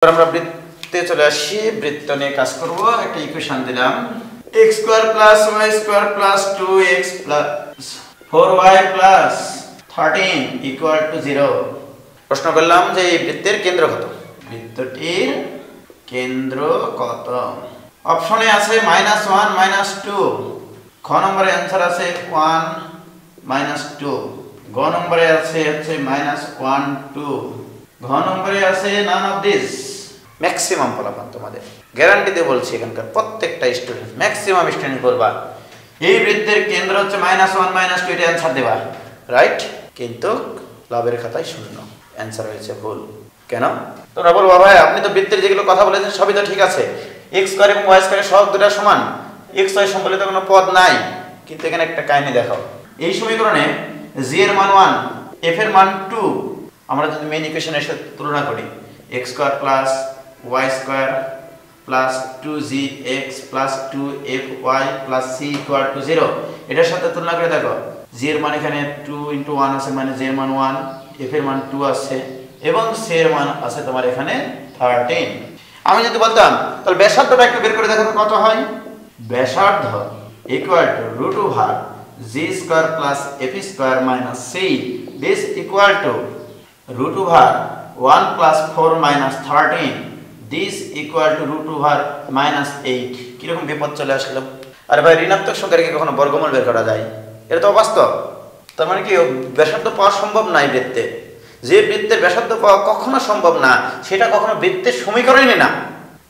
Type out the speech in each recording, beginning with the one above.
আমরা বৃত্তে চলে আসি। বৃত্ত নিয়ে কাজ করব। একটা ইকুয়েশন দিলাম, x² + y² + 2x + 4y + 13 = 0। প্রশ্ন করলাম যে এই বৃত্তের কেন্দ্র কত? বৃত্তটির কেন্দ্র কত? অপশনে আছে -1 -2, খ নম্বরে অ্যানসার আছে 1 -2, গ নম্বরে আছে -1 2, ঘ নম্বরে আছে নান অফ দিস। ম্যাক্সিমাম ফলাফল তোমাদের গ্যারান্টি দিয়ে বলছি, এখানকার প্রত্যেকটা স্টুডেন্ট ম্যাক্সিমাম স্টুডেন্ট বলবা এই বৃত্তের কেন্দ্র হচ্ছে -1 -2, এটা অ্যানসার দেবা, রাইট? কিন্তু লাভের খাতায় শূন্য, অ্যানসার হয়েছে ভুল। কেন? তোমরা বলবা ভাই আপনি তো বৃত্তের যেগুলো কথা বলেছেন সবই তো ঠিক আছে, x² এবং y² সহগ দুটো সমান, xy সম্বলিত কোনো পদ নাই। কিন্তু এখানে একটা কাহিনী দেখো, এই সমীকরণে g এর মান 1, f এর মান 2, আমরা যদি মেইন ইকুয়েশনের সাথে তুলনা করি x² + y² + 2gx + 2fy + c = 0, এটার সাথে তুলনা করে দেখো g এর মান এখানে 2 × 1 আছে, মানে g এর মান 1, f এর মান 2 আছে এবং c এর মান আছে তোমার এখানে 13। আমি যদি বলতাম তাহলে ব্যাসার্ধটা একটু বের করে দেখো তো কত হয়। ব্যাসার্ধ = g² + f² - c, this equal to √1 + 4 - 13, this equal to √8। কিরকম বিপদ চলে আসলো? আরে ভাই ঋণাত্মক সংখ্যার কি কখনো বর্গমূল বের করা যায়? এটা তো অবাস্তব। তার মানে কি ব্যাসার্ধ পাওয়া সম্ভব না এই বৃত্তে। যে বৃত্তের ব্যাসার্ধ পাওয়া কখনো সম্ভব না সেটা কখনো বৃত্তের সমীকরণই না।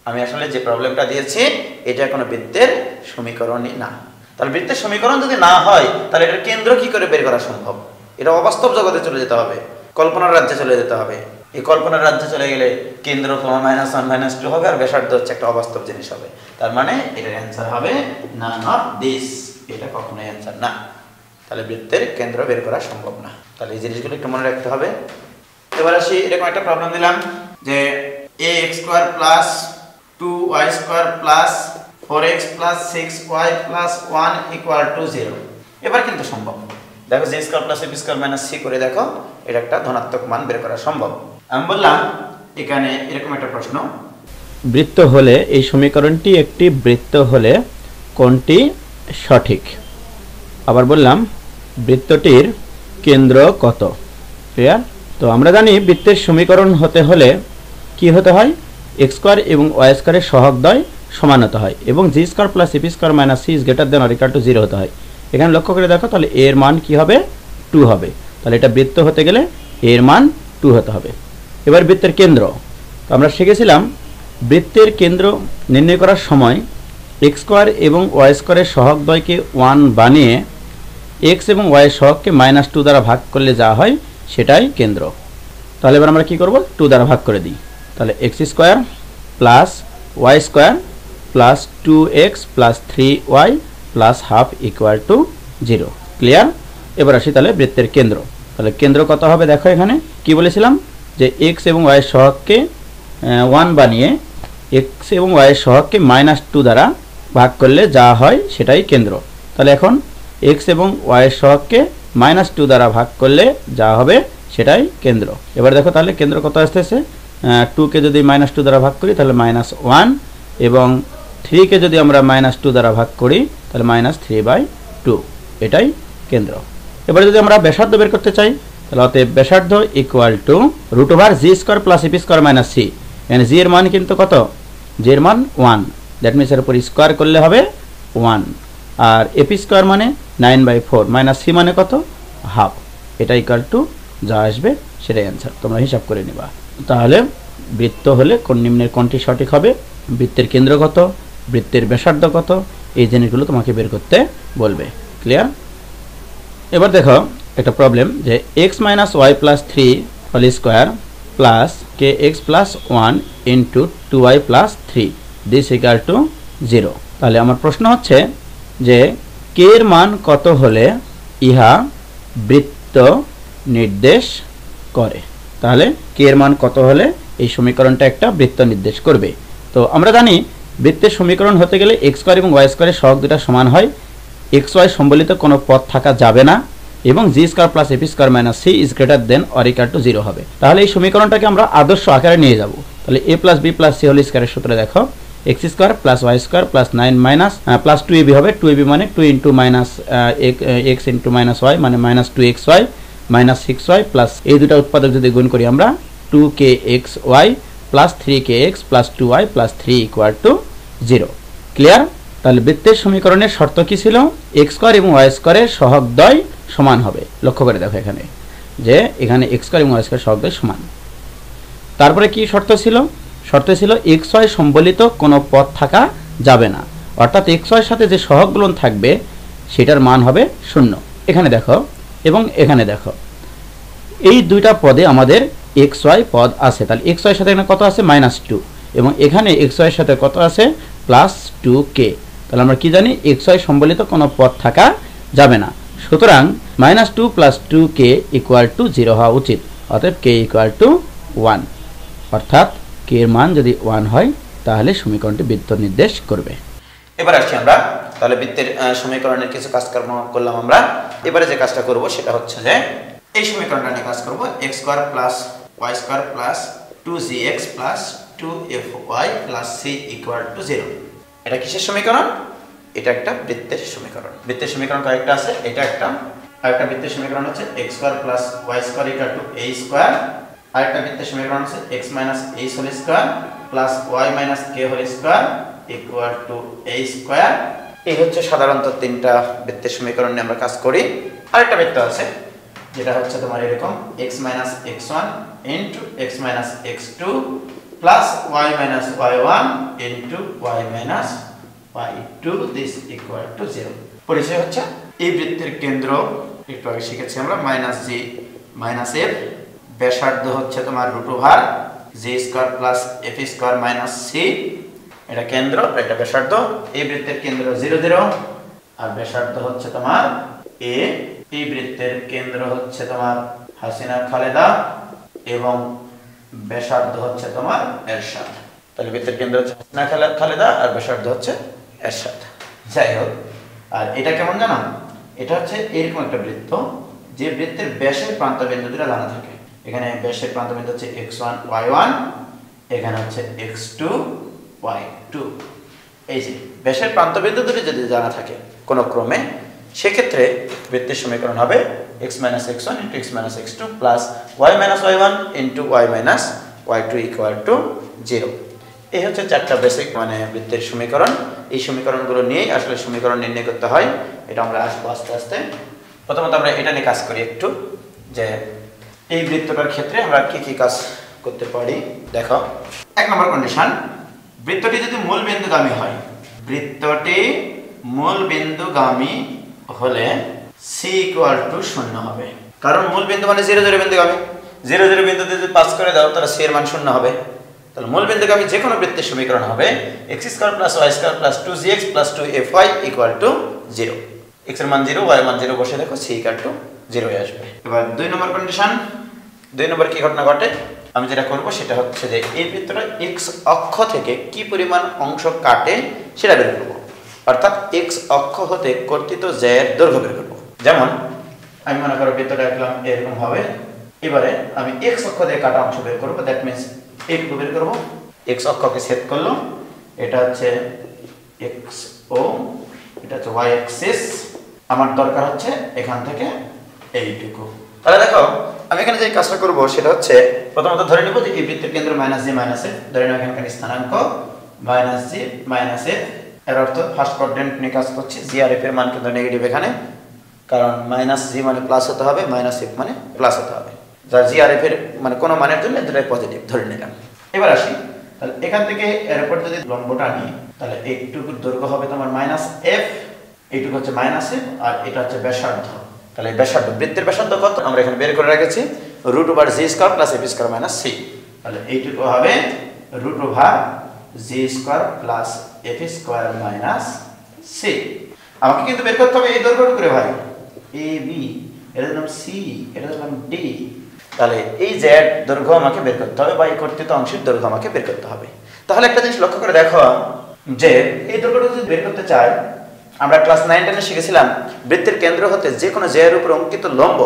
আমি আসলে যে প্রবলেমটা দিয়েছি এটা কোনো বৃত্তের সমীকরণই না। তাহলে বৃত্তের সমীকরণ যদি না হয় তাহলে এটার কেন্দ্র কি করে বের করা সম্ভব? এটা অবাস্তব জগতে চলে যেতে হবে, কল্পনার রাজ্যে চলে যেতে হবে। এই কল্পনার রাজ্যে চলে গেলে কেন্দ্র তোমার -1 -2 হবে আর ব্যাসার্ধ হচ্ছে একটা অবাস্তব জিনিস হবে। তার মানে এটার অ্যান্সার হবে নান অফ দিস, এটা কখনোই অ্যান্সার না। তাহলে বৃত্তের কেন্দ্র বের করা সম্ভব না। তাহলে এই জিনিসগুলো একটু মনে রাখতে হবে। এবার আসি, এরকম একটা প্রবলেম দিলাম যে ax² + 2y² + 4x + 6y + 1 = 0। এবার কিন্তু সম্ভব। দেখো g² + f² - c করে দেখো, এটা একটা ধনাত্মক মান বের করা সম্ভব। আমি বললাম এখানে এরকম একটা প্রশ্ন, বৃত্ত হলে এই সমীকরণটি একটি বৃত্ত হলে কোনটি সঠিক? আবার বললাম বৃত্তটির কেন্দ্র কত? ক্লিয়ার? তো আমরা জানি বৃত্তের সমীকরণ হতে হলে কি হতে হয়, x² এবং y² এর সহগদ্বয় সমান হতে হয় এবং g² + f² - c > 0 হতে হয়। এখানে লক্ষ্য করে দেখো, তাহলে a এর মান কি হবে? 2 হবে। তাহলে এটা বৃত্ত হতে গেলে a এর মান 2 হতে হবে। এবার বৃত্তের কেন্দ্র, তো আমরা শিখেছিলাম বৃত্তের কেন্দ্র নির্ণয় করার সময় x² এবং y² এর সহগদ্বয়কে 1 বানিয়ে x এবং y এর সহগকে -2 দ্বারা ভাগ করলে যা হয় সেটাই কেন্দ্র। তাহলে এবার আমরা কি করব, 2 দ্বারা ভাগ করে দিই। তাহলে x² + y² + 2x + 3y + ½ = 0। Clear? এবার আসি তাহলে বৃত্তের কেন্দ্র। তাহলে কেন্দ্র কত হবে দেখো, এখানে কি বলেছিলাম যে x এবং y এর সহগকে 1 বানিয়ে x এবং y এর সহগকে -2 দ্বারা ভাগ করলে যা হয় সেটাই কেন্দ্র। তাহলে এখন x এবং y এর সহগকে -2 দ্বারা ভাগ করলে যা হবে সেটাই কেন্দ্র। এবার দেখো তাহলে কেন্দ্র কত আসতেছে, 2 কে যদি -2 দ্বারা ভাগ করি তাহলে -1 এবং 3 কে যদি আমরা -2 দ্বারা ভাগ করি তাহলে -3/2, এটাই কেন্দ্র। এবার যদি আমরা ব্যাসার্ধ বের করতে চাই তাহলে অতএব ব্যাসার্ধ = √g² + f² - c। এখানে g এর মান কিন্তু কত? g এর মান 1, দ্যাট মিনস এর উপর স্কয়ার করলে হবে 1, আর f² মানে 9/4 - c মানে কত? ½, এটা = যা আসবে সেটাই অ্যান্সার। তোমরা হিসাব করে নিবা। তাহলে বৃত্ত হলে কোন নিম্নের কোনটি সঠিক হবে, বৃত্তের কেন্দ্র কত, বৃত্তের ব্যাসার্ধ কত, এই জিনিসগুলো তোমাকে বের করতে বলবে। ক্লিয়ার? এবার দেখো একটা প্রবলেম যে x - y + 3 2 + kx + 1 * 2y + 3, this = 0। তাহলে আমার প্রশ্ন হচ্ছে যে k এর মান কত হলে ইহা বৃত্ত নির্দেশ করে। তাহলে k এর মান কত হলে এই সমীকরণটা একটা বৃত্ত নির্দেশ করবে? তো আমরা জানি বৃত্তের সমীকরণ হতে গেলে x² এবং y² এর সহগ দুটো সমান হয়, xy সম্বলিত কোনো পদ থাকা যাবে না এবং G square plus AP square minus C is greater than or equal to 0 হবে। তাহলে এই সমীকরণটাকে আমরা আদর্শ আকারে নিয়ে যাব। তাহলে a plus B plus C whole স্কয়ারের সূত্রে দেখো X square plus Y square plus 9 minus plus 2ab হবে। 2ab মানে 2 into minus X into minus Y মানে minus 2xy minus 6y plus এই দুটো উৎপাদক যদি গুণ করি আমরা 2kxy plus 3kx plus 2y plus 3 equal to 0। Clear? তাহলে বৃত্তের সমীকরণের শর্ত কি ছিল? এক্স স্কয়ার এবং ওয়াই স্কয়ারের সহগদ্বয় সমান হবে। লক্ষ্য করে দেখো এখানে যে এখানে এক্স স্কয়ার এবং ওয়াই স্কয়ার সহগদ্বয় সমান। তারপরে কি শর্ত ছিল? শর্ত ছিল এক্স ওয়াই সম্বলিত কোনো পদ থাকা যাবে না, অর্থাৎ এক্স ওয়াই সাথে যে সহগগুলো থাকবে সেটার মান হবে 0। এখানে দেখো এবং এখানে দেখো এই দুইটা পদে আমাদের এক্স ওয়াই পদ আছে। তাহলে এক্স ওয়াই সাথে এখানে কত আছে? -2 এবং এখানে এক্স ওয়াই সাথে কত আছে? +2k। তাহলে আমরা কি জানি? এক্স ওয়াই সম্বলিত কোনো পদ থাকা যাবে না, সুতরাং -2 + 2k = 0 হওয়া উচিত। অতএব k = 1, অর্থাৎ k এর মান যদি 1 হয় তাহলে সমীকরণটি বৃত্ত নির্দেশ করবে। এবার আসছি আমরা তাহলে বৃত্তের সমীকরণের কিছু কাজকর্ম করলাম আমরা। এবারে যে কাজটা করব সেটা হচ্ছে যে এই সমীকরণটা নিয়ে কাজ করব। x square plus y square plus 2gx plus 2fy plus c = 0। এটা কিসের সমীকরণ? এটা একটা বৃত্তের সমীকরণ। বৃত্তের সমীকরণ কয়েকটা আছে, এটা একটা। আরেকটা বৃত্তের সমীকরণ হচ্ছে x square plus y square = a square. আরেকটা বৃত্তের সমীকরণ হচ্ছে x minus h whole square plus y minus k whole square = a square. এই হচ্ছে সাধারণত তিনটা বৃত্তের সমীকরণ নিয়ে আমরা কাজ করি। আরেকটা বৃত্ত আছে যেটা হচ্ছে তোমার এরকম x minus x1 into x minus x2 plus y minus y1 into y minus y2 this equal to 0। পরিচয় হচ্ছে এই বৃত্তের কেন্দ্র একটু আগে শিখেছি আমরা -g - f, ব্যাসার্ধ হচ্ছে তোমার √over g square plus f square minus c। এটা কেন্দ্র, এটা ব্যাসার্ধ। এই বৃত্তের কেন্দ্র 0 0 আর ব্যাসার্ধ হচ্ছে তোমার a। এই বৃত্তের কেন্দ্র হচ্ছে তোমার হাসিনা খালেদা এবং ব্যাসার্ধ হচ্ছে তোমার এরশাদ। তাহলে বৃত্তের কেন্দ্র হচ্ছে হাসিনা খালেদা আর ব্যাসার্ধ হচ্ছে এরশাদ। যাই হোক, আর এটা কেমন জানো? এটা হচ্ছে এরকম একটা বৃত্ত যে বৃত্তের ব্যাসের প্রান্তবিন্দু দুটো জানা থাকে। এখানে ব্যাসের প্রান্তবিন্দু হচ্ছে x1 y1, এখানে হচ্ছে x2 y2। এই যে ব্যাসের প্রান্তবিন্দু দুটো যদি জানা থাকে কোনো ক্রমে, সেক্ষেত্রে বৃত্তের সমীকরণ হবে x minus x1 into x minus x2 plus y minus y1 into y minus y2 = 0। এই হচ্ছে চারটা বেসিক বৃত্তের সমীকরণ। এই সমীকরণগুলো নিয়েই আসলে সমীকরণ নির্ণয় করতে হয়। এটা আমরা আসবো আস্তে আস্তে। প্রথমত আমরা এটা নিয়ে কাজ করি একটু, যে এই বৃত্তটার ক্ষেত্রে আমরা কি কি কাজ করতে পারি। দেখো, 1 নম্বর কন্ডিশন, বৃত্তটি যদি মূল বিন্দুগামী হয়, বৃত্তটি মূল বিন্দুগামী হলে c = 0 হবে। কারণ মূল বিন্দু মানে 0 0 বিন্দুগামী। 0 0 বিন্দুতে যদি পাস করে দাও তাহলে c এর মান 0 হবে। তাহলে মূল বিন্দুগামী যে কোনো বৃত্তের সমীকরণ হবে x square plus y square plus 2gx plus 2fy = 0। x এর মান 0, y এর মান 0 বসে দেখো c = 0 হয়ে আসবে। এবার 2 নম্বর কন্ডিশন। 2 নম্বর কি ঘটনা ঘটে? আমি যেটা করব সেটা হচ্ছে যে এই বৃত্তটা x অক্ষ থেকে কি পরিমাণ অংশ কাটে সেটা বের করব। অর্থাৎ x অক্ষ হতে কর্তৃত j এর দৈর্ঘ্য বের করব। যেমন আমি মনে করো বৃত্তটা আঁকলাম এরকম হবে। এবারে আমি x অক্ষ থেকে কাটা অংশ বের করব। দ্যাট মিন্স এইটুকু বের করব। x অক্ষকে ছেদ করলো, এটা হচ্ছে x ও এটা হচ্ছে y অ্যাক্সিস। আমার দরকার হচ্ছে এখান থেকে এইটুকু। তাহলে দেখো আমি এখানে যে কাজটা করব সেটা হচ্ছে প্রথমত ধরে নিব যে এই বৃত্তের কেন্দ্র -g - f। ধরে নিব এখানকার স্থানাঙ্ক -g - f। এর অর্থ ফার্স্ট কোঅর্ডিনেট নিয়ে কাজ করছি। g আর f এর মান কিন্তু নেগেটিভ এখানে, কারণ -g মানে প্লাস হতে হবে, -f মানে প্লাস হতে হবে। যা g আর f এর মানে কোন মানের জন্য দুটোই পজিটিভ ধরে নিলাম। এবার আসি, তাহলে এখান থেকে এর উপর যদি লম্বটা নিই তাহলে এইটুকুর দৈর্ঘ্য হবে তোমার -f, এইটুকু হচ্ছে -f আর এটা হচ্ছে ব্যাসার্ধ। তাহলে ব্যাসার্ধ, বৃত্তের ব্যাসার্ধ কত আমরা এখানে বের করে রেখেছি, √g² + f² - c। তাহলে এইটুকু হবে √g² + f² - c। আমাকে কিন্তু বের করতে হবে এই দৈর্ঘ্যটুকু করে ভাই, ab, এর নাম c, এর নাম d। তাহলে এই z দৈর্ঘ্য আমাকে বের করতে হবে বা এই কর্তৃত অংশের দৈর্ঘ্য আমাকে বের করতে হবে। তাহলে একটা জিনিস লক্ষ্য করে দেখো যে এই দৈর্ঘ্যটা যদি বের করতে চাই আমরা ক্লাস 9-10 শিখেছিলাম বৃত্তের কেন্দ্র হতে যে কোনো জ্যায়ের উপর অঙ্কিত লম্ব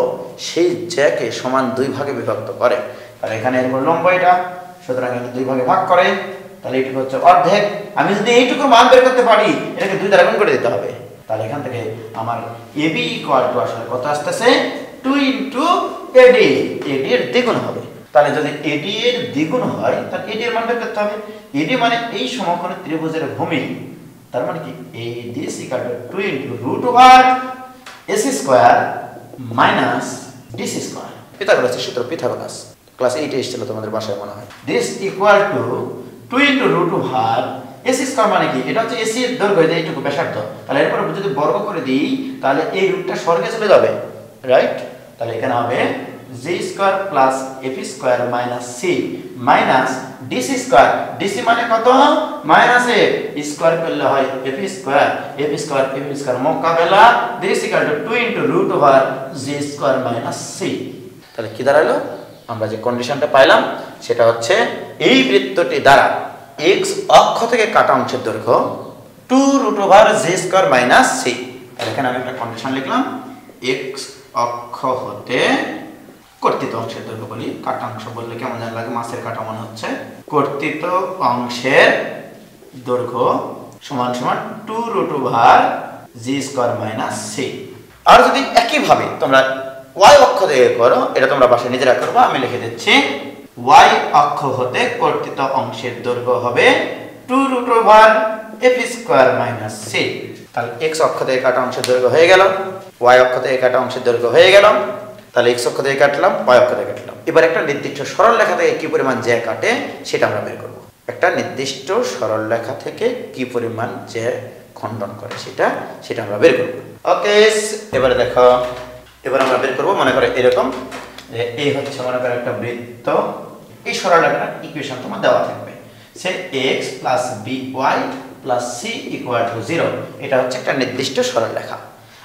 সেই জ্যাকে সমান দুই ভাগে বিভক্ত করে। তাহলে এখানে এর উপর লম্ব এটা, সুতরাং এটা দুই ভাগে ভাগ করে, তাহলে এটুকু হচ্ছে অর্ধেক। আমি যদি এইটুকু মান বের করতে পারি এটাকে 2 দ্বারা গুণ করে দিতে হবে। তাহলে এখান থেকে আমার AB ইকুয়াল টু আসলে কত আসতেছে 2 ইনটু AD, AD এর দ্বিগুণ হবে। তাহলে যদি AD এর দ্বিগুণ হয় তাহলে AD এর মান বের করতে হবে। AD মানে এই সমকোণী ত্রিভুজের ভূমি, তার মানে কি AD equal to 2 into root over AC square minus DC square. পিথাগোরাসের সূত্র, পিথাগোরাস ক্লাস 8 এ এসেছিল তোমাদের বাসায় মনে হয়। This equal to 2 into root over AC square মানে কি, এটা হচ্ছে AC এর দৈর্ঘ্য, এটা এইটুকু ব্যাসার্ধ। তাহলে এরপর যদি বর্গ করে দিই তাহলে এই রুটটা স্বর্গে চলে যাবে, রাইট? তাহলে এখানে হবে g square plus f square minus c minus dc square. dc মানে কত? মাইনাস a স্কয়ার করলে হয় f স্কয়ার, f স্কয়ার মোকাবেলা this equal to 2 into root over g square minus c। তাহলে কি দাঁড়ালো? আমরা যে কন্ডিশনটা পাইলাম সেটা হচ্ছে এই বৃত্তটি দ্বারা x অক্ষ থেকে কাটা অংশের দৈর্ঘ্য 2 root over g square minus c। তাহলে এখানে আমি একটা কন্ডিশন লিখলাম, x অক্ষ হতে কর্তিত অংশের দৈর্ঘ্য বলি, কাটা অংশ বললে কেমন জানা লাগে, মাছের কাটা মনে হচ্ছে। কর্তিত অংশের দৈর্ঘ্য সমান সমান 2 root over g square minus c। আর যদি একই ভাবে তোমরা y অক্ষ থেকে করো, এটা তোমরা বাসায় নিজেরা করবে, আমি লিখে দিচ্ছি y অক্ষ হতে কর্তিত অংশের দৈর্ঘ্য হবে 2 root over f square minus c। তাহলে x অক্ষ থেকে কাটা অংশের দৈর্ঘ্য হয়ে গেল, y অক্ষ থেকে কাটা অংশের দৈর্ঘ্য হয়ে গেল। তাহলে x অক্ষ থেকে কাটলাম, y অক্ষ থেকে কাটলাম। এবার একটা নির্দিষ্ট সরল রেখা থেকে কি পরিমাণ জ্যা কাটে সেটা আমরা বের করব। একটা নির্দিষ্ট সরল রেখা থেকে কি পরিমাণ জ্যা খণ্ডন করে সেটা আমরা বের করব। ওকে, এবারে দেখো, এবার আমরা বের করব। মনে করো এরকম যে এই হচ্ছে মনে করো একটা বৃত্ত, এই সরল রেখাটার ইকুয়েশন তোমার দেওয়া থাকবে, সে x plus by plus c equal to 0। এটা হচ্ছে একটা নির্দিষ্ট সরল রেখা।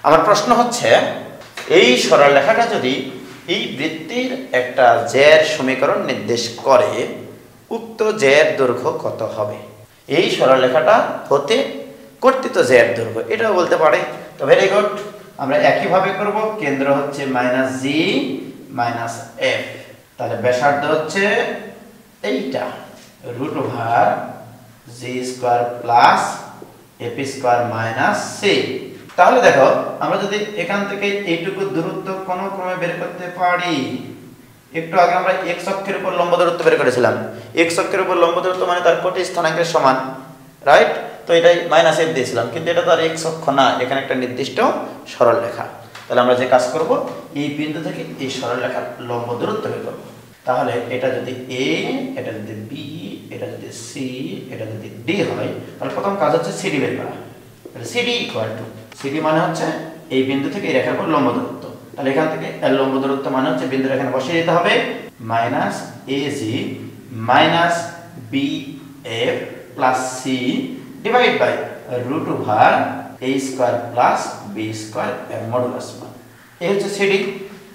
আমার প্রশ্ন হচ্ছে এই সরল রেখাটা যদি এই বৃত্তের একটা জ্যার সমীকরণ নির্দেশ করে, উক্ত জ্যার দৈর্ঘ্য কত হবে? এই সরল রেখাটা হতে কর্তিত জ্যার দৈর্ঘ্য এটাও বলতে পারে। তো ভেরি গুড, আমরা একই ভাবে করব। কেন্দ্র হচ্ছে -g -f, তাহলে ব্যাসার্ধ হচ্ছে এইটা root over g square plus f square minus c। তাহলে দেখো আমরা যদি এখান থেকে এইটুকু দূরত্ব কোন ক্রমে বের করতে পারি, একটু আগে আমরা x অক্ষের উপর লম্ব দূরত্ব বের করেছিলাম, x অক্ষের উপর লম্ব দূরত্ব মানে তার কোটি স্থানাঙ্কের সমান, রাইট? তো এটাই মাইনাস f দিয়েছিলাম, কিন্তু এটা তো আর x অক্ষ না, এখানে একটা নির্দিষ্ট সরল রেখা। তাহলে আমরা যে কাজ করব, এই বিন্দু থেকে এই সরল রেখার লম্ব দূরত্ব বের করব। তাহলে এটা যদি a, এটা যদি b, এটা যদি c, এটা যদি d হয়, তাহলে প্রথম কাজ হচ্ছে cd বের করা। তাহলে cd ইকুয়াল টু, cd মানে হচ্ছে এই বিন্দু থেকে এই রেখার উপর লম্ব দূরত্ব। তাহলে এখান থেকে এর লম্ব দূরত্ব মানে হচ্ছে বিন্দুর এখানে বসিয়ে দিতে হবে minus ac minus bf plus c divide by root over a square plus b square এর মডুলাস মান। এই হচ্ছে cd।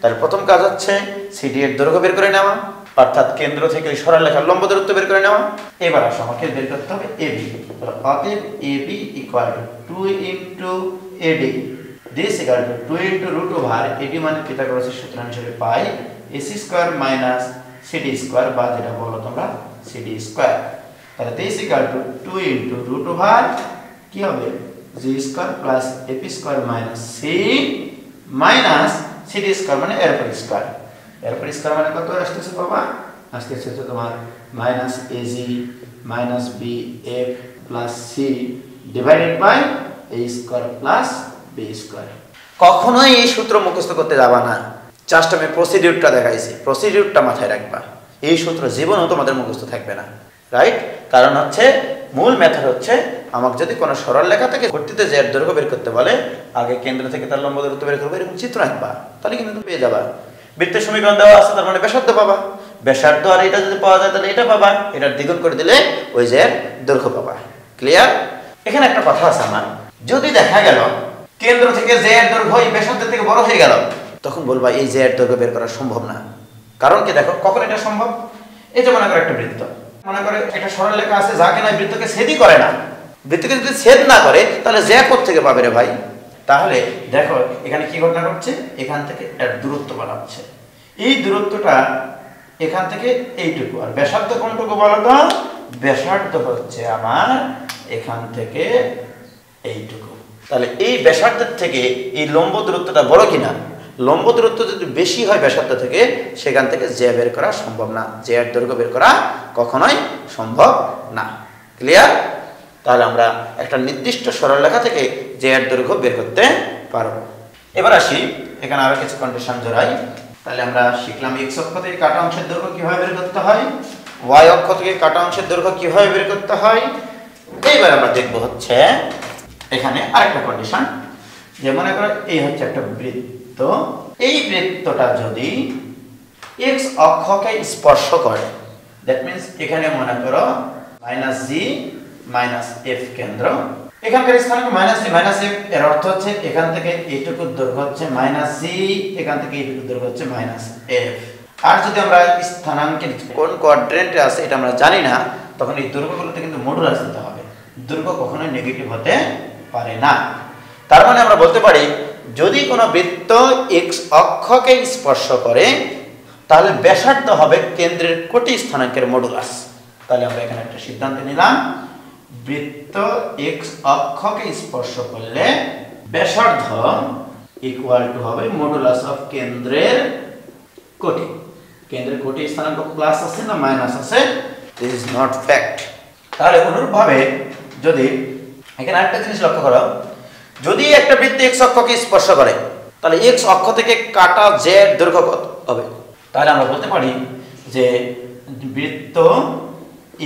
তার প্রথম কাজ হচ্ছে cd এর দৈর্ঘ্য বের করে নেওয়া, অর্থাৎ কেন্দ্র থেকে ওই সরল রেখার লম্ব দূরত্ব বের করে নেওয়া। এবার আসো আমাকে বের করতে হবে ab। অতএব ab equal to 2 into ad, this equal to 2 into root over ad মানে পিথাগোরাসের সূত্র অনুসারে পাই ac square minus cd square, বা যেটা বলো তোমরা cd স্কয়ার। তাহলে this equal to 2 into root over কি হবে g square plus f square minus c minus cd square মানে এর উপর স্কয়ার। এর উপর স্কয়ার মানে কত আসতেছে বাবা? আসতেছে তোমার minus ac minus bf plus c divided by a square plus b square. কখনোই এই সূত্র মুখস্থ করতে যাবা না, জাস্ট আমি প্রসিডিউরটা দেখাইছি, প্রসিডিউরটা মাথায় রাখবা। এই সূত্র জীবনেও তোমাদের মুখস্থ থাকবে না, রাইট? কারণ হচ্ছে মূল মেথড হচ্ছে আমাকে যদি কোনো সরল রেখা থেকে কর্তিত জ্যার দৈর্ঘ্য বের করতে বলে, আগে কেন্দ্র থেকে তার লম্ব দূরত্ব বের করবে, এরকম চিত্র আঁকবা, তাহলে কিন্তু তুমি পেয়ে যাবা। বৃত্তের সমীকরণ দেওয়া আছে, তার মানে ব্যাসার্ধ পাবা, ব্যাসার্ধ আর এটা যদি পাওয়া যায় তাহলে এটা পাবা, এটার দ্বিগুণ করে দিলে ওই জ্যার দৈর্ঘ্য পাবা। ক্লিয়ার? এখানে একটা কথা আছে আমার, যদি দেখা গেল কেন্দ্র থেকে জ্যার দৈর্ঘ্য এই ব্যাসার্ধ থেকে বড় হয়ে গেল, তখন বলবা এই জ্যার দৈর্ঘ্য বের করা সম্ভব না। কারণ কি দেখো, কখন এটা সম্ভব? এই যে মনে করো একটা বৃত্ত, মনে করে একটা সরল রেখা আছে যা কিনা বৃত্তকে ছেদই করে না, বৃত্তকে যদি ছেদ না করে তাহলে জ্যা কোথা থেকে পাবে রে ভাই? তাহলে দেখো এখানে কি ঘটনা ঘটছে, এখান থেকে এর দূরত্ব বলা হচ্ছে, এই দূরত্বটা এখান থেকে এইটুকু, আর ব্যাসার্ধ কোনটুকু বলো তো? ব্যাসার্ধ হচ্ছে আমার এখান থেকে এইটুকু। তাহলে এই ব্যাসার্ধের থেকে এই লম্ব দূরত্বটা বড় কিনা? লম্ব দূরত্ব যদি বেশি হয় ব্যাসার্ধ থেকে, সেখান থেকে জ্যা বের করা সম্ভব না, জ্যার দৈর্ঘ্য বের করা কখনোই সম্ভব না। ক্লিয়ার? তাহলে আমরা একটা নির্দিষ্ট সরলরেখা থেকে জ্যার দৈর্ঘ্য বের করতে পারবো। এবার আসি এখানে আরো কিছু কন্ডিশন জড়াই। তাহলে আমরা শিখলাম এক্স অক্ষ থেকে কাটা অংশের দৈর্ঘ্য কিভাবে বের করতে হয়, ওয়াই অক্ষ থেকে কাটা অংশের দৈর্ঘ্য কিভাবে বের করতে হয়। এইবার আমরা দেখবো হচ্ছে এখানে আরেকটা কন্ডিশন, যে মনে করো এই হচ্ছে একটা বৃত্ত, এই বৃত্তটা যদি এক্স অক্ষকে স্পর্শ করে, দ্যাট মিন্স এখানে মনে করো মাইনাস জি মাইনাস এফ কেন্দ্র, এখানকার স্থানাঙ্ক মাইনাস জি মাইনাস এফ, এর অর্থ হচ্ছে এখান থেকে এইটুকু দৈর্ঘ্য হচ্ছে মাইনাস জি, এখান থেকে এইটুকু দৈর্ঘ্য হচ্ছে মাইনাস এফ। আর যদি আমরা স্থানাঙ্কের কোন কোয়াড্রেন্টে আছে এটা আমরা জানি না, তখন এই দৈর্ঘ্যগুলোতে কিন্তু মডুলাস দিতে হবে, দৈর্ঘ্য কখনোই নেগেটিভ হতে পারে না। তার মানে আমরা বলতে পারি যদি কোনো বৃত্ত এক্স অক্ষকে স্পর্শ করে তাহলে ব্যাসার্ধ হবে কেন্দ্রের কোটি স্থানাঙ্কের মডুলাস। তাহলে আমরা এখানে একটা সিদ্ধান্ত নিলাম, বৃত্ত এক্স অক্ষকে স্পর্শ করলে ব্যাসার্ধ ইকুয়াল টু হবে মডুলাস অফ কেন্দ্রের কোটি। কেন্দ্রের কোটি স্থানাঙ্ক প্লাস আছে না মাইনাস আছে? This is not fact. তাহলে অনুরূপভাবে যদি এখানে আরেকটা জিনিস লক্ষ্য করো, যদি একটা বৃত্ত এক্স অক্ষকে স্পর্শ করে তাহলে এক্স অক্ষ থেকে কাটা জেড দৈর্ঘ্য কত হবে? তাহলে আমরা বলতে পারি যে বৃত্ত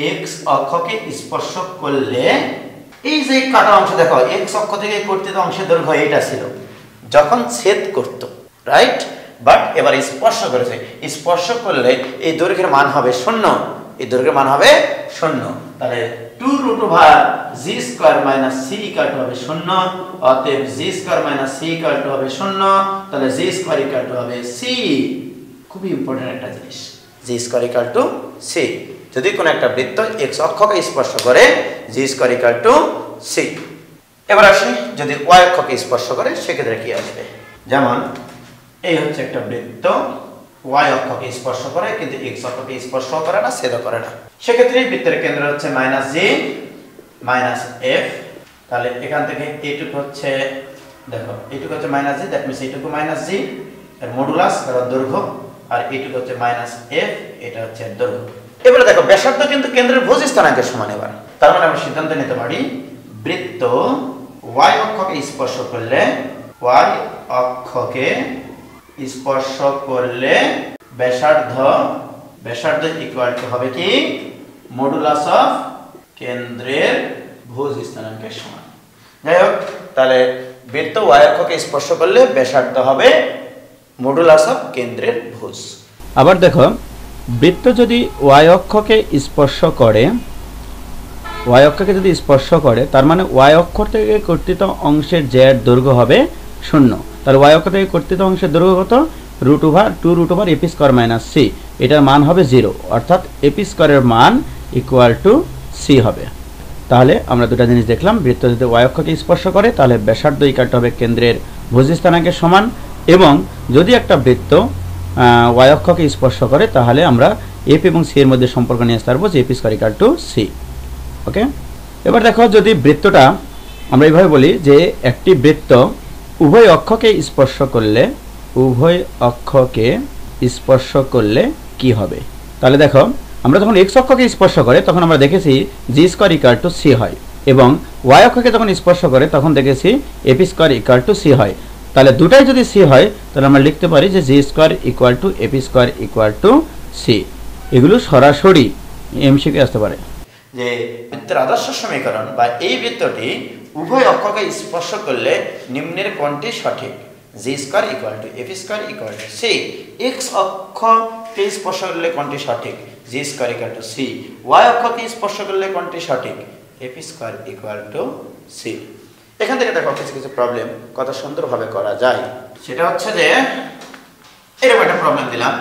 এক্স অক্ষকে স্পর্শ করলে এই যে কাটা অংশ দেখো, এক্স অক্ষ থেকে কর্তিত অংশের দৈর্ঘ্য এটা ছিল যখন ছেদ করত, রাইট? বাট এবার স্পর্শ করেছে, স্পর্শ করলে এই দৈর্ঘ্যের মান হবে 0, এই দৈর্ঘ্যের মান হবে 0। তাহলে 2√g² minus c equal to হবে 0, অতএব g² minus c equal to হবে 0, তাহলে g² ইকুয়াল টু হবে c। খুবই ইম্পর্টেন্ট একটা জিনিস, g² ইকুয়াল টু c। যদি কোনো একটা বৃত্ত x অক্ষকে স্পর্শ করে g² ইকুয়াল টু c। এবার আসি যদি y অক্ষকে স্পর্শ করে সেক্ষেত্রে কি আসবে? যেমন এই হচ্ছে একটা বৃত্ত y অক্ষকে স্পর্শ করে কিন্তু x অক্ষকে স্পর্শ করে না, ছেদ করে না, সেক্ষেত্রে বৃত্তের কেন্দ্র হচ্ছে মাইনাস জি মাইনাস এফ। তাহলে এখান থেকে এইটুকু হচ্ছে, দেখো এইটুকু হচ্ছে মাইনাস জি, দ্যাট মিন্স এইটুকু মাইনাস জি এর মডুলাস কারণ দৈর্ঘ্য, আর এইটুকু হচ্ছে মাইনাস এফ, এটা হচ্ছে দৈর্ঘ্য। এবারে দেখো ব্যাসার্ধ কিন্তু কেন্দ্রের ভুজ স্থানাঙ্কের সমান। এবার তার মানে আমরা সিদ্ধান্ত নিতে পারি বৃত্ত y অক্ষকে স্পর্শ করলে, y অক্ষকে স্পর্শ করলে ব্যাসার্ধ ইকুয়াল টু হবে কি মডুলাস অফ কেন্দ্রের ভুজ স্থানাঙ্কের সমান। যাই হোক, তাহলে বৃত্ত y অক্ষকে স্পর্শ করলে ব্যাসার্ধ হবে মডুলাস অফ কেন্দ্রের ভুজ। আবার দেখো বৃত্ত যদি y অক্ষকে স্পর্শ করে, y অক্ষকে যদি স্পর্শ করে তার মানে y অক্ষ থেকে কর্তিত অংশের জ্যার দৈর্ঘ্য হবে 0। তাহলে y অক্ষ থেকে কর্তিত অংশের দৈর্ঘ্য কত? √2 a² মাইনাস c, এটার মান হবে 0, অর্থাৎ a² এর মান ইকুয়াল টু c হবে। তাহলে আমরা দুটো জিনিস দেখলাম, বৃত্ত যদি y অক্ষকে স্পর্শ করে তাহলে ব্যাসার্ধ ইকুয়াল টু হবে কেন্দ্রের ভুজ স্থানাঙ্কের সমান, এবং যদি একটা বৃত্ত y অক্ষকে স্পর্শ করে তাহলে আমরা f এবং c এর মধ্যে সম্পর্ক নিয়ে আসতে পারবো যে a² ইকুয়াল টু c। ওকে, এবার দেখো যদি বৃত্তটা আমরা এইভাবে বলি যে একটি বৃত্ত উভয় অক্ষকে স্পর্শ করলে কি হবে? তাহলে দেখো আমরা যখন x অক্ষকে স্পর্শ করে তখন আমরা দেখেছি g² ইকুয়াল টু c হয়, এবং y অক্ষকে যখন স্পর্শ করে তখন দেখেছি a² ইকুয়াল টু c হয়। তাহলে দুটাই যদি c হয় তাহলে আমরা লিখতে পারি যে g² equal to a² equal to c। এগুলো সরাসরি এমসিকিউ আসতে পারে। যে বৃত্তের আদর্শ সমীকরণ বা এই বৃত্তটি উভয় অক্ষকে স্পর্শ করলে নিম্নের কোণটি সঠিক, g² equal to a² equal to c। x অক্ষকে স্পর্শ করলে কোণটি সঠিক, g² equal to c। y অক্ষকে স্পর্শ করলে কোণটি সঠিক, a² ইকুয়াল টু c। এখান থেকে দেখো কিছু কিছু প্রবলেম কত সুন্দরভাবে করা যায়। সেটা হচ্ছে যে এরকম একটা প্রবলেম দিলাম,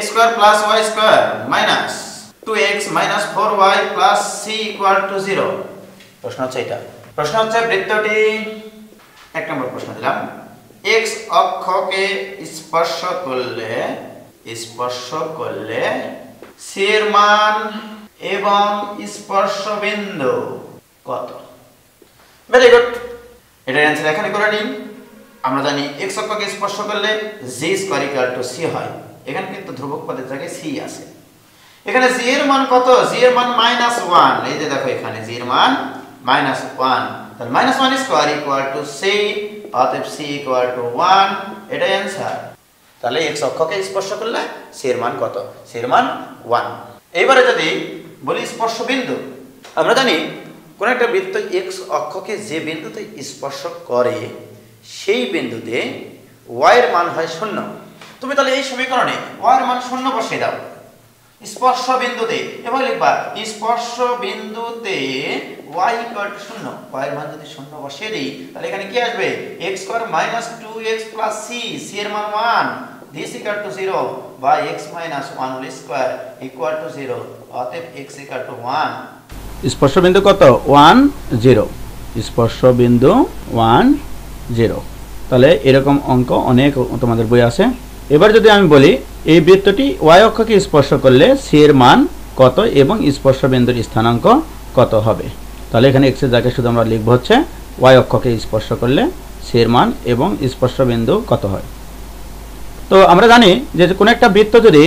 x² plus y² minus 2x minus 4y plus c equal to 0. প্রশ্ন হচ্ছে এটা। প্রশ্ন হচ্ছে বৃত্তটি, এক নম্বর প্রশ্ন দিলাম, x অক্ষকে স্পর্শ করলে c এর মান এবং স্পর্শ বিন্দু কত? ভেরি গুড, এটার অ্যান্সার এখানে করে নিন। আমরা জানি x অক্ষকে স্পর্শ করলে g square equal two c হয়। এখানে কিন্তু ধ্রুবক পদের জায়গায় c আছে। এখানে g এর মান কত? g এর মান -1। এই যে দেখো এখানে g এর মান -1, তাহলে -1 স্কয়ার ইকুয়াল টু c, অতএব c ইকুয়াল টু 1, এটাই অ্যান্সার। তাহলে x অক্ষকে স্পর্শ করলে c এর মান কত? c এর মান 1। এবারে যদি বলি স্পর্শ বিন্দু, আমরা জানি কোন একটা বৃত্ত x অক্ষকে যে বিন্দুতে স্পর্শ করে সেই বিন্দুতে y এর মান হয় 0। তুমি তাহলে এই সমীকরণে y এর মান 0 বসিয়ে দাও স্পর্শ বিন্দুতে, এবং লিখবা স্পর্শ বিন্দুতে y ইকুয়াল টু 0। y এর মান যদি 0 বসিয়ে দিই তাহলে এখানে কি আসবে? x square minus 2x plus c, c এর মান 1, this equal to 0 by x minus 1 whole square equal to 0, অতএব x equal to 1। স্পর্শ বিন্দু কত? 1 0, স্পর্শ বিন্দু 1 0। তাহলে এরকম অঙ্ক অনেক তোমাদের বই আছে। এবার যদি আমি বলি এই বৃত্তটি y অক্ষকে স্পর্শ করলে c এর মান কত এবং স্পর্শ বিন্দুর স্থানাঙ্ক কত হবে, তাহলে এখানে x এর জায়গায় শুধু আমরা লিখব হচ্ছে y অক্ষকে স্পর্শ করলে c এর মান এবং স্পর্শ বিন্দু কত হয়। তো আমরা জানি যে কোনো একটা বৃত্ত যদি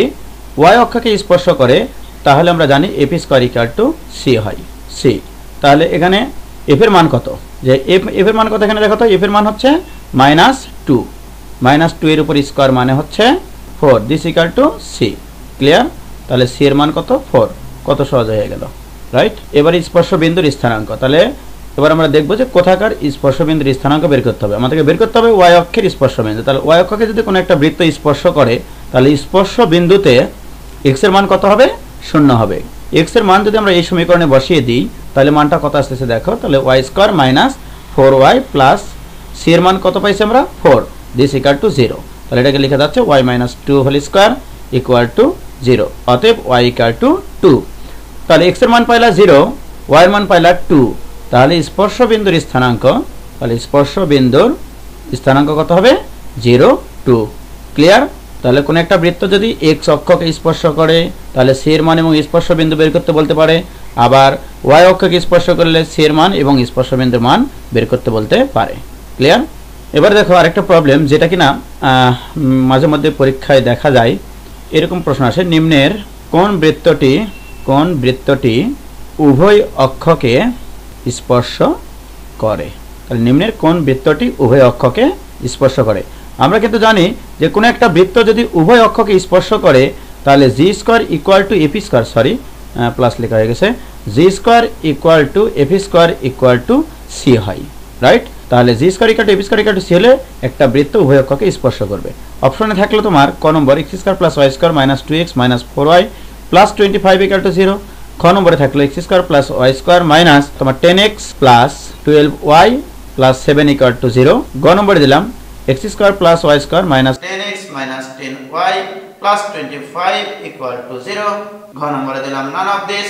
y অক্ষকে স্পর্শ করে তাহলে আমরা জানি f square equal two c হয়, c। তাহলে এখানে f এর মান কত? যে f এর মান কত এখানে দেখো তো, f এর মান হচ্ছে -2, -2 এর উপর স্কয়ার মানে হচ্ছে 4, this equal two c। Clear? তাহলে c এর মান কত? 4। কত সহজ হয়ে গেল, রাইট? এবারে স্পর্শ বিন্দুর স্থানাঙ্ক, তাহলে এবার আমরা দেখব যে কোথাকার স্পর্শ বিন্দুর স্থানাঙ্ক বের করতে হবে। আমাদেরকে বের করতে হবে y অক্ষের স্পর্শ বিন্দু। তাহলে y অক্ষকে যদি কোনো একটা বৃত্ত স্পর্শ করে তাহলে স্পর্শ বিন্দুতে x এর মান কত হবে? 0 হবে। x এর মান যদি আমরা এই সমীকরণে বসিয়ে দিই তাহলে মানটা কত আসতেছে দেখো, তাহলে y square minus 4y plus c এর মান কত পাইছি আমরা? 4, দিস ইকুয়াল টু 0। তাহলে এটাকে লেখা যাচ্ছে y minus 2 whole square equal to 0, অতএব y ইকুয়াল টু 2। তাহলে x এর মান পাইলা 0, y এর মান পাইলা 2, তাহলে স্পর্শ বিন্দুর স্থানাঙ্ক, তাহলে স্পর্শ বিন্দুর স্থানাঙ্ক কত হবে? 0 2। ক্লিয়ার? তাহলে কোন একটা বৃত্ত যদি x অক্ষকে স্পর্শ করে তাহলে c এর মান এবং স্পর্শ বিন্দু বের করতে বলতে পারে, আবার y অক্ষকে স্পর্শ করলে c এর মান এবং স্পর্শ বিন্দুর মান বের করতে বলতে পারে। ক্লিয়ার? এবার দেখো আরেকটা প্রবলেম যেটা কিনা মাঝে মধ্যে পরীক্ষায় দেখা যায়। এরকম প্রশ্ন আসে, নিম্নের কোন বৃত্তটি উভয় অক্ষকে স্পর্শ করে? তাহলে নিম্নের কোন বৃত্তটি উভয় অক্ষকে স্পর্শ করে? আমরা কিন্তু জানি যে কোনো একটা বৃত্ত যদি উভয় অক্ষকে স্পর্শ করে তাহলে G square equal to AP square, sorry plus লেখা হয়ে গেছে, G square equal to AP square equal to C হয়, রাইট? তাহলে G square equal to AP square equal to C হলে একটা বৃত্ত উভয় অক্ষকে স্পর্শ করবে। অপশনে থাকলো তোমার ক নম্বর X square plus Y square minus 2x minus 4y plus 25 equal to 0। খ নম্বরে থাকলো X square plus Y square minus তোমার 10x plus 12y plus 7 equal to 0। গ নম্বরে দিলাম x square plus Y square minus 10x minus 10y plus 25 equal to 0। ঘ নম্বরে দিলাম নান অফ দিস।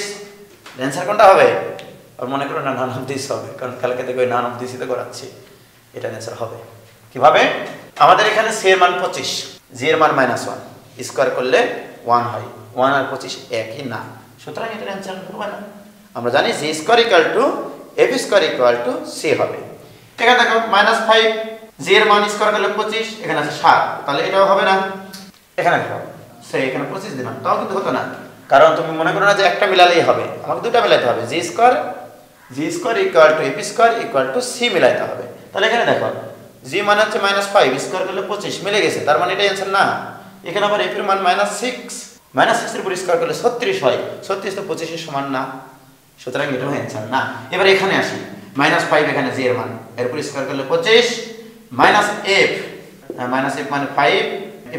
অ্যানসার কোনটা হবে? আর মনে করো না নান অফ দিস হবে, কারণ কালকে থেকে ওই নান অফ দিসই তো করাচ্ছি। এটা অ্যানসার হবে কিভাবে? আমাদের এখানে c এর মান 25, g এর মান -1, স্কয়ার করলে 1 হয়। 1 আর 25 একই না, সুতরাং এটার অ্যানসার হবে না। আমরা জানি g square equal two f square equal two c হবে। এখানে দেখো -5, g এর মান স্কয়ার করলে 25, এখানে আছে 7, তাহলে এটাও হবে না। এখানে দেখো সেই এখানে 25 দিলাম, তাও কিন্তু হতো না, কারণ তুমি মনে করো না যে একটা মিলালেই হবে, আমাকে দুটো মিলাইতে হবে। g square equal two f square equal two c মিলাইতে হবে। তাহলে এখানে দেখো g মান হচ্ছে -5, স্কয়ার করলে 25 মিলে গেছে, তার মানে এটা অ্যানসার না। এখানে আবার f এর মান -6 এর উপর স্কয়ার করলে 36 হয়, 36 তো 25 এর সমান না, সুতরাং এটাও অ্যানসার না। এবার এখানে আসি, -5 এখানে g এর মান, এর উপর স্কয়ার করলে 25 -f মানে 5,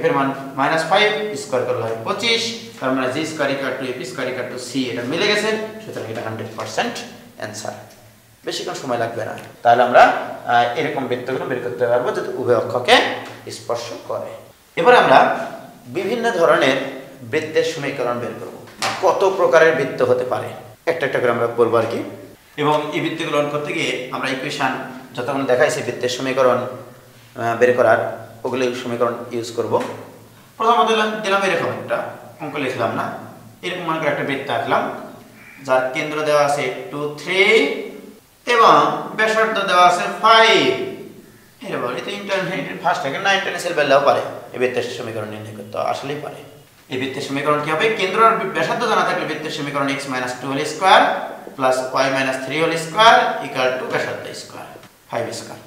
f এর মান -5 স্কয়ার করলে হয় 25, তার মানে g square equal two f square equal two c, এটা মিলে গেছে, সুতরাং এটা 100% অ্যানসার। বেশিক্ষণ সময় লাগবে না, তাহলে আমরা এরকম বৃত্তগুলো বের করতে পারবো যদি উভয় অক্ষকে স্পর্শ করে। এবার আমরা বিভিন্ন ধরনের বৃত্তের সমীকরণ বের করব। কত প্রকারের বৃত্ত হতে পারে একটা একটা করে আমরা বলবো আর কি। এবং এই বৃত্তগুলো গ্রহণ করতে গিয়ে আমরা ইকুয়েশন যতক্ষণ দেখাইছি বৃত্তের সমীকরণ বের করার, ওগুলো সমীকরণ ইউজ করব। প্রথমত দিলাম এরকম একটা অঙ্ক লিখলাম না, এরকম মনে করে একটা বৃত্ত আঁকলাম যার কেন্দ্র দেওয়া আছে 2, 3 এবং ব্যাসার্ধ দেওয়া আছে 5। এরপর এটা ইন্টারমিডিয়েট ফার্স্ট থেকে 9 10 সেল বেলাও পারে এই বৃত্তের সমীকরণ নির্ণয় করতে, আসলেই পারে। এই বৃত্তের সমীকরণ কি হবে? কেন্দ্র আর ব্যাসার্ধ জানা থাকলে বৃত্তের সমীকরণ x - 2 whole square plus y - 3 whole square equal to ব্যাসার্ধ স্কয়ার 5 স্কয়ার।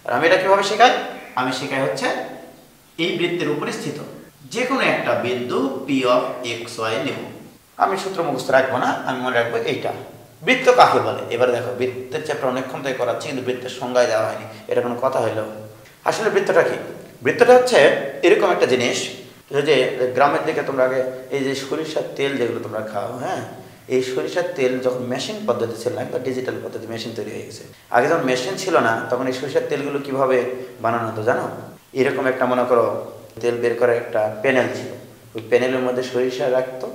আর আমি এটা কিভাবে শেখাই? আমি শেখাই হচ্ছে এই বৃত্তের উপরে স্থিত যে কোনো একটা বিন্দু p অফ x y নেব। আমি সূত্র মুখস্থ রাখবো না, আমি মনে রাখবো এইটা। বৃত্ত কাকে বলে? এবারে দেখো, বৃত্তের চ্যাপ্টার অনেকক্ষণ থেকে করাচ্ছি কিন্তু বৃত্তের সংজ্ঞায় দেওয়া হয়নি, এটা কোনো কথা হইলো? আসলে বৃত্তটা কি? বৃত্তটা হচ্ছে এরকম একটা জিনিস যে গ্রামের দিকে তোমরা আগে এই যে সরিষার তেল যেগুলো তোমরা খাও, হ্যাঁ, এই সরিষার তেল যখন মেশিন পদ্ধতি ছিল না, একবার ডিজিটাল পদ্ধতি মেশিন তৈরি হয়ে গেছে। আগে যখন মেশিন ছিল না তখন এই সরিষার তেলগুলো কিভাবে বানানো হতো জানো? এরকম একটা মনে করো তেল বের করার একটা প্যানেল ছিল, ওই প্যানেলের মধ্যে সরিষা রাখতো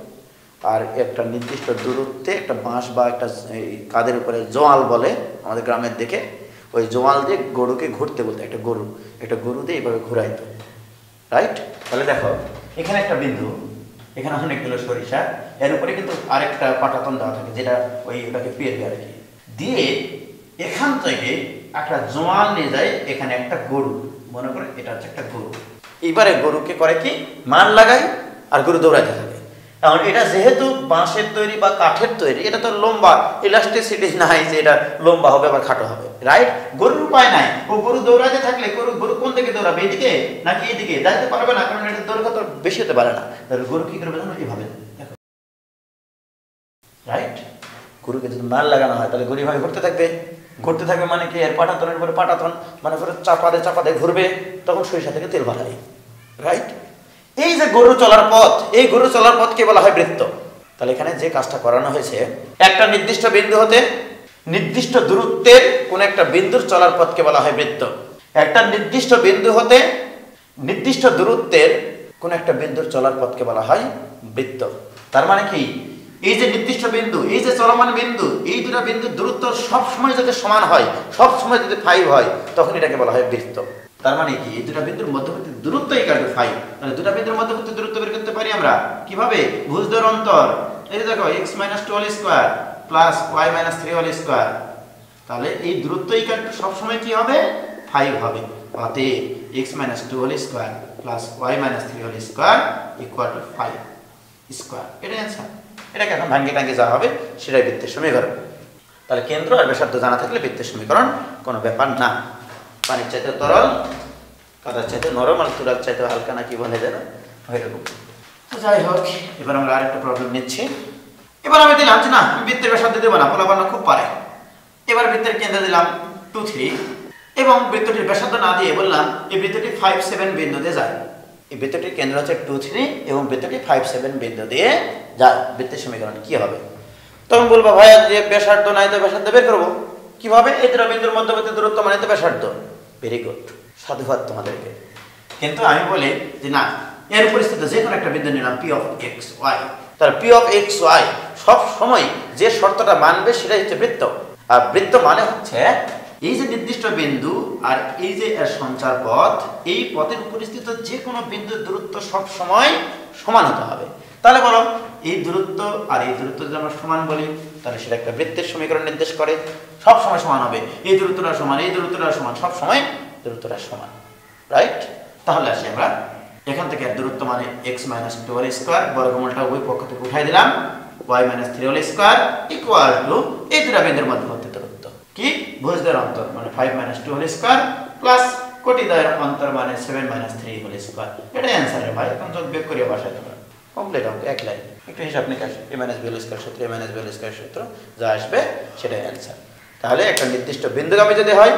আর একটা নির্দিষ্ট দূরত্বে একটা বাঁশ বা একটা কাদের উপরে জোয়াল বলে আমাদের গ্রামের দিকে, ওই জোয়াল দিয়ে গরুকে ঘুরতে বলতো, একটা গরু দিয়ে এইভাবে ঘুরাইতো, রাইট? তাহলে দেখো এখানে একটা বিন্দু, এখানে অনেকগুলো সরিষা, এর উপরে কিন্তু আরেকটা পাটাতন দেওয়া থাকে যেটা ওটাকে পেয়ে আর কি দিয়ে এখান থেকে একটা জোয়াল নিয়ে যায় এখানে একটা গরু, মনে করে এটা হচ্ছে একটা গরু। এইবারে গরুকে করে কি মান লাগায় আর গরু দৌড়াইতে থাকে। এখন এটা যেহেতু বাঁশের তৈরি বা কাঠের তৈরি, এটা তো লম্বা, ইলাস্টিসিটি নাই যে এটা লম্বা হবে আবার খাটো হবে, রাইট? গরুর উপায় নাই, ও গরু দৌড়াতে থাকলে গরু কোন দিকে দৌড়াবে, এদিকে নাকি এদিকে? যাইতে পারবে না, কারণ এটা দৈর্ঘ্য তো বেশি হতে পারে না। তাহলে গরু কি করবে জানো? এইভাবে দেখো, রাইট? গরুকে যদি মান লাগানো হয় তাহলে গরু এভাবে ঘুরতে থাকবে মানে কি? এর পাটাতনের পরে পাটাতন মানে করে চাপা দিয়ে ঘুরবে, তখন সরিষা থেকে তেল বাড়ায়, রাইট? এই যে গরু চলার পথ, এই গরু চলার পথকে বলা হয় বৃত্ত। তাহলে এখানে যে কাজটা করানো হয়েছে, একটা নির্দিষ্ট বিন্দু হতে নির্দিষ্ট দূরত্বের কোন একটা বিন্দুর চলার পথকে বলা হয় বৃত্ত। একটা নির্দিষ্ট বিন্দু হতে নির্দিষ্ট দূরত্বের কোন একটা বিন্দুর চলার পথকে বলা হয় বৃত্ত। তার মানে কি? এই যে নির্দিষ্ট বিন্দু, এই যে চলমান বিন্দু, এই দুটো বিন্দুর দূরত্ব সব সময় যদি সমান হয়, সব সময় যদি 5 হয়, তখন এটাকে বলা হয় বৃত্ত। তার মানে কি? এই দুটো বিন্দুর মধ্যবর্তী দূরত্ব ইকুয়াল টু 5। তাহলে দুটো বিন্দুর মধ্যবর্তী দূরত্ব বের করতে পারি আমরা কিভাবে? ভুজদ্বয়ের অন্তর, এই যে দেখো x - 2 whole square plus y - 3 whole square. তাহলে এই দূরত্ব ইকুয়াল টু সব সময় কি হবে? 5 হবে। অতএব x - 2 whole square plus y - 3 whole square equal to 5 square. এটা आंसर। এটাকে এখন ভাঙিয়ে যা হবে সেটাই বৃত্তের সমীকরণ। তাহলে কেন্দ্র আর ব্যাসার্ধ জানা থাকলে বৃত্তের সমীকরণ কোনো ব্যাপার না। পানির চাইতে তরল, কাদার চাইতে নরম, আর তুলার চাইতে হালকা, না কি বলে যেন ওইরকম। তো যাই হোক, এবার আমরা আরেকটা প্রবলেম নিচ্ছি। এবার আমি দিলাম যে না, আমি বৃত্তের ব্যাসার্ধ দেবো না, পোলাপান খুব পারে। এবার বৃত্তের কেন্দ্র দিলাম 2, 3 এবং বৃত্তটির ব্যাসার্ধ না দিয়ে বললাম এই বৃত্তটি 5, 7 বিন্দু দিয়ে যায়। এই বৃত্তটির কেন্দ্র হচ্ছে 2, 3 এবং বৃত্তটি 5, 7 বিন্দু দিয়ে যায়। বৃত্তের সমীকরণ কি হবে? তখন বলবো ভাইয়া যে ব্যাসার্ধ নাই তো ব্যাসার্ধ বের করবো কিভাবে? এই দুটো বিন্দুর মধ্যবর্তী দূরত্ব মানে তো ব্যাসার্ধ। ভেরি গুড, সাধুবাদ তোমাদেরকে। কিন্তু আমি বলি যে না, এর পরিস্থিতি যে কোনো একটা বিন্দু নিলাম p অফ x y। তাহলে p অফ x y সব সময় যে শর্তটা মানবে সেটাই হচ্ছে বৃত্ত। আর বৃত্ত মানে হচ্ছে এই যে নির্দিষ্ট বিন্দু আর এই যে এর সঞ্চার পথ, এই পথের উপস্থিত যে কোনো বিন্দুর দূরত্ব সব সময় সমান হতে হবে। তাহলে বলো, এই দূরত্ব আর এই দূরত্ব যদি আমরা সমান বলি তাহলে সেটা একটা বৃত্তের সমীকরণ নির্দেশ করে, সব সময় সমান হবে। এই দূরত্বটা সমান, এই দূরত্বটা সমান, সব সময় দূরত্বটা সমান, রাইট? তাহলে আসি আমরা এখান থেকে দূরত্ব মানে x - 2 হোল স্কয়ার, বর্গমূলটা উভয় পক্ষ থেকে উঠাই দিলাম, y - 3 whole square equal to এই দুটো বিন্দুর মধ্যবর্তী দূরত্ব কি? ভুজদ্বয়ের অন্তর মানে 5 - 2 হোল স্কয়ার প্লাস কোটিদ্বয়ের অন্তর মানে 7 - 3 হোল স্কয়ার। এটাই आंसर রে ভাই। এখন যোগ বিয়োগ করে বসাই দেব, কমপ্লিট অঙ্ক, এক লাইন। একটু হিসাব নিকাশ, a - b হোল স্কয়ার সূত্র, a - b হোল স্কয়ার সূত্র যা আসবে সেটাই आंसर। তাহলে একটা নির্দিষ্ট বিন্দুগামী যদি হয়,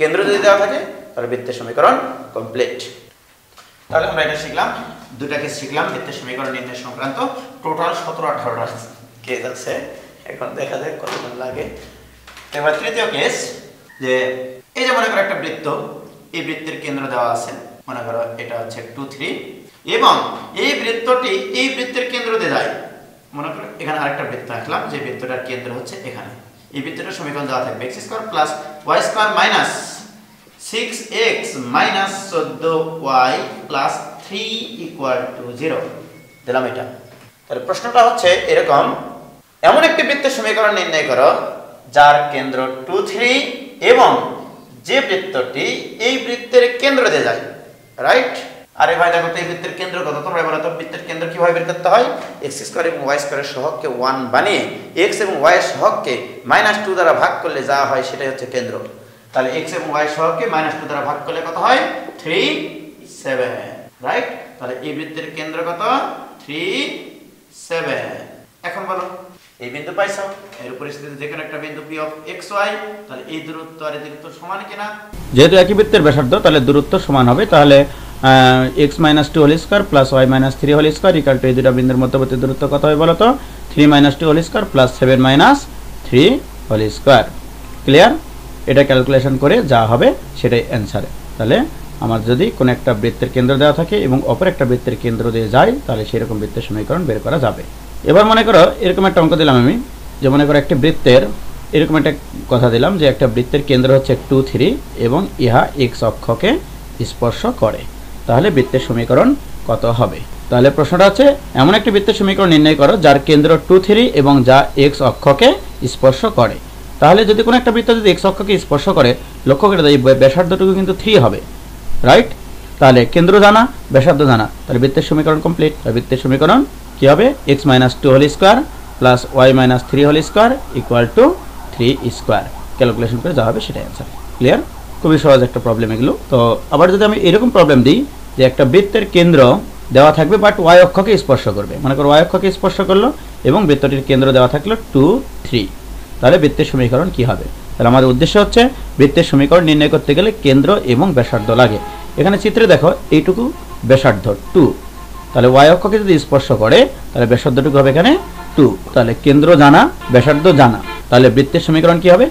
কেন্দ্র যদি দেওয়া থাকে, তাহলে বৃত্তের সমীকরণ কমপ্লিট। তাহলে আমরা এটা শিখলাম, দুটাকে শিখলাম বৃত্তের সমীকরণ নির্ণয় সংক্রান্ত। টোটাল 17-18টা কেস আছে, এখন দেখা যায় কতক্ষণ লাগে। এবার তৃতীয় কেস, যে এই যে মনে করো একটা বৃত্ত, এই বৃত্তের কেন্দ্র দেওয়া আছে, মনে করো এটা হচ্ছে 2, 3 এবং এই বৃত্তটি এই বৃত্তের কেন্দ্র দিয়ে যায়। মনে করো এখানে আরেকটা বৃত্ত আঁকলাম যে বৃত্তটার কেন্দ্র হচ্ছে এখানে, এই বৃত্তটার সমীকরণ দেওয়া থাকবে x square plus y square minus 6x minus 14y plus 3 equal to 0 দিলাম এটা। তাহলে প্রশ্নটা হচ্ছে এরকম, এমন একটি বৃত্তের সমীকরণ নির্ণয় করো যার কেন্দ্র 2 3 এবং যে বৃত্তটি এই বৃত্তের কেন্দ্র দিয়ে যায়, রাইট? আরে ভাই দেখো তো এই বৃত্তের কেন্দ্র কত, তোমরা বলো তো বৃত্তের কেন্দ্র কিভাবে বের করতে হয়? x স্কয়ার এবং y স্কয়ারের সহগকে 1 বানিয়ে x এবং y এর সহগকে -2 দ্বারা ভাগ করলে যা হয় সেটাই হচ্ছে কেন্দ্র। তাহলে x এবং y এর সহগকে -2 দ্বারা ভাগ করলে কত হয়? 3 7, রাইট? তাহলে এই বৃত্তের কেন্দ্র কত? 3 7। এখন বলো এই বিন্দু পাইছো, এর পরিস্থিতিতে যে কোনো একটা বিন্দু p অফ xy, তাহলে এই দূরত্ব আর এই দূরত্ব সমান কিনা? যেহেতু একই বৃত্তের ব্যাসার্ধ তাহলে দূরত্ব সমান হবে। তাহলে x - 2 whole square plus y - 3 whole square equal to এই দুটো বিন্দুর মধ্যবর্তী দূরত্ব কত হবে বলো তো? 3 - 2 whole square plus 7 - 3 whole square. Clear? এটা ক্যালকুলেশন করে যা হবে সেটাই অ্যানসার। তাহলে আমার যদি কোনো একটা বৃত্তের কেন্দ্র দেওয়া থাকে এবং অপর একটা বৃত্তের কেন্দ্র দিয়ে যায় তাহলে সেরকম বৃত্তের সমীকরণ বের করা যাবে। এবার মনে করো এরকম একটা অঙ্ক দিলাম আমি, যে মনে করো একটা বৃত্তের এরকম একটা কথা দিলাম যে একটা বৃত্তের কেন্দ্র হচ্ছে 2 3 এবং ইহা x অক্ষকে স্পর্শ করে, তাহলে বৃত্তের সমীকরণ কত হবে? তাহলে প্রশ্নটা হচ্ছে এমন একটি বৃত্তের সমীকরণ নির্ণয় করো যার কেন্দ্র 2 3 এবং যা x অক্ষকে স্পর্শ করে। তাহলে যদি কোনো একটা বৃত্ত যদি x অক্ষকে স্পর্শ করে, লক্ষ্য করে এই ব্যাসার্ধটুকু কিন্তু 3 হবে, রাইট? তাহলে কেন্দ্র জানা, ব্যাসার্ধ জানা, তাহলে বৃত্তের সমীকরণ কমপ্লিট। বৃত্তের সমীকরণ কি হবে? x - 2 whole square plus y - 3 whole square equal to 3 square. Calculation করে যা হবে সেটাই অ্যান্সার। ক্লিয়ার? খুবই সহজ একটা প্রবলেম এগুলো। তো আবার যদি আমি এরকম প্রবলেম দিই যে একটা বৃত্তের কেন্দ্র দেওয়া থাকবে বাট y অক্ষকে স্পর্শ করবে, মনে করো y অক্ষকে স্পর্শ করলো এবং বৃত্তটির কেন্দ্র দেওয়া থাকলো 2 3, তাহলে বৃত্তের সমীকরণ কি হবে? তাহলে আমাদের উদ্দেশ্য হচ্ছে বৃত্তের সমীকরণ নির্ণয় করতে গেলে কেন্দ্র এবং ব্যাসার্ধ লাগে। এখানে চিত্রে দেখো এইটুকু ব্যাসার্ধ 2, তাহলে y অক্ষকে যদি স্পর্শ করে তাহলে ব্যাসার্ধটুকু হবে এখানে 2, তাহলে কেন্দ্র জানা, ব্যাসার্ধ জানা, তাহলে বৃত্তের সমীকরণ কি হবে?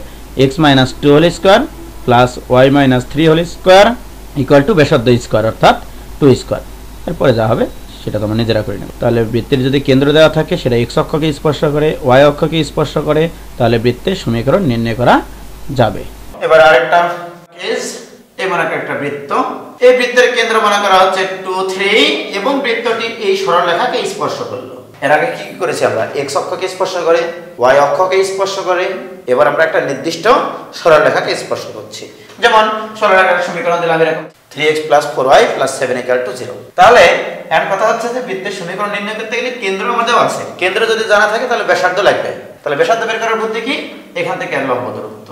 x - 2 whole square plus y - 3 whole square equal to ব্যাসার্ধ স্কয়ার অর্থাৎ 2 স্কয়ার। এরপরে যা হবে সেটা তোমরা নিজেরা করে নেবে। তাহলে বৃত্তের যদি কেন্দ্র দেওয়া থাকে সেটা x অক্ষকে স্পর্শ করে, y অক্ষকে স্পর্শ করে, তাহলে বৃত্তের সমীকরণ নির্ণয় করা যাবে। এবার আরেকটা কেস, এমন একটা বৃত্ত, এই বৃত্তের কেন্দ্র মনে করা হচ্ছে 2 3 এবং বৃত্তটি এই সরলরেখাকে স্পর্শ করলো। এর আগে কি করেছি আমরা? x অক্ষকে স্পর্শ করে, y অক্ষকে স্পর্শ করে, এবার আমরা একটা নির্দিষ্ট সরলরেখাকে স্পর্শ করছি। যেমন সরলরেখার সমীকরণ দিলাম এরকম 3x + 4y + 7 = 0। তাহলে এখন কথা হচ্ছে যে বৃত্তের সমীকরণ নির্ণয় করতে গেলে কেন্দ্র আমাদের আছে, কেন্দ্র যদি জানা থাকে তাহলে ব্যাসার্ধ লাগবে। তাহলে ব্যাসার্ধ বের করার বুদ্ধি কি? এখান থেকে লম্ব দূরত্ব,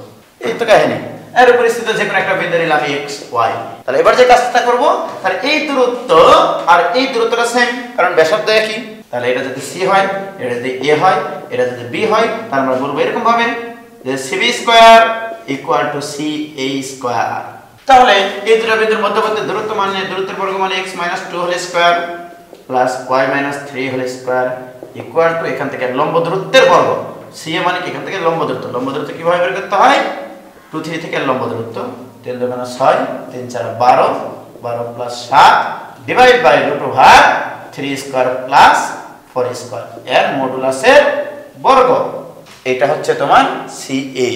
এই তো কাহিনী। এর পরিস্থিতিতে যে কোনো একটা বিন্দু নিলাম x y। তাহলে এবার যে কাজটা করব, তাহলে এই দূরত্ব আর এই দূরত্বটা সেম, কারণ ব্যাসার্ধ একই। তাহলে এটা যদি c হয়, এটা যদি a হয়, এটা যদি b হয়, তাহলে আমরা বলবো এরকম ভাবে যে cb square equal two ca square. তাহলে এই দুটো বিন্দুর মধ্যবর্তী দূরত্ব মানে দূরত্বের বর্গ মানে x - 2 whole square plus y - 3 whole square equal to এখান থেকে লম্ব দূরত্বের বর্গ, ca মানে কি এখান থেকে লম্ব দূরত্ব। লম্ব দূরত্ব কিভাবে বের করতে হয়? 2 3 থেকে লম্ব দূরত্ব 3 2 6 3 4 12 12 plus 7 divide by √3 square plus 4 square এর মডুলাসের বর্গ। এটা হচ্ছে তোমার ca,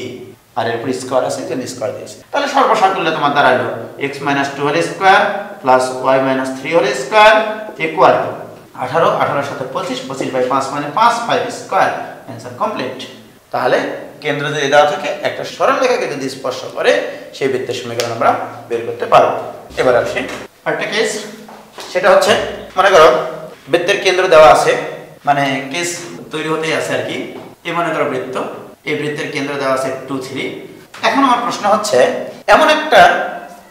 আর এর উপর স্কয়ার আছে, জন্য স্কয়ার দিয়েছে। তাহলে সর্বসাকুল্যে তোমার দাঁড়ালো x - 2 whole square plus y - 3 whole square equal to 18 18 এর সাথে 25 25 বাই 5 মানে 5 5 স্কয়ার। Answer complete. তাহলে কেন্দ্র যদি দেওয়া থাকে একটা সরল রেখাকে যদি স্পর্শ করে সেই বৃত্তের সমীকরণ আমরা বের করতে পারব। এবার আসি আরেকটা কেস, সেটা হচ্ছে মনে করো বৃত্তের কেন্দ্র দেওয়া আছে, মানে কেস তৈরি হতেই আছে আর কি। এই মনে করো বৃত্ত, এই বৃত্তের কেন্দ্র দেওয়া আছে 2 3। এখন আমার প্রশ্ন হচ্ছে এমন একটা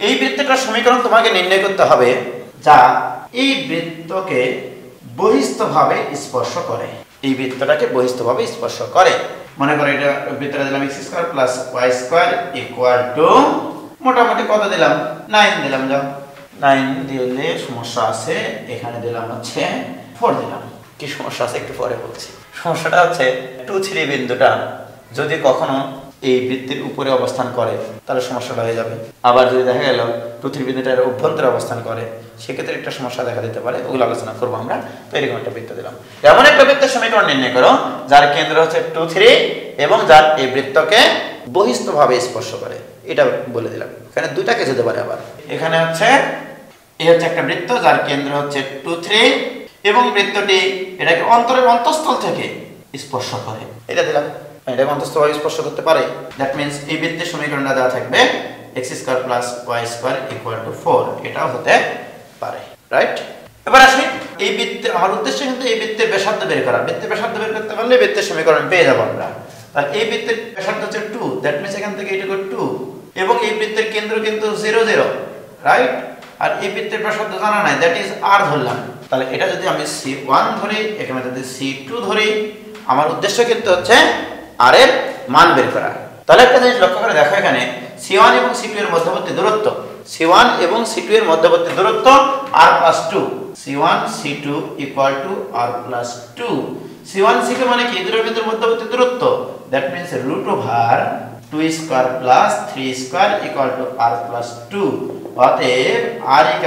এই বৃত্তটার সমীকরণ তোমাকে নির্ণয় করতে হবে যা এই বৃত্তকে বহিস্থভাবে স্পর্শ করে, এই বৃত্তটাকে বহিস্থভাবে স্পর্শ করে। মনে করো এটা বৃত্তটা দিলাম x² + y² ইকুয়াল টু মোটামুটি কত দিলাম? 9 দিলাম। যাও 9 দিলে সমস্যা আছে, এখানে দিলাম হচ্ছে 4 দিলাম। কি সমস্যা আছে একটু পরে বলছি। সমস্যাটা হচ্ছে 2 3 বিন্দুটা যদি কখনো এই বৃত্তের উপরে অবস্থান করে তাহলে সমস্যাটা হয়ে যাবে। আবার যদি দেখা গেল 2 3 বিন্দুটার অভ্যন্তরে অবস্থান করে সেক্ষেত্রে একটা সমস্যা দেখা দিতে পারে, ওগুলো আলোচনা করবো আমরা। তো এরকম একটা বৃত্ত দিলাম। এমন একটা বৃত্তের সমীকরণ নির্ণয় করো যার কেন্দ্র হচ্ছে 2 3 এবং যার এই বৃত্তকে বহিস্থভাবে স্পর্শ করে, এটা বলে দিলাম। এখানে দুইটা কেস হতে পারে। আবার এখানে হচ্ছে এই হচ্ছে একটা বৃত্ত যার কেন্দ্র হচ্ছে 2 3 এবং বৃত্তটি এটাকে অন্তরের অন্তঃস্থল থেকে স্পর্শ করে, এটা দিলাম। এটাকে অন্তঃস্থভাবে স্পর্শ করতে পারে, দ্যাট মিন্স এই বৃত্তের সমীকরণটা দেওয়া থাকবে x² + y² = 4, এটাও হতে পারে, রাইট? এবার আসি এই বৃত্তের, আমার উদ্দেশ্য কিন্তু এই বৃত্তের ব্যাসার্ধ বের করা। বৃত্তের ব্যাসার্ধ বের করতে পারলে বৃত্তের সমীকরণ পেয়ে যাবো আমরা। আর এই বৃত্তের ব্যাসার্ধ হচ্ছে 2, দ্যাট মিন্স এখান থেকে এটুকু 2 এবং এই বৃত্তের কেন্দ্র কিন্তু 0 0, রাইট? আর এই বৃত্তের ব্যাসার্ধ জানা নাই, দ্যাট ইজ r ধরলাম। তাহলে এটা যদি আমি c1 ধরি, এখানে যদি c2 ধরি, আমার উদ্দেশ্য কিন্তু হচ্ছে r এর মান বের করা। তাহলে একটা জিনিস লক্ষ্য করে দেখো, এখানে c1 এবং c2 এর মধ্যবর্তী দূরত্ব, c1 এবং c2 এর মধ্যবর্তী দূরত্ব r + 2, c1 c2 = r + 2। c1 c2 মানে কি? দুটোর ভিতর মধ্যবর্তী দূরত্ব, দ্যাট মিন্স √2² + 3² = r + 2। অতএব r =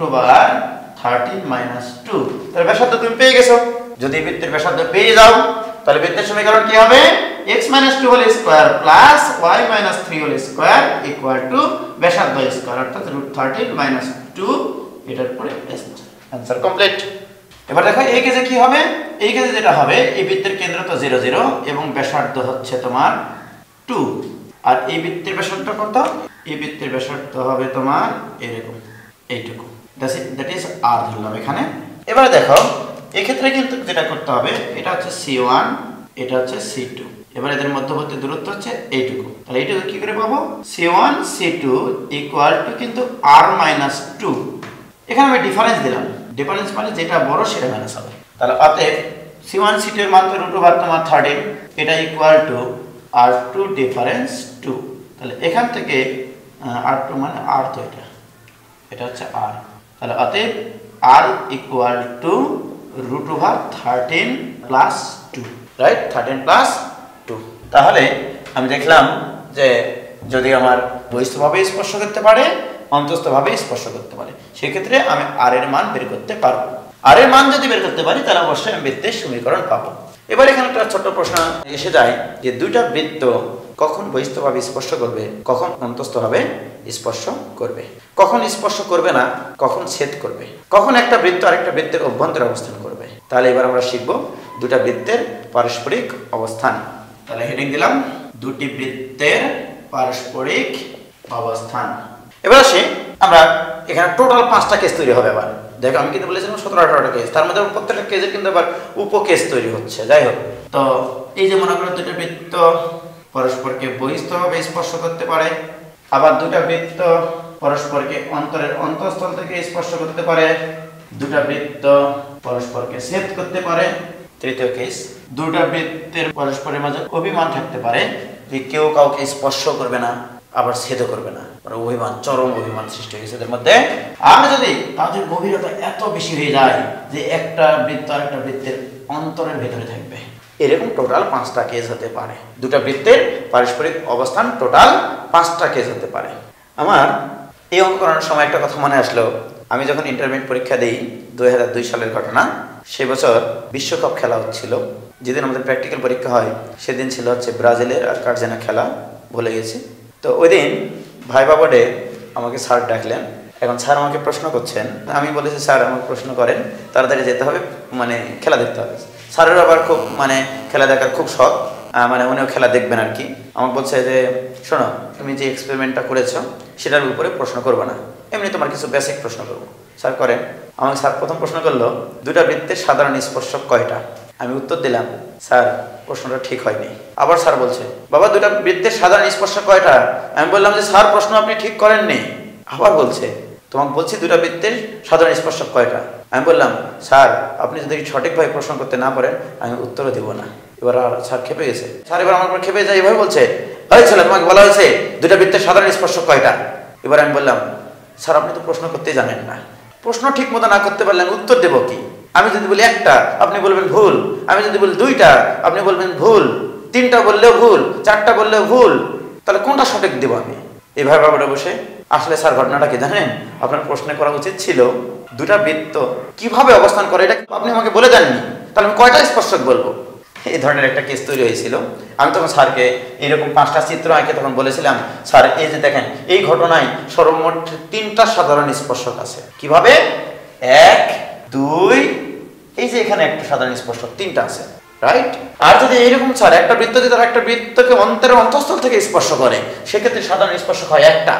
√13 - 2। তাহলে ব্যাসার্ধ তুমি পেয়ে গেছো। যদি বৃত্তের ব্যাসার্ধ পেয়ে যাও তাহলে বৃত্তের সমীকরণ কি হবে? x - 2 whole square plus y - 3 whole square = ব্যাসার্ধ স্কয়ার, অর্থাৎ √13 - 2। এটার পরে आंसर কমপ্লিট। এবার দেখো এই কেসে কি হবে? এই কেসে যেটা হবে, এই বৃত্তের কেন্দ্র তো 0 0 এবং ব্যাসার্ধ হচ্ছে তোমার 2, আর এই বৃত্তের ব্যাসার্ধ কত? এই বৃত্তের ব্যাসার্ধ হবে তোমার এরকম, এইটুকু, দ্যাট ইজ r ধরলাম এখানে। এবারে দেখো এই ক্ষেত্রে কিন্তু যেটা করতে হবে, এটা হচ্ছে c1, এটা হচ্ছে c2, এবার এদের মধ্যবর্তী দূরত্ব হচ্ছে এইটুকু। তাহলে এইটুকু কি করে পাবো? c1 c2 = কিন্তু r - 2। এখানে আমি ডিফারেন্স দিলাম, ডিফারেন্স মানে যেটা বড় সেটা মাইনাস হবে। তাহলে অতএব c1 c2 এর মান তো √13, এটা = r2 ডিফারেন্স 2। তাহলে এখান থেকে r2 মানে r, তো এটা হচ্ছে r। তাহলে অতএব r = √13 + 2, রাইট? 13 + 2। তাহলে আমি দেখলাম যে যদি আমার বহিস্থভাবে স্পর্শ করতে পারে, অন্তঃস্থভাবে স্পর্শ করতে পারে, সেক্ষেত্রে আমি r এর মান বের করতে পারবো। r এর মান যদি বের করতে পারি তাহলে অবশ্যই আমি বৃত্তের সমীকরণ পাবো। এবার এখানে একটা ছোট প্রশ্ন এসে যায় যে দুইটা বৃত্ত কখন বহিস্থভাবে স্পর্শ করবে, কখন অন্তঃস্থভাবে স্পর্শ করবে, কখন স্পর্শ করবে না, কখন ছেদ করবে, কখন একটা বৃত্ত আরেকটা বৃত্তের অভ্যন্তরে অবস্থান করবে। তাহলে এবার আমরা শিখব দুটা বৃত্তের পারস্পরিক অবস্থান। তাহলে হেডিং দিলাম দুটি বৃত্তের পারস্পরিক অবস্থান। এবার আসে আমরা এখানে টোটাল 5টা কেস তৈরি হবে। আবার দেখো আমি কিন্তু বলেছিলাম 17-18টা কেস, তার মধ্যে প্রত্যেকটা কেসের কিন্তু আবার উপকেস তৈরি হচ্ছে। যাই হোক, তো এই যে মনে করো দুটো বৃত্ত পরস্পরকে বহিস্থভাবে স্পর্শ করতে পারে, আবার দুটা বৃত্ত পরস্পরকে অন্তরের অন্তঃস্থল থেকে স্পর্শ করতে পারে, দুটা বৃত্ত পরস্পরকে ছেদ করতে পারে। তৃতীয় কেস, দুটা বৃত্তের পরস্পরের মাঝে অভিমান থাকতে পারে যে কেউ কাউকে স্পর্শ করবে না, আবার ছেদও করবে না, অভিমান, চরম অভিমান সৃষ্টি হয়েছে এদের মধ্যে। আর যদি তাদের গভীরতা এত বেশি হয়ে যায় যে একটা বৃত্ত আরেকটা বৃত্তের অন্তরের ভেতরে থাকবে, এরকম টোটাল 5টা কেস হতে পারে। দুটা বৃত্তের পারস্পরিক অবস্থান টোটাল 5টা কেস হতে পারে। আমার এই অঙ্ক করানোর সময় একটা কথা মনে আসলো, আমি যখন ইন্টারমিডিয়েট পরীক্ষা দিই 2002 সালের ঘটনা। সেই বছর বিশ্বকাপ খেলা হচ্ছিল। যেদিন আমাদের প্র্যাকটিক্যাল পরীক্ষা হয় সেদিন ছিল হচ্ছে ব্রাজিলের আর কার্জেনা খেলা, ভুলে গেছি। তো ওই দিন ভাইবা বোর্ডে আমাকে স্যার ডাকলেন। এখন স্যার আমাকে প্রশ্ন করছেন, আমি বলেছি স্যার আমাকে প্রশ্ন করেন, তাড়াতাড়ি যেতে হবে, মানে খেলা দেখতে হবে। স্যারের আবার খুব মানে খেলা দেখার খুব শখ, মানে উনিও খেলা দেখবেন আর কি। আমাকে বলছে যে শোনো, তুমি যে এক্সপেরিমেন্টটা করেছো সেটার উপরে প্রশ্ন করবো না, এমনি তোমার কিছু বেসিক প্রশ্ন করবো। স্যার করেন। আমাকে স্যার প্রথম প্রশ্ন করলো, দুটা বৃত্তের সাধারণ স্পর্শক কয়টা? আমি উত্তর দিলাম, স্যার প্রশ্নটা ঠিক হয়নি। আবার স্যার বলছে, বাবা দুটা বৃত্তের সাধারণ স্পর্শক কয়টা? আমি বললাম যে স্যার প্রশ্ন আপনি ঠিক করেননি। আবার বলছে, তোমাকে বলছি দুটা বৃত্তের সাধারণ স্পর্শক কয়টা? আমি বললাম, স্যার আপনি যদি সঠিকভাবে প্রশ্ন করতে না পারেন আমি উত্তরও দেবো না। এবার স্যার খেপে গেছে। স্যার এবার আমার খেপে যায়, এভাবে বলছে, ছেলে তোমাকে বলা হয়েছে দুটা বৃত্তের সাধারণ স্পর্শক কয়টা? এবার আমি বললাম, স্যার আপনি তো প্রশ্ন করতেই জানেন না, প্রশ্ন ঠিক মতো না করতে পারলে আমি উত্তর দেবো কি? আমি যদি বলি একটা আপনি বলবেন ভুল, আমি যদি বলি দুইটা আপনি বলবেন ভুল, তিনটা বললেও ভুল, চারটা বললেও ভুল, তাহলে কোনটা সঠিক দেব আমি? এইভাবে ভাবে বসে আসলে স্যার ঘটনাটা কি জানেন, আপনার প্রশ্ন করা উচিত ছিল দুটা বৃত্ত কিভাবে অবস্থান করে এটা আপনি আমাকে বলে দেননি, তাহলে আমি কয়টা স্পর্শক বলবো? এই ধরনের একটা কেস তৈরি হয়েছিল। আমি তখন স্যারকে এইরকম 5টা চিত্র আঁকে তখন বলেছিলাম, স্যার এই যে দেখেন এই ঘটনায় সর্বমোট 3টা সাধারণ স্পর্শক আছে। কিভাবে? 1, 2, এই যে এখানে একটা সাধারণ স্পর্শক 3টা আছে, রাইট? আর যদি এইরকম স্যার একটা বৃত্ত যদি তার একটা বৃত্তকে অন্তরের অন্তঃস্থল থেকে স্পর্শ করে, সেক্ষেত্রে সাধারণ স্পর্শক হয় একটা।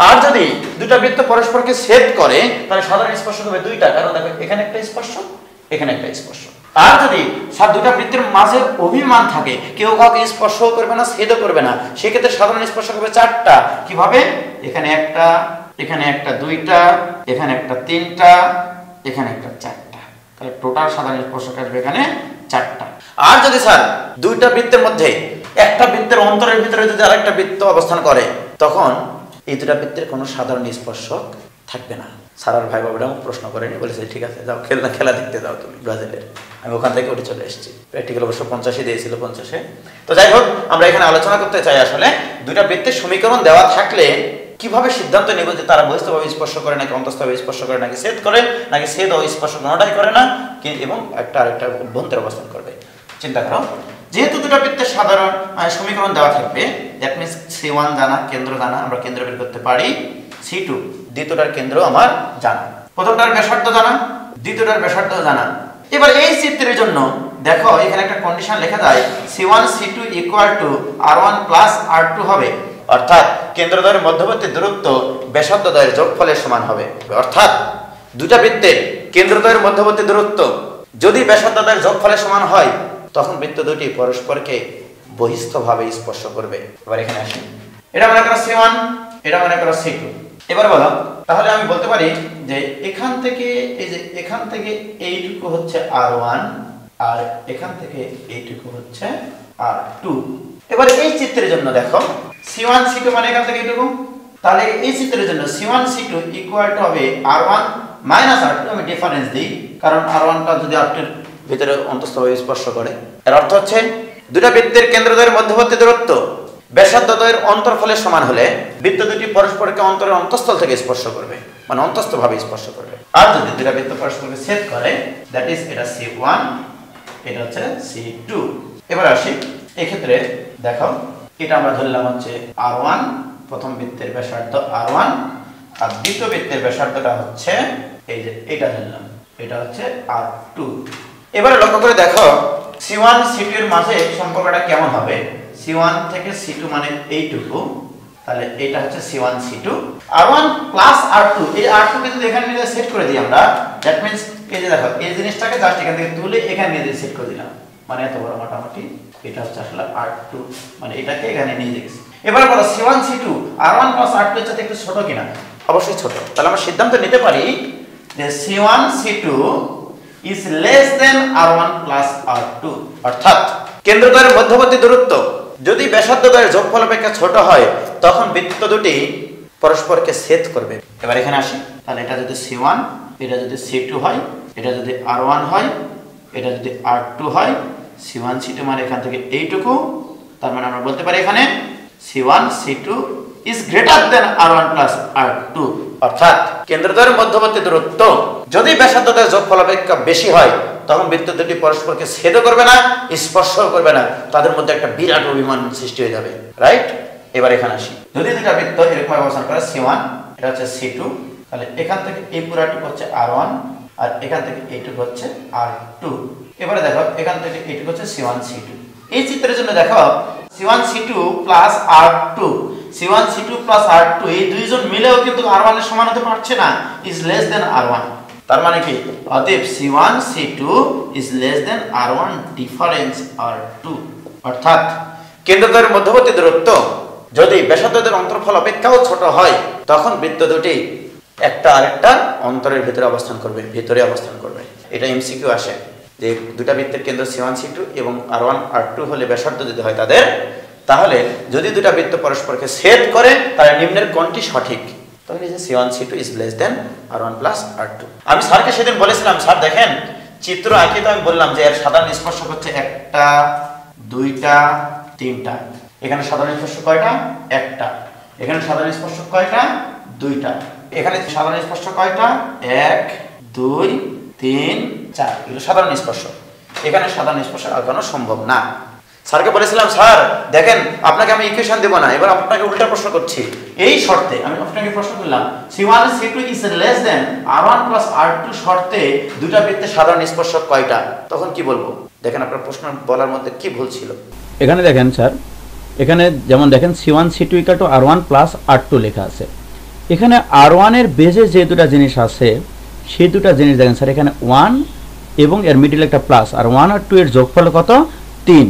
আর যদি দুটা বৃত্ত পরস্পরকে ছেদ করে, তাহলে সাধারণ স্পর্শক হবে 2টা, কারণ দেখো এখানে একটা স্পর্শক, এখানে একটা স্পর্শক। আর যদি স্যার দুটা বৃত্তের মাঝে অভিমান থাকে, কেউ কাউকে স্পর্শও করবে না, ছেদও করবে না, সেক্ষেত্রে সাধারণ স্পর্শক হবে 4টা। কিভাবে? এখানে একটা, এখানে একটা 2টা, এখানে একটা 3টা, এখানে একটা 4টা, তাহলে টোটাল সাধারণ স্পর্শক আসবে এখানে 4টা। আর যদি স্যার দুইটা বৃত্তের মধ্যে একটা বৃত্তের অন্তরের ভিতরে যদি আরেকটা বৃত্ত অবস্থান করে, তখন এই দুটা বৃত্তের কোনো সাধারণ স্পর্শক থাকবে না। স্যার আর ভাই বাবারা প্রশ্ন করেনি, বলেছে ঠিক আছে যাও খেলা দেখতে যাও তুমি ব্রাজিলের। আমি ওখান থেকে উঠে চলে এসেছি। প্র্যাকটিক্যাল অবশ্য 50 দিয়েছিল, 50। তো যাই হোক, আমরা এখানে আলোচনা করতে চাই আসলে দুটা বৃত্তের সমীকরণ দেওয়া থাকলে কিভাবে সিদ্ধান্ত নেব যে তারা বহিস্থভাবে স্পর্শ করে নাকি অন্তঃস্থভাবে স্পর্শ করে, নাকি ছেদ করে, নাকি ছেদ ও স্পর্শ কোনোটাই করে না, এবং একটা আরেকটা অভ্যন্তরে অবস্থান করবে। চিন্তা করো, যেহেতু দুটো বৃত্তের সাধারণ সমীকরণ দেওয়া থাকবে, দ্যাট মিন্স C1 জানা, কেন্দ্র জানা, আমরা কেন্দ্র বের করতে পারি। C2 দ্বিতীয়টার কেন্দ্র আমার জানা, প্রথমটার ব্যাসার্ধ জানা, দ্বিতীয়টার ব্যাসার্ধ জানা। এবার এই চিত্রের জন্য দেখো এখানে একটা কন্ডিশন লেখা যায়, C1 C2 = R1 + R2 হবে, অর্থাৎ কেন্দ্রদ্বয়ের মধ্যবর্তী দূরত্ব ব্যাসার্ধদ্বয়ের যোগফলের সমান হবে। অর্থাৎ দুটা বৃত্তের কেন্দ্রদ্বয়ের মধ্যবর্তী দূরত্ব যদি ব্যাসার্ধদ্বয়ের যোগফলের সমান হয়, তখন বৃত্ত দুটি পরস্পরকে বহিস্থভাবে স্পর্শ করবে। এবার এখানে আসি, এটা মনে করো C1, এটা মনে করো C2। এবার বলো, তাহলে আমি বলতে পারি যে এখান থেকে এই যে এখান থেকে এইটুকু হচ্ছে R1, আর এখান থেকে এইটুকু হচ্ছে R2। এবার এই চিত্রের জন্য দেখো C1 C2 মানে এখান থেকে এইটুকু, তাহলে এই চিত্রের জন্য C1 C2 = হবে R1 - R2। আমি ডিফারেন্স দিই, কারণ R1টা যদি R2 এর ভিতরে অন্তঃস্থভাবে স্পর্শ করে, এর অর্থ হচ্ছে দুটা বৃত্তের কেন্দ্রদ্বয়ের মধ্যবর্তী দূরত্ব ব্যাসার্ধদ্বয়ের অন্তরফলের সমান হলে বৃত্ত দুটি পরস্পরকে অন্তরের অন্তঃস্থল থেকে স্পর্শ করবে, মানে অন্তঃস্থভাবে স্পর্শ করবে। আর যদি দুটা বৃত্ত পরস্পরকে ছেদ করে, দ্যাট ইজ এটা C1, এটা হচ্ছে C2। এবার আসি, এই ক্ষেত্রে দেখো এটা আমরা ধরলাম হচ্ছে R1, প্রথম বৃত্তের ব্যাসার্ধ R1, আর দ্বিতীয় বৃত্তের ব্যাসার্ধটা হচ্ছে এই যে এটা ধরলাম, এটা হচ্ছে R2। এবারে লক্ষ্য করে দেখো C1 C2 এর মাঝে সম্পর্কটা কেমন হবে। C1 থেকে C2 মানে এইটুকু, তাহলে এটা হচ্ছে C1 C2। R1 + R2, এই R2 কে যদি এখানে নিয়ে সেট করে দিই আমরা, দ্যাট মিন্স এই যে দেখো এই জিনিসটাকে জাস্ট এখান থেকে তুলে এখানে নিয়ে সেট করে দিলাম, মানে এত বড় মোটামুটি এটা হচ্ছে আসলে R2, মানে এটাকে এখানে নিয়ে গেছি। এবার বলো C1 C2 R1 + R2 এর চাইতে একটু ছোট কিনা? অবশ্যই ছোট। তাহলে আমরা সিদ্ধান্ত নিতে পারি যে C1 C2 is less than R1 + R2, অর্থাৎ কেন্দ্রদ্বয়ের মধ্যবর্তী দূরত্ব যদি ব্যাসার্ধদ্বয়ের যোগফল অপেক্ষা ছোট হয়, তখন বৃত্ত দুটি পরস্পরকে ছেদ করবে। এবার এখানে আসি, তাহলে এটা যদি C1, এটা যদি C2 হয়, এটা যদি R1 হয়, এটা যদি R2 হয়, C1 C2 মানে এখান থেকে এইটুকু, তার মানে আমরা বলতে পারি এখানে C1 C2 is greater than R1 + R2, অর্থাৎ কেন্দ্রদ্বয়ের মধ্যবর্তী দূরত্ব যদি ব্যাসার্ধদ্বয়ের যোগফল অপেক্ষা বেশি হয়, তখন বৃত্ত দুটি পরস্পরকে ছেদ করবে না, স্পর্শও করবে না, তাদের মধ্যে একটা বিরাট অভিমান সৃষ্টি হয়ে যাবে, রাইট? এবার এখানে আসি, যদি দুটা বৃত্ত এরকম অবস্থান করে C1, এটা হচ্ছে C2, তাহলে এখান থেকে এই পুরাটুকু হচ্ছে R1, আর এখান থেকে এইটুকু হচ্ছে R2। এবারে দেখো এখান থেকে এইটুকু হচ্ছে C1 C2। এই চিত্রের জন্য দেখো C1 C2 + R2, C1 C2 + R2 এই দুইজন মিলেও কিন্তু R1 এর সমান হতে পারছে না, is less than R1। তার মানে কি, অতএব C1 C2 is less than R1 difference R2, অর্থাৎ কেন্দ্রদ্বয়ের মধ্যবর্তী দূরত্ব যদি ব্যাসার্ধদ্বয়ের অন্তরফল অপেক্ষাও ছোট হয়, তখন বৃত্ত দুটি একটা আরেকটা অন্তরের ভিতরে অবস্থান করবে, ভিতরে অবস্থান করবে। এটা MCQ আসে যে দুটা বৃত্তের কেন্দ্র C1 C2 এবং R1 R2 হলে ব্যাসার্ধ যদি হয় তাদের, তাহলে যদি দুটা বৃত্ত পরস্পরকে ছেদ করে, তাহলে নিম্নের কোনটি সঠিক? তাহলে এই যে C1 C2 is less than R1 + R2। আমি স্যারকে সেদিন বলেছিলাম, স্যার দেখেন চিত্র আঁকিয়ে তো আমি বললাম যে এর সাধারণ স্পর্শক হচ্ছে একটা, দুইটা, তিনটা। এখানে সাধারণ স্পর্শক কয়টা? একটা। এখানে সাধারণ স্পর্শক কয়টা? দুইটা। এখানে সাধারণ স্পর্শক কয়টা? 1 2 3 4। এগুলো সাধারণ স্পর্শক। এখানে সাধারণ স্পর্শক আঁকানো সম্ভব না। স্যারকে বলেছিলাম, স্যার দেখেন আপনাকে আমি ইকুয়েশন দেব না, এবার আপনাকে উল্টা প্রশ্ন করছি। এই শর্তে আমি আপনাকে প্রশ্ন করলাম C1 C2 is less than R1 plus R2 শর্তে দুটো বৃত্তের সাধারণ স্পর্শক কয়টা? তখন কি বলবো? দেখেন আপনার প্রশ্ন বলার মধ্যে কি ভুল ছিল। এখানে দেখেন স্যার, এখানে যেমন দেখেন C1 C2 = R1 plus R2 লেখা আছে। এখানে R1 এর বেজে যে দুটো জিনিস আছে সেই দুটো জিনিস দেখেন স্যার, এখানে 1 এবং এর মিডল একটা প্লাস, আর 1 আর 2 এর যোগফল কত? 3।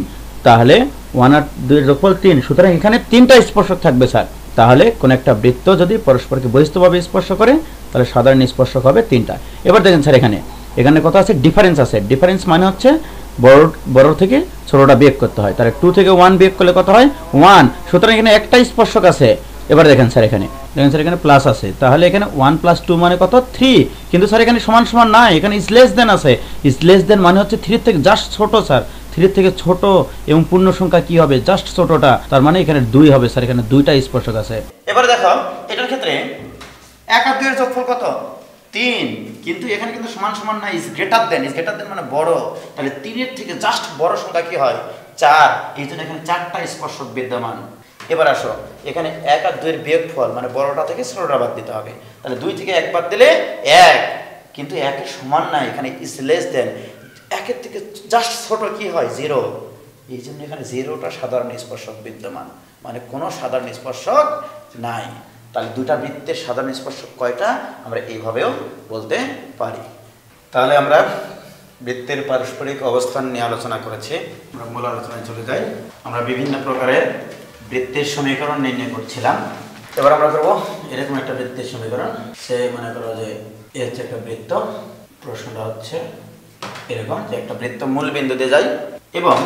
তাহলে 1 আর 2 এর যোগফল 3, সুতরাং এখানে তিনটা স্পর্শক থাকবে স্যার। তাহলে কোন একটা বৃত্ত যদি পরস্পরকে বহিস্থভাবে স্পর্শ করে তাহলে সাধারণ স্পর্শক হবে তিনটা। এবার দেখেন স্যার, এখানে কত আছে? ডিফারেন্স আছে। ডিফারেন্স মানে হচ্ছে বড় থেকে ছোটটা বিয়োগ করতে হয়। তাহলে 2 থেকে 1 বিয়োগ করলে কত হয়? 1। সুতরাং এখানে একটা স্পর্শক আছে। এবার দেখেন স্যার, এখানে প্লাস আছে, তাহলে এখানে 1 + 2 মানে কত? 3। কিন্তু স্যার এখানে সমান সমান নাই, এখানে ইজ লেস দেন আছে। ইজ লেস দেন মানে হচ্ছে 3 থেকে জাস্ট ছোট স্যার। 3 থেকে ছোট এবং পূর্ণ সংখ্যা কি হবে? জাস্ট ছোটটা, তার মানে এখানে 2 হবে স্যার। এখানে দুইটা স্পর্শক আছে। এবার দেখো এটার ক্ষেত্রে 1 আর 2 এর যোগফল কত? 3। কিন্তু এখানে কিন্তু সমান সমান না, is greater then. Is greater দেন মানে বড়। তাহলে 3 এর থেকে জাস্ট বড় সংখ্যা কি হয়? 4। এই জন্য এখানে 4টা স্পর্শক বিদ্যমান। এবার আসো, এখানে 1 আর 2 এর বিয়োগফল মানে বড়টা থেকে ছোটটা বাদ দিতে হবে। তাহলে 2 থেকে 1 বাদ দিলে 1, কিন্তু 1 এর সমান না, এখানে ইজ লেস দেন। 1 এর থেকে জাস্ট ছোট কি হয়? 0। এই জন্য এখানে 0টা সাধারণ স্পর্শক বিদ্যমান, মানে কোনো সাধারণ স্পর্শক নাই। তাহলে দুটা বৃত্তের সাধারণ স্পর্শক কয়টা? আমরা এইভাবেও বলতে পারি। তাহলে আমরা বৃত্তের পারস্পরিক অবস্থান নিয়ে আলোচনা করেছি। আমরা মূল আলোচনায় চলে যাই। আমরা বিভিন্ন প্রকারের বৃত্তের সমীকরণ নির্ণয় করছিলাম। এবার আমরা করব এরকম একটা বৃত্তের সমীকরণ। সে মনে করো যে এর হচ্ছে একটা বৃত্ত। প্রশ্নটা হচ্ছে এরকম যে একটা বৃত্ত মূল বিন্দুতে যায় এবং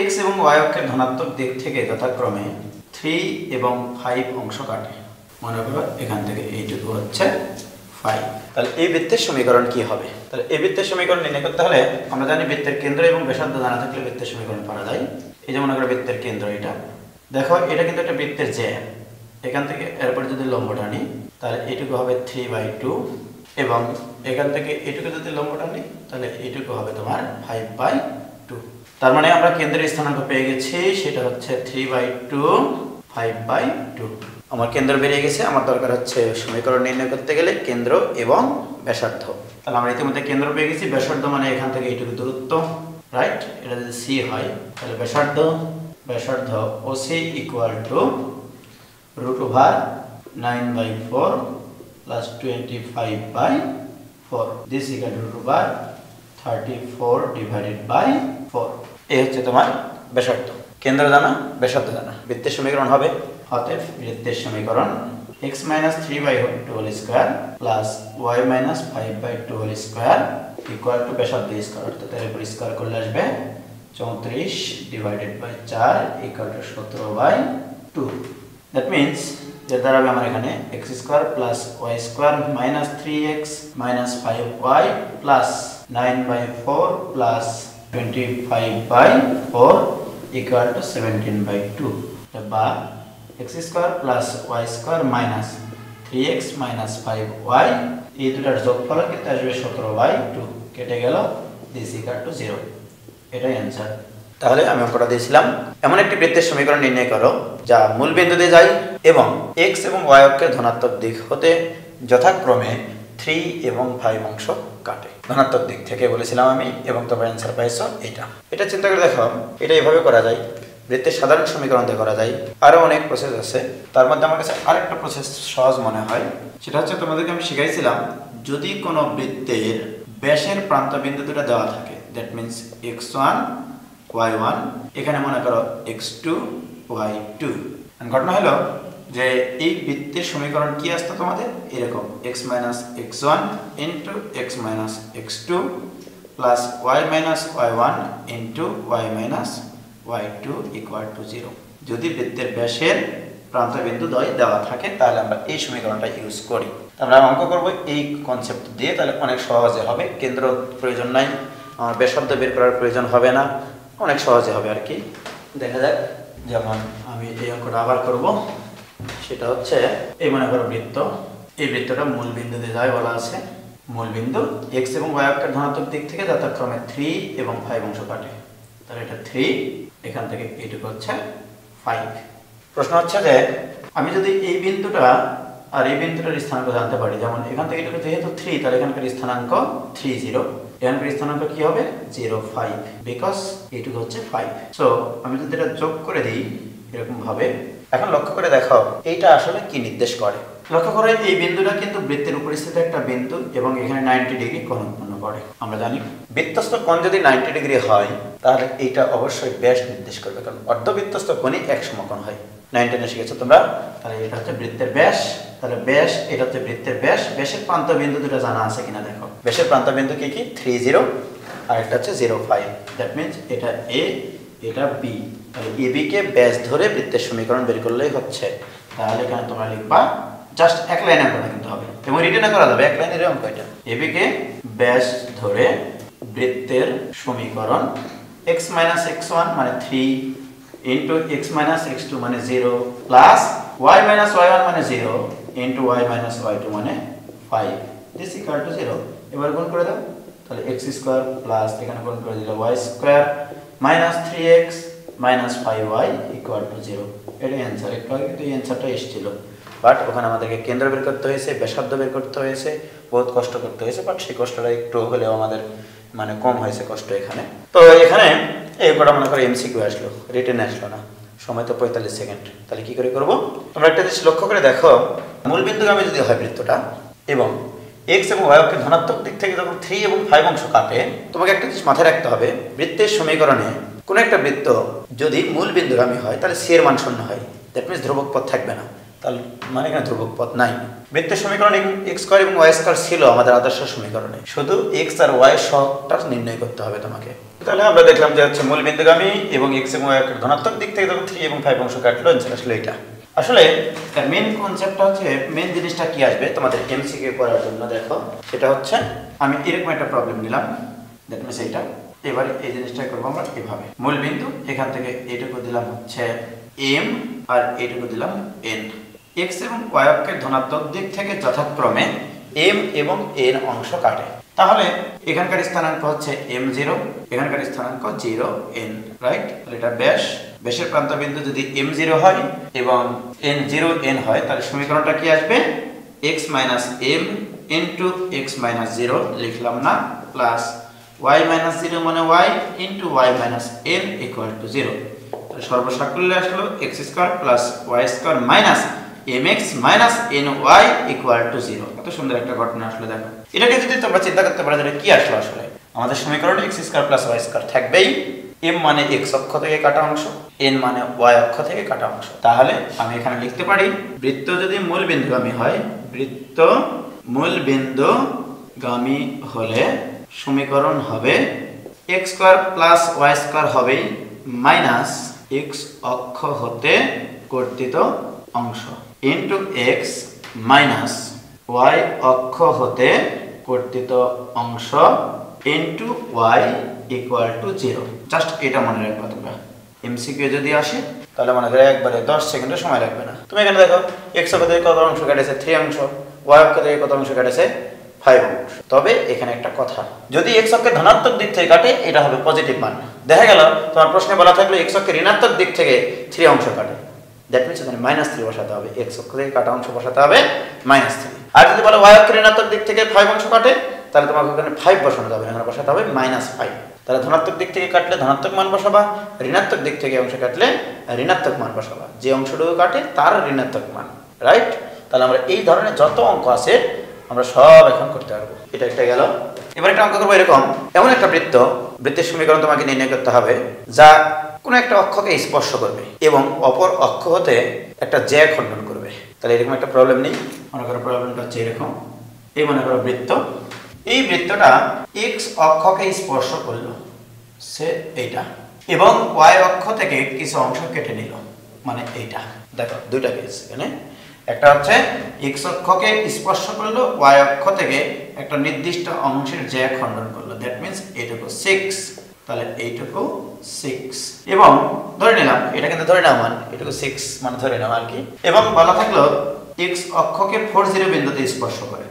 x এবং y অক্ষের ধনাত্মক দিক থেকে যথাক্রমে 3 এবং 5 অংশ কাটে। মনে করো এখান থেকে এইটুকু হচ্ছে 5। তাহলে এই বৃত্তের সমীকরণ কি হবে? তাহলে এই বৃত্তের সমীকরণ নির্ণয় করতে হলে আমরা জানি বৃত্তের কেন্দ্র এবং ব্যাসার্ধ জানা থাকলে বৃত্তের সমীকরণ পাওয়া যায়। এই যে মনে করো বৃত্তের কেন্দ্র এটা, দেখো এটা কিন্তু একটা বৃত্তের জ্যা। এখান থেকে এরপর যদি লম্ব টানি তাহলে এইটুকু হবে 3/2 এবং এখান থেকে এইটুকু যদি লম্ব টানি তাহলে এইটুকু হবে তোমার 5/2। তার মানে আমরা কেন্দ্রের স্থানাঙ্ক পেয়ে গেছি, সেটা হচ্ছে 3/2 5/2। আমার কেন্দ্র বেরিয়ে গেছে। আমার দরকার হচ্ছে সমীকরণ নির্ণয় করতে গেলে কেন্দ্র এবং ব্যাসার্ধ। তাহলে আমরা ইতিমধ্যে কেন্দ্র পেয়ে গেছি। ব্যাসার্ধ মানে এখান থেকে এইটুকু দূরত্ব, রাইট? এটা যদি সি হয় তাহলে ব্যাসার্ধ OC = √9/4 plus 25/4. This is equal to √34 divided by 4. এই হচ্ছে তোমার ব্যাসার্ধ। কেন্দ্র জানা, ব্যাসার্ধ জানা। বৃত্তের সমীকরণ হবে, অতএব বৃত্তের সমীকরণ x - 3/2 plus y - 5/2 equal to ব্যাসার্ধ স্কয়ার, অর্থাৎ এর উপর স্কয়ার করলে আসবে 34 divided by 4 equal to 17/2. That means এর দ্বারা আমার এখানে x² plus y² minus 3x minus 5y plus 9/4 plus 25/4 equal to 17/2 বা x² plus y² minus 3x minus 5y এই দুটার যোগফল কত আসবে? 17/2 কেটে গেল, this equal to 0। এটাই অ্যানসার। তাহলে আমি অঙ্কটা দিয়েছিলাম, এমন একটি বৃত্তের সমীকরণ নির্ণয় করো যা মূল বিন্দুতে যায় এবং x এবং y অক্ষের ধনাত্মক দিক হতে যথাক্রমে 3 এবং 5 অংশ কাটে। ধনাত্মক দিক থেকে বলেছিলাম আমি, এবং তোমরা অ্যানসার পাইছো এটা। এটা চিন্তা করে দেখো, এটা এইভাবে করা যায়। বৃত্তের সাধারণ সমীকরণ দিয়ে করা যায়। আরো অনেক প্রসেস আছে, তার মধ্যে আমার কাছে আরেকটা প্রসেস সহজ মনে হয়। সেটা হচ্ছে তোমাদেরকে আমি শিখাইছিলাম, যদি কোনো বৃত্তের ব্যাসের প্রান্ত বিন্দু দুটো দেওয়া থাকে, দ্যাট মিন্স x1 y1, এখানে মনে করো x2 y2। ঘটনা হলো যে এই বৃত্তের সমীকরণ কি আসতো তোমাদের এরকম, x - x1 into x - x2 plus y - y1 into y - y2 equal to 0। যদি বৃত্তের ব্যাসের প্রান্তবিন্দু দ্বয় দেওয়া থাকে তাহলে আমরা এই সমীকরণটা ইউজ করি। আমরা অঙ্ক করব এই কনসেপ্ট দিয়ে, তাহলে অনেক সহজে হবে। কেন্দ্র প্রয়োজন নাই, ব্যাসার্ধ বের করার প্রয়োজন হবে না, অনেক সহজে হবে আর কি। দেখা যাক, যেমন আমি এই অঙ্কটা আবার করব। সেটা হচ্ছে এই মনে করো বৃত্ত, এই বৃত্তটা মূল বিন্দুতে যায় বলা আছে। মূল বিন্দু x এবং y অক্ষের ধনাত্মক দিক থেকে যথাক্রমে 3 এবং 5 অংশ কাটে। তাহলে এটা 3, এখান থেকে এইটুকু হচ্ছে 5। প্রশ্ন হচ্ছে যে আমি যদি এই বিন্দুটা আর এই বিন্দুটার স্থানাঙ্ক জানতে পারি, যেমন এখান থেকে এটুকু যেহেতু 3, তাহলে এখানকার স্থানাঙ্ক 30, এখানকার স্থানাঙ্ক কি হবে 0, 5, বিকজ এইটুকু হচ্ছে 5। সো আমি যদি এটা যোগ করে দিই এরকম ভাবে, এখন লক্ষ্য করে দেখাও এইটা আসলে কি নির্দেশ করে। লক্ষ্য করে এই বিন্দুটা কিন্তু বৃত্তের উপরিস্থিত একটা বিন্দু এবং এখানে 90 ডিগ্রি কোণ উৎপন্ন করে। আমরা জানি বৃত্তস্থ কোণ যদি 90 ডিগ্রি হয় তাহলে এইটা অবশ্যই ব্যাস নির্দেশ করবে, কারণ অর্ধবৃত্তস্থ কোণই এক সমকোণ হয়। 90 শিখেছো তোমরা, তাহলে এটা হচ্ছে বৃত্তের ব্যাস। তাহলে ব্যাস, এটা হচ্ছে বৃত্তের ব্যাস। ব্যাসের প্রান্ত বিন্দু দুটো জানা আছে কিনা দেখো। ব্যাসের প্রান্ত বিন্দু কি কি? 30 আর একটা হচ্ছে 05। দ্যাট মিন্স এটা এ, এটা বি। তাহলে এবি কে ব্যাস ধরে বৃত্তের সমীকরণ বের করলেই হচ্ছে। তাহলে এখানে তোমরা লিখবা জাস্ট এক লাইনে অঙ্কটা কিন্তু হবে এবং রিটেনে করা যাবে, এক লাইনের অঙ্ক এটা। এবি কে ব্যাস ধরে বৃত্তের সমীকরণ x - x1 মানে 3 ইনটু x - x2 মানে 0 প্লাস y - y1 মানে 0 ইনটু y - y2 মানে 5 দিস ইকুয়াল টু 0। এবার গুণ করে দাও, তাহলে x² প্লাস এখানে গুণ করে দিলে y² minus 3x minus 5y equal to 0। এটাই অ্যান্সার। একটু আগে কিন্তু এই অ্যান্সারটা এসেছিল, বাট ওখানে আমাদেরকে কেন্দ্র বের করতে হয়েছে, ব্যাসার্ধ বের করতে হয়েছে, বহুত কষ্ট করতে হয়েছে, বাট সেই কষ্টটা একটু হলেও আমাদের মানে কম হয়েছে কষ্ট এখানে। তো এখানে এই কটা মনে করো এমসিকিউ আসলো, রিটেন আসলো না, সময় তো 45 সেকেন্ড। তাহলে কি করে করব? তোমরা একটা জিনিস লক্ষ্য করে দেখো, মূল বিন্দুগামী যদি হয় বৃত্তটা এবং x এবং y অক্ষের ধনাত্মক দিক থেকে যখন 3 এবং 5 অংশ কাটে, তোমাকে একটা জিনিস মাথায় রাখতে হবে, বৃত্তের সমীকরণে কোন একটা বৃত্ত যদি মূল বিন্দুগামী হয় তাহলে c এর মান 0 হয়। দ্যাট মিন্স ধ্রুবক পদ থাকবে না, তাহলে মানে এখানে ধ্রুবক পদ নাই। বৃত্তের সমীকরণ x² এবং y² ছিল আমাদের আদর্শ সমীকরণে, শুধু x আর y সহগটা নির্ণয় করতে হবে তোমাকে। তাহলে আমরা দেখলাম যে হচ্ছে মূল বিন্দুগামী এবং x এবং y অক্ষের ধনাত্মক দিক থেকে যখন 3 এবং 5 অংশ কাটলো, আসলে এটা আসলে তার মেন কনসেপ্টটা হচ্ছে, মেন জিনিসটা কি আসবে তোমাদের এমসিকিউ করার জন্য। দেখো সেটা হচ্ছে আমি এরকম একটা প্রবলেম নিলাম, দ্যাট মিন্স এইটা। এবারে এই জিনিসটা করবো আমরা এভাবে, মূল বিন্দু এখান থেকে এইটুকু দিলাম হচ্ছে m আর এইটুকু দিলাম n। x এবং y অক্ষের ধনাত্মক দিক থেকে যথাক্রমে m এবং n অংশ কাটে। তাহলে এখানকার স্থানাঙ্ক হচ্ছে m0, এখানকার স্থানাঙ্ক 0n, রাইট? তাহলে এটা ব্যাস, ব্যাসের প্রান্ত বিন্দু যদি m0 হয় এবং n0n হয় তাহলে সমীকরণটা কি আসবে? x - m ইনটু x - 0 লিখলাম না, প্লাস y - 0 মানে y into y - n equal to 0। তাহলে সর্বসাকুল্যে আসলো x² plus y² minus mx minus ny equal to 0। কত সুন্দর একটা ঘটনা আসলে দেখো। এটাকে যদি তোমরা চিন্তা করতে পারো যে কি আসলো, আসলে আমাদের সমীকরণে x² প্লাস y² থাকবেই, m মানে x অক্ষ থেকে কাটা অংশ, n মানে y অক্ষ থেকে কাটা অংশ। তাহলে আমি এখানে লিখতে পারি বৃত্ত যদি মূল বিন্দুগামী হয়, বৃত্ত মূল বিন্দুগামী হলে সমীকরণ হবে x² প্লাস y² হবেই মাইনাস x অক্ষ হতে কর্তিত অংশ ইনটু x মাইনাস y অক্ষ হতে কর্তিত অংশ into y equal to 0। Just এটা মনে রাখবা তোমরা। এমসিকিউ যদি আসে তাহলে মনে করে একবারে 10 সেকেন্ডের সময় লাগবে না। তুমি এখানে দেখো x অক্ষ থেকে কত অংশ কাটেছে? 3 অংশ। y অক্ষ থেকে কত অংশ কাটেছে? 5 অংশ। তবে এখানে একটা কথা, যদি x অক্ষের ধনাত্মক দিক থেকে কাটে এটা হবে পজিটিভ মান। দেখা গেল তোমার প্রশ্নে বলা থাকলো x অক্ষের ঋণাত্মক দিক থেকে 3 অংশ কাটে, দ্যাট মিন্স এখানে -3 বসাতে হবে, x অক্ষ থেকে কাটা অংশ বসাতে হবে -3। আর যদি বলো y অক্ষের ঋণাত্মক দিক থেকে 5 অংশ কাটে তাহলে তোমাকে এখানে 5 বসানো যাবে না, এখানে বসাতে হবে -5। তাহলে ধনাত্মক দিক থেকে কাটলে ধনাত্মক মান বসাবা, ঋণাত্মক দিক থেকে অংশ কাটলে ঋণাত্মক মান বসাবা, যে অংশটুকু কাটে তার ঋণাত্মক মান, রাইট? তাহলে আমরা এই ধরনের যত অঙ্ক আছে আমরা সব এখন করতে পারবো। এটা একটা গেল। এবার একটা অঙ্ক করবো এরকম, এমন একটা বৃত্ত, বৃত্তের সমীকরণ তোমাকে নির্ণয় করতে হবে যা কোনো একটা অক্ষকে স্পর্শ করবে এবং অপর অক্ষ হতে একটা জ্যা খণ্ডন করবে। তাহলে এরকম একটা প্রবলেম নেই, মনে করো প্রবলেমটা হচ্ছে এরকম। এই মনে করো বৃত্ত, এই বৃত্তটা x অক্ষকে স্পর্শ করলো, সে এইটা, এবং y অক্ষ থেকে কিছু অংশ কেটে নিল, মানে এইটা। দেখো দুইটা কেস এখানে, একটা হচ্ছে x অক্ষকে স্পর্শ করলো, y অক্ষ থেকে একটা নির্দিষ্ট অংশের জ্যা খণ্ডন করলো, দ্যাট মিন্স এইটুকু 6, তাহলে এইটুকু 6 এবং ধরে নিলাম এটা কিন্তু ধরে নাও মান এটুকু 6 মানে ধরে নাও আর কি এবং বলা থাকলো x অক্ষকে 40 বিন্দুতে স্পর্শ করে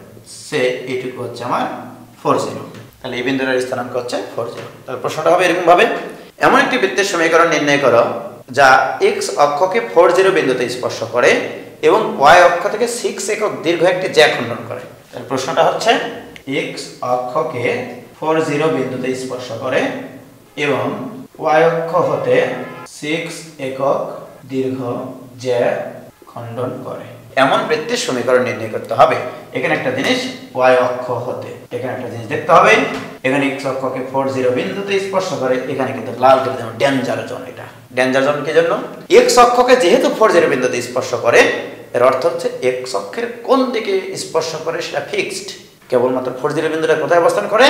সে এইটুকু হচ্ছে আমার 40 তাহলে এই বিন্দুর স্থানাঙ্ক হচ্ছে 40 তাহলে প্রশ্নটা হবে এরকম ভাবে এমন একটি বৃত্তের সমীকরণ নির্ণয় করো যা x অক্ষকে 40 বিন্দুতে স্পর্শ করে এবং y অক্ষ থেকে 6 একক দীর্ঘ একটি জ্যা খণ্ডন করে তাহলে প্রশ্নটা হচ্ছে x অক্ষকে 40 বিন্দুতে স্পর্শ করে এবং y অক্ষ হতে 6 একক দীর্ঘ জ্যা খণ্ডন করে এমন বৃত্তের সমীকরণ নির্ণয় করতে হবে এখানে একটা জিনিস y অক্ষ হতে এখানে একটা জিনিস দেখতে হবে এখানে x অক্ষকে 40 বিন্দুতে স্পর্শ করে এখানে কিন্তু লাল করে দেব ডেঞ্জার জোন এটা ডেঞ্জার জোন কি জন্য x অক্ষকে যেহেতু 40 বিন্দুতে স্পর্শ করে এর অর্থ হচ্ছে x অক্ষের কোন দিকে স্পর্শ করে সেটা ফিক্সড কেবলমাত্র 40 বিন্দুটা কোথায় অবস্থান করে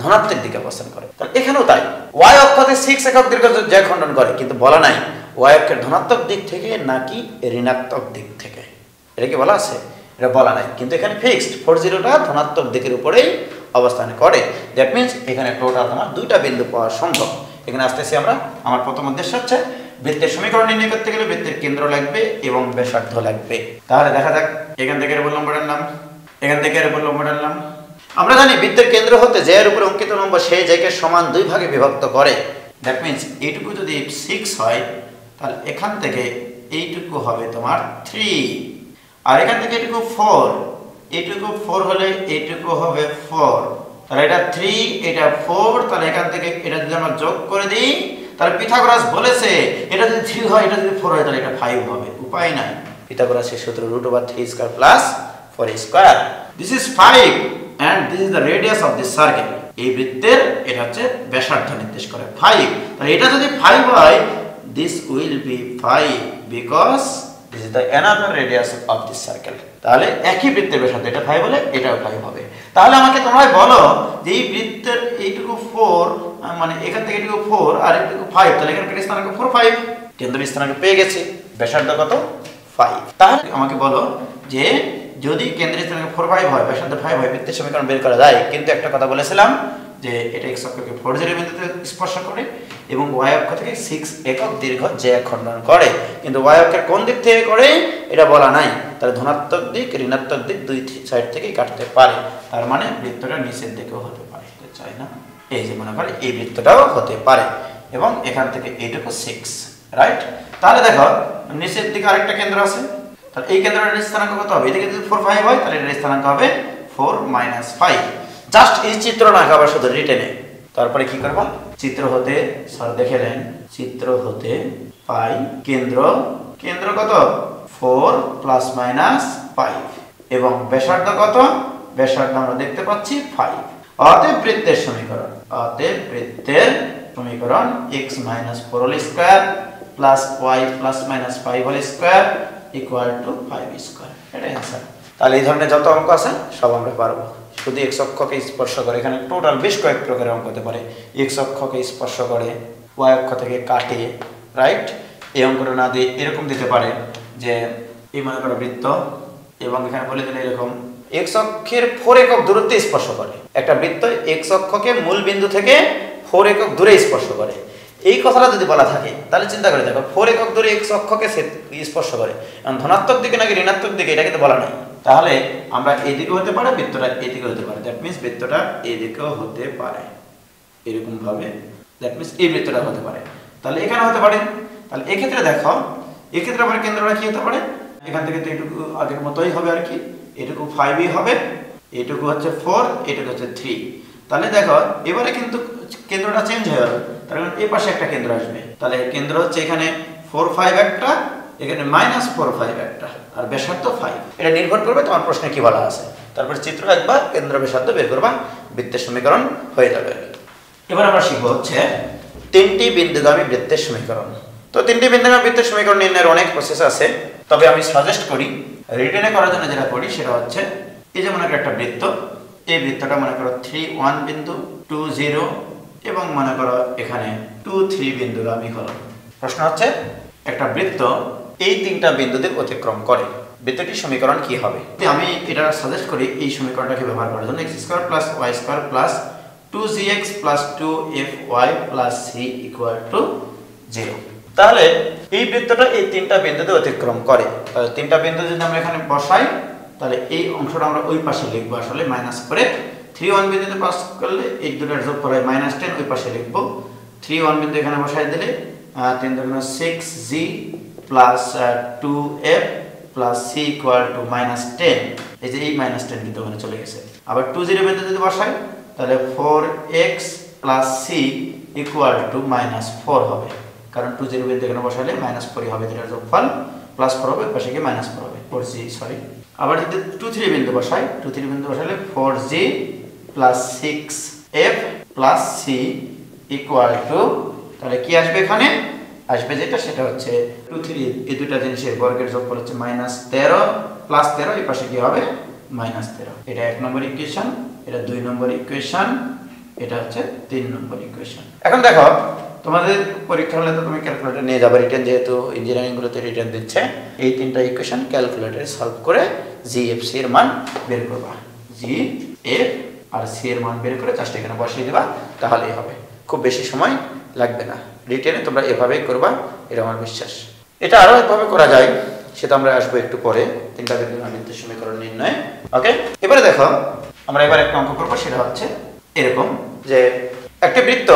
ধনাত্মক দিকে অবস্থান করে তাহলে এখানেও তাই y অক্ষতে 6 একক দীর্ঘ জ্যা খণ্ডন করে কিন্তু বলা নাই y অক্ষের ধনাত্মক দিক থেকে নাকি ঋণাত্মক দিক থেকে এটা কি বলা আছে এটা বলা নাই কিন্তু এখানে ফিক্সড 40টা ধনাত্মক দিকের উপরেই অবস্থান করে দ্যাট মিন্স এখানে টোটাল তোমার দুইটা বিন্দু পাওয়া সম্ভব এখানে আসতেছি আমরা আমার প্রথম উদ্দেশ্য হচ্ছে বৃত্তের সমীকরণ নির্ণয় করতে গেলে বৃত্তের কেন্দ্র লাগবে এবং ব্যাসার্ধ লাগবে তাহলে দেখা যাক এখান থেকে এর লম্বটার নাম এখান থেকে এর লম্বটার নাম আমরা জানি বৃত্তের কেন্দ্র হতে জ্যার উপরে অঙ্কিত লম্ব সেই জ্যাকে সমান দুই ভাগে বিভক্ত করে দ্যাট মিন্স এইটুকু যদি 6 হয় তাহলে এখান থেকে এইটুকু হবে তোমার 3 আর এখান থেকে এইটুকু 4 এইটুকু 4 হলে এইটুকু হবে 4 তাহলে এটা 3 এটা 4 তাহলে এখান থেকে এটা যদি আমরা যোগ করে দিই তাহলে পিথাগোরাস বলেছে এটা যদি 3 হয় এটা যদি 4 হয় তাহলে এটা 5 হবে উপায় নাই পিথাগোরাসের সূত্র √3² + 4² this is 5 and this is the radius of this circle এই বৃত্তের এটা হচ্ছে ব্যাসার্ধ নির্দেশ করে 5 তাহলে এটা যদি 5 হয় this will be 5 because this is the another radius of this circle তাহলে একই বৃত্তের ব্যাসার্ধ এটা 5 হলে এটাও 5 হবে তাহলে আমাকে তোমরা বলো যে এই বৃত্তের এইটুকু 4 মানে এখান থেকে এইটুকু 4 আর এইটুকু 5 তাহলে এখানকার স্থানাঙ্ক 4 5 কেন্দ্রের স্থানাঙ্ক পেয়ে গেছি ব্যাসার্ধ কত 5 তাহলে আমাকে বলো যে যদি কেন্দ্রের স্থানাঙ্ক 4 5 হয় ব্যাসার্ধ 5 হয় বৃত্তের সমীকরণ বের করা যায় কিন্তু একটা কথা বলেছিলাম যে এটা x অক্ষকে 40 বিন্দুতে স্পর্শ করে এবং y অক্ষ থেকে 6 একক দীর্ঘ জ্যা খণ্ডন করে কিন্তু y অক্ষের কোন দিক থেকে করে এটা বলা নাই তাহলে ধনাত্মক দিক ঋণাত্মক দিক দুই সাইড থেকেই কাটতে পারে তার মানে বৃত্তটা নিচের দিকেও হতে পারে চাই না এই যে মনে করে এই বৃত্তটাও হতে পারে এবং এখান থেকে এইটুকু 6 রাইট তাহলে দেখো নিচের দিকে আরেকটা কেন্দ্র আছে তাহলে এই কেন্দ্রের স্থানাঙ্ক কত হবে এদিকে যদি 4 5 হয় তাহলে এর স্থানাঙ্ক হবে 4 - 5 জাস্ট এই চিত্র না আবার শুধু রিটেনে তারপরে কি করব চিত্র হতে স্যার দেখেলেন চিত্র হতে পাই কেন্দ্র কেন্দ্র কত 4 ± 5 এবং ব্যাসার্ধ কত ব্যাসার্ধ আমরা দেখতে পাচ্ছি 5 অতএব বৃত্তের সমীকরণ x - 4² + y ± 5² = 5² এটা आंसर তাহলে এই ধরনের যত অঙ্ক আছে সব আমরা পারবো শুধু x অক্ষকে স্পর্শ করে এখানে টোটাল বেশ কয়েক প্রকারের অঙ্ক হতে পারে x অক্ষকে স্পর্শ করে y অক্ষ থেকে কাটে রাইট এই অঙ্কটা না দিয়ে এরকম দিতে পারে যে এই মনে করো বৃত্ত এবং এখানে বলে দিলে এরকম x অক্ষের 4 একক দূরত্বে স্পর্শ করে একটা বৃত্ত x অক্ষকে মূল বিন্দু থেকে 4 একক দূরে স্পর্শ করে এই কথাটা যদি বলা থাকে তাহলে চিন্তা করে দেখো 4 একক দূরে x অক্ষকে স্পর্শ করে এবং ধনাত্মক দিকে নাকি ঋণাত্মক দিকে এটা কিন্তু বলা নাই তাহলে আমরা এদিকে হতে পারে বৃত্তটা এদিকে হতে পারে দ্যাট মিন্স বৃত্তটা এদিকেও হতে পারে এরকম ভাবে দ্যাট মিন্স এই বৃত্তটা হতে পারে তাহলে এখানে হতে পারে তাহলে এই ক্ষেত্রে দেখো এই ক্ষেত্রে আমার কেন্দ্রটা কি হতে পারে এখান থেকে তো এটুকু আগের মতোই হবে আর কি এটুকু 5ই হবে এটুকু হচ্ছে 4 এটুকু হচ্ছে 3 তাহলে দেখো এবারে কিন্তু কেন্দ্রটা চেঞ্জ হয়ে যাবে তার কারণ এই পাশে একটা কেন্দ্র আসবে তাহলে কেন্দ্র হচ্ছে এখানে 4 5 একটা এখানে -4 5 একটা আর ব্যাসার্ধ 5 এটা নির্ভর করবে তোমার প্রশ্নে কি বলা আছে তারপর চিত্র একবার কেন্দ্র ব্যাসার্ধ বের করবা বৃত্তের সমীকরণ হয়ে যাবে এবার আমরা শিখব হচ্ছে তিনটি বিন্দুগামী বৃত্তের সমীকরণ তো তিনটি বিন্দুগামী বৃত্তের সমীকরণ নির্ণয়ের অনেক প্রসেস আছে তবে আমি সাজেস্ট করি রিটেনে করার জন্য যেটা করি সেটা হচ্ছে এই যে মনে করো একটা বৃত্ত এই বৃত্তটা মনে করো 3 1 বিন্দু 2 0 এবং মনে করো এখানে 2 3 বিন্দুগামী হলো প্রশ্ন হচ্ছে একটা বৃত্ত এই তিনটা বিন্দুতে অতিক্রম করে বৃত্তটির সমীকরণ কি হবে আমি এটা সাজেস্ট করি এই সমীকরণটাকে ব্যবহার করার জন্য x² + y² + 2gx plus 2fy plus c equal to 0। তাহলে এই বৃত্তটা এই তিনটা বিন্দুতে অতিক্রম করে। তাহলে তিনটা বিন্দু যদি আমরা এখানে বসাই তাহলে এই অংশটা আমরা ওই পাশে লিখব, আসলে মাইনাস করে 3 1 বিন্দুতে পাস করলে এই দুটোর যোগফল হয় -10, ওই পাশে লিখব। 3 1 বিন্দু এখানে বসাই দিলে 3 দুগুণ 6g plus 2f plus c equal to -10। এই যে এই -10 কিন্তু ওখানে চলে গেছে। আবার 2 0 বিন্দু যদি বসাই তাহলে 4x plus c equal to -4 হবে, কারণ 2 0 বিন্দু এখানে বসালে -4 হবে, এটার যোগফল +4 হবে, পাশে গিয়ে -4 হবে, 4g সরি। আবার যদি 2 3 বিন্দু বসাই, 2 3 বিন্দু বসালে 4g plus 6f plus c equal to, তাহলে কি আসবে এখানে? আসবে যেটা সেটা হচ্ছে 2 3 এই দুটো জিনিসের বর্গের যোগফল হচ্ছে -13 প্লাস 13, এই পাশে কি হবে -13। এটা 1 নম্বর ইকুয়েশন, এটা 2 নম্বর ইকুয়েশন, এটা হচ্ছে 3 নম্বর ইকুয়েশন। এখন দেখো তোমাদের পরীক্ষা হলে তো তুমি ক্যালকুলেটর নিয়ে যাবে, রিটেন যেহেতু ইঞ্জিনিয়ারিং গুলোতে রিটেন দিচ্ছে। এই তিনটা ইকুয়েশন ক্যালকুলেটরে সলভ করে GFC এর মান বের করবা, GF আর C এর মান বের করে জাস্ট এখানে বসিয়ে দিবা, তাহলেই হবে। খুব বেশি সময় লাগবে না। রিটেনে তোমরা এভাবেই করবা, এটা আমার বিশ্বাস। এটা আরো এভাবে করা যায়, সেটা আমরা আসবো একটু পরে, তিনটা বীজগণিতের সমীকরণ নির্ণয়। ওকে, এবারে দেখো আমরা এবার একটা অঙ্ক করব, সেটা হচ্ছে এরকম যে একটা বৃত্ত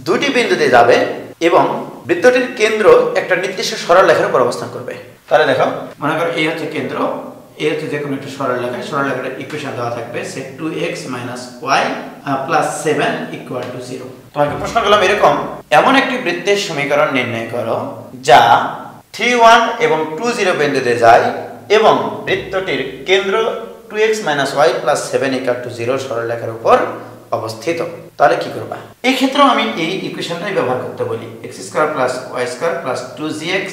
দুটি বিন্দুতে যাবে এবং বৃত্তটির কেন্দ্র একটা নির্দিষ্ট সরলরেখার উপর অবস্থান করবে। তাহলে দেখো মনে করো এই হচ্ছে কেন্দ্র, এই হচ্ছে যে কোনো একটা সরলরেখা, সরলরেখার ইকুয়েশন দেওয়া থাকবে sec 2x - y plus 7 equal to 0। তোমাকে প্রশ্ন করলাম এরকম, এমন একটি বৃত্তের সমীকরণ নির্ণয় করো যা 3 1 এবং 2 0 বিন্দুতে যায় এবং বৃত্তটির কেন্দ্র 2x - y plus 7 equal to 0 সরলরেখার উপর অবস্থিত। তাহলে কি করবা? এই ক্ষেত্রে আমি এই ইকুয়েশনটাই ব্যবহার করতে বলি, x² + y² + 2gx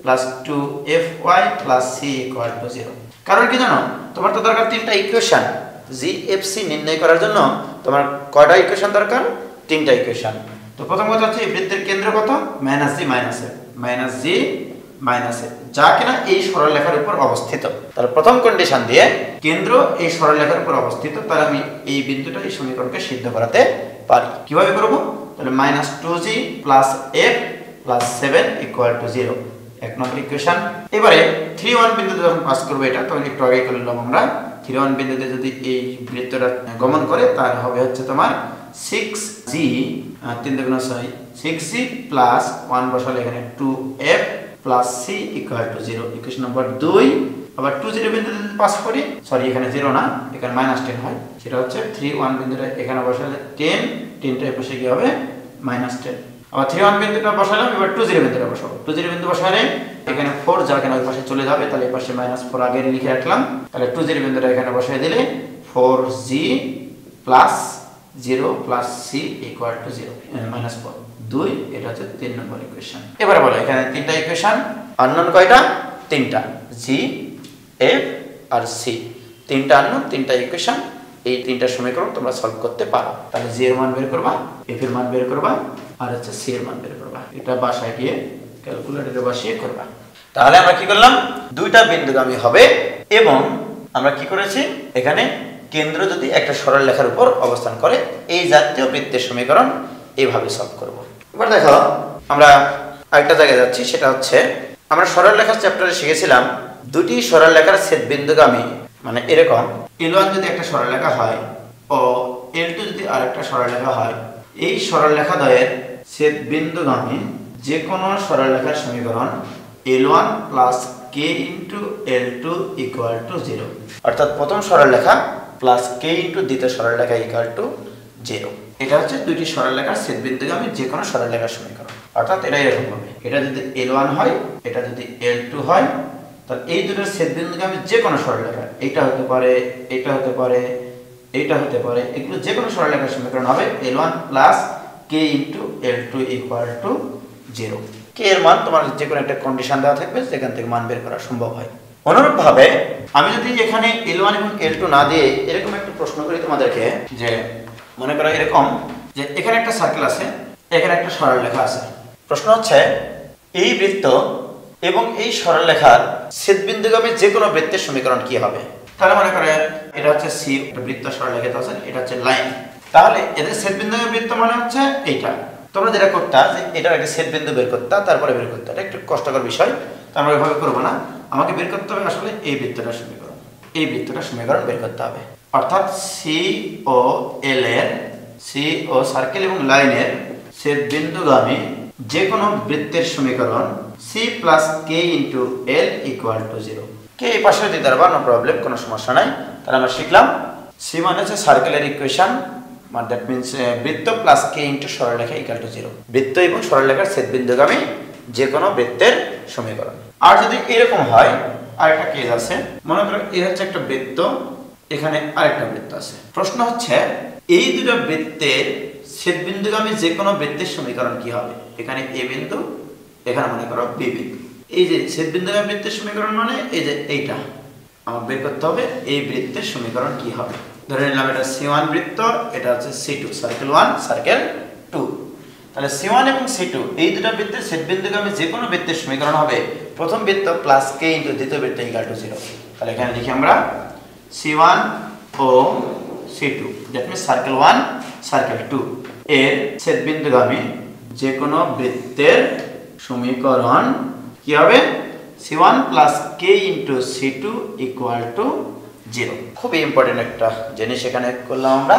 plus 2fy plus c equal to 0। কারণ কি জানো, তোমার তো দরকার তিনটা ইকুয়েশন। GFC নির্ণয় করার জন্য তোমার কয়টা ইকুয়েশন দরকার? তিনটা ইকুয়েশন। তো প্রথম কথা হচ্ছে এই বৃত্তের কেন্দ্র কত? -g - a, যা কিনা এই সরলরেখার উপর অবস্থিত। তাহলে প্রথম কন্ডিশন দিয়ে কেন্দ্র এই সরলরেখার উপর অবস্থিত, তাহলে আমি এই বিন্দুটা এই সমীকরণকে সিদ্ধ করাতে পারি। কিভাবে করব? তাহলে -2g plus f plus 7 equal to 0, এক নম্বর ইকুয়েশন। এবারে 3 1 বিন্দুতে যখন পাস করব, এটা তখন একটু আগে করলাম আমরা, 3 1 বিন্দুতে যদি এই বৃত্তটা গমন করে তাহলে হবে হচ্ছে তোমার 6g 3 দুগুণ 6, 6g plus 1 বসালে এখানে 2f plus c equal to 0, equation number 2। আবার 2 0 বিন্দুতে যদি পাস করি, সরি এখানে 0 না, এখানে -10 হয়, সেটা হচ্ছে 3 1 বিন্দুটা এখানে বসালে 10, 10টা এই পাশে কি হবে -10। আবার 3 1 বিন্দুটা বসালাম, এবার 2 0 বিন্দুটা বসাবো। 2 0 বিন্দু বসালে এখানে 4 যা কেন ওই পাশে চলে যাবে, তাহলে এই পাশে -4 আগে লিখে রাখলাম। তাহলে 2 0 বিন্দুটা এখানে বসাই দিলে 4g plus 0 plus c equal to 0, -4 2, এটা হচ্ছে 3 নম্বর ইকুয়েশন। এবারে বলো এখানে তিনটা ইকুয়েশন, আননোন কয়টা? তিনটা, g f আর c, তিনটা আননোন, তিনটা ইকুয়েশন। এই তিনটা সমীকরণ তোমরা সলভ করতে পারো। তাহলে g এর মান বের করবা, f এর মান বের করবা, আর হচ্ছে c এর মান বের করবা। এটা বাসায় গিয়ে ক্যালকুলেটরে বসিয়ে করবা। তাহলে আমরা কি করলাম? দুইটা বিন্দুগামী হবে এবং আমরা কি করেছি এখানে কেন্দ্র যদি একটা সরলরেখার উপর অবস্থান করে, এই জাতীয় বৃত্তের সমীকরণ এইভাবে সলভ করব। এবার দেখো আমরা আরেকটা জায়গায় যাচ্ছি, সেটা হচ্ছে আমরা সরলরেখার চ্যাপ্টারে শিখেছিলাম দুটি সরলরেখার ছেদবিন্দুগামী, মানে এরকম L1 যদি একটা সরলরেখা হয় ও L2 যদি আরেকটা সরলরেখা হয়, এই সরলরেখা দ্বয়ের ছেদবিন্দুগামী যে কোনো সরলরেখার সমীকরণ L1 plus k into L2 equal to 0, অর্থাৎ প্রথম সরলরেখা প্লাস k into দ্বিতীয় সরলরেখা equal to 0। এটা হচ্ছে দুইটি সরলরেখার ছেদবিন্দুগামী যে কোনো সরলরেখার সমীকরণ। অর্থাৎ এটা এরকম হবে, এটা যদি L1 হয়, এটা যদি L2 হয়, তাহলে এই দুটোর ছেদবিন্দুগামী যে কোনো সরলরেখা, এটা হতে পারে, এটা হতে পারে, এটা হতে পারে, এগুলো যে কোনো সরলরেখার সমীকরণ হবে L1 plus k into L2 equal to 0। k এর মান তোমার যে কোনো একটা কন্ডিশন দেওয়া থাকবে, সেখান থেকে মান বের করা সম্ভব হয়। অনুরূপভাবে আমি যদি এখানে L1 এবং L2 না দিয়ে এরকম একটা প্রশ্ন করি তোমাদেরকে, যে মনে করো এরকম যে এখানে একটা সার্কেল আছে, এখানে একটা সরলরেখা আছে। প্রশ্ন হচ্ছে এই বৃত্ত এবং এই সরলরেখার ছেদবিন্দুগামী যে কোনো বৃত্তের সমীকরণ কি হবে? তাহলে মনে করে এটা হচ্ছে C, একটা বৃত্ত সরলরেখা আছে, এটা হচ্ছে লাইন। তাহলে এদের ছেদবিন্দুগামী বৃত্ত মানে হচ্ছে এইটা। তোমরা যেটা করতা যে এটার আগে ছেদবিন্দু বের করতা, তারপরে বের করতা। এটা একটু কষ্টকর বিষয়, তো আমরা এভাবে করবো না। আমাকে বের করতে হবে আসলে এই বৃত্তটার সমীকরণ, এই বৃত্তটার সমীকরণ বের করতে হবে। অর্থাৎ সি ও এল এর, সি ও সার্কেল এবং লাইনের ছেদবিন্দুগামী যে কোনো বৃত্তের সমীকরণ C plus K into L equal to 0। K এই পাশে দিতে পারবা, নো প্রবলেম, কোনো সমস্যা নাই। তাহলে আমরা শিখলাম সি মানে হচ্ছে সার্কেলের ইকুয়েশন, মানে দ্যাট মিন্স বৃত্ত প্লাস কে ইন্টু সরলরেখা ইকুয়াল টু 0। বৃত্ত এবং সরলরেখার ছেদবিন্দুগামী যে কোনো বৃত্তের সমীকরণ। আর যদি এরকম হয়, আরেকটা কেস আছে, মনে করো এই হচ্ছে একটা বৃত্ত, এখানে আরেকটা বৃত্ত আছে। প্রশ্ন হচ্ছে এই দুটো বৃত্তের ছেদবিন্দুগামী যে কোনো বৃত্তের সমীকরণ কি হবে। এখানে এ বিন্দু, এখানে মনে করো বি বিন্দু। এই যে ছেদবিন্দুগামী বৃত্তের সমীকরণ মানে এই যে এইটা আমার বের করতে হবে, এই বৃত্তের সমীকরণ কি হবে। ধরে নিলাম এটা C1 বৃত্ত, এটা হচ্ছে C2, সার্কেল 1 সার্কেল 2। তাহলে C1 এবং C2 এই দুটো বৃত্তের ছেদবিন্দুগামী যে কোনো বৃত্তের সমীকরণ হবে প্রথম বৃত্ত প্লাস কে ইনটু দ্বিতীয় বৃত্ত ইকুয়াল টু 0। তাহলে এখানে লিখি আমরা C1 ও C2, that means circle 1 circle 2 এর ছেদবিন্দুগামী যে কোনো বৃত্তের সমীকরণ কি হবে, C1 plus K into C2 equal to 0। খুবই ইম্পর্টেন্ট একটা জিনিস এখানে করলাম আমরা।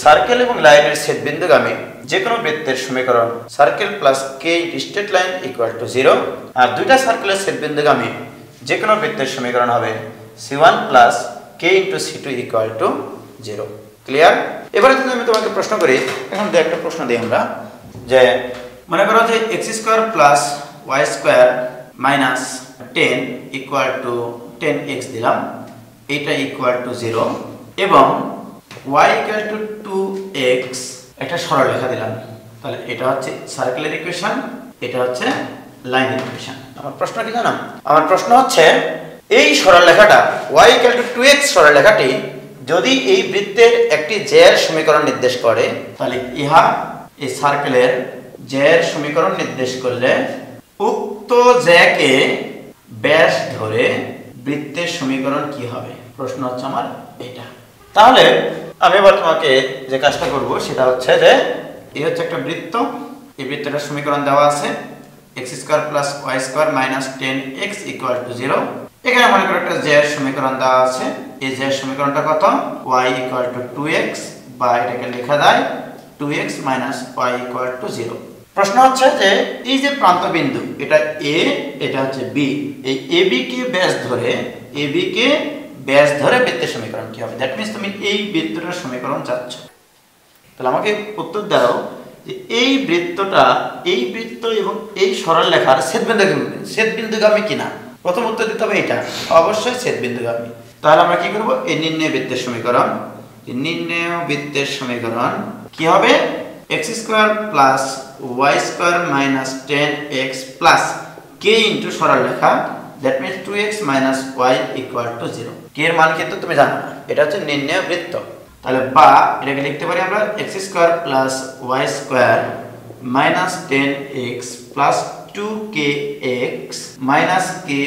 সার্কেল এবং লাইনের ছেদবিন্দুগামী যে কোনো বৃত্তের সমীকরণ circle plus K into straight line equal to 0। আর দুইটা সার্কেলের ছেদবিন্দুগামী যে কোনো বৃত্তের সমীকরণ হবে C1 plus K into C2 equal to 0। Clear? এবারে যদি আমি তোমাকে প্রশ্ন করি, এখন একটা প্রশ্ন দিই আমরা, যে মনে করো যে x² plus y² minus 10 equal to 10x দিলাম, এটা ইকুয়াল টু 0 এবং y ইকুয়াল টু 2x একটা সরলরেখা দিলাম। তাহলে এটা হচ্ছে সার্কেলের ইকুয়েশন, এটা হচ্ছে লাইনের ইকুয়েশন। আমার প্রশ্ন কি জানো? আমার প্রশ্ন হচ্ছে এই সরলরেখাটা y ইকুয়াল টু 2x সরলরেখাটি যদি এই বৃত্তের একটি জ্যার সমীকরণ নির্দেশ করে, তাহলে ইহা এই সার্কেলের জ্যার সমীকরণ নির্দেশ করলে উক্ত জ্যাকে ব্যাস ধরে বৃত্তের সমীকরণ কি হবে। প্রশ্ন হচ্ছে আমার এটা। তাহলে আমি এবার তোমাকে যে কাজটা করব সেটা হচ্ছে যে এই হচ্ছে একটা বৃত্ত, এই বৃত্তটার সমীকরণ দেওয়া আছে x² plus y² minus 10x equal to 0। এখানে মনে করো একটা জ্যার সমীকরণ দেওয়া আছে, এই জ্যার সমীকরণটা কত, y ইকুয়াল টু 2x, বা এটাকে লেখা যায় 2x minus y equal to 0। প্রশ্ন হচ্ছে যে এই যে প্রান্ত বিন্দু এটা a, এটা হচ্ছে b, এই ab কে ব্যাস ধরে, ab কে ব্যাস ধরে বৃত্তের সমীকরণ কি হবে। দ্যাট মিন্স তুমি এই বৃত্তটার সমীকরণ চাচ্ছ। তাহলে আমাকে উত্তর দাও যে এই বৃত্তটা, এই বৃত্ত এবং এই সরলরেখার ছেদবিন্দুগামী কিনা। প্রথম উত্তর দিতে হবে এটা, অবশ্যই ছেদবিন্দুগামী। তাহলে আমরা কি করব, এই নির্ণয় বৃত্তের সমীকরণ, নির্ণয় বৃত্তের সমীকরণ কি হবে, x² plus y² minus 10x plus k into সরলরেখা, that means 2x minus y equal to 0। k এর মান কিন্তু তুমি জানো না, এটা হচ্ছে নির্ণয় বৃত্ত। তাহলে বা এটাকে লিখতে পারি আমরা x² plus y² minus 10x plus 2kx minus ky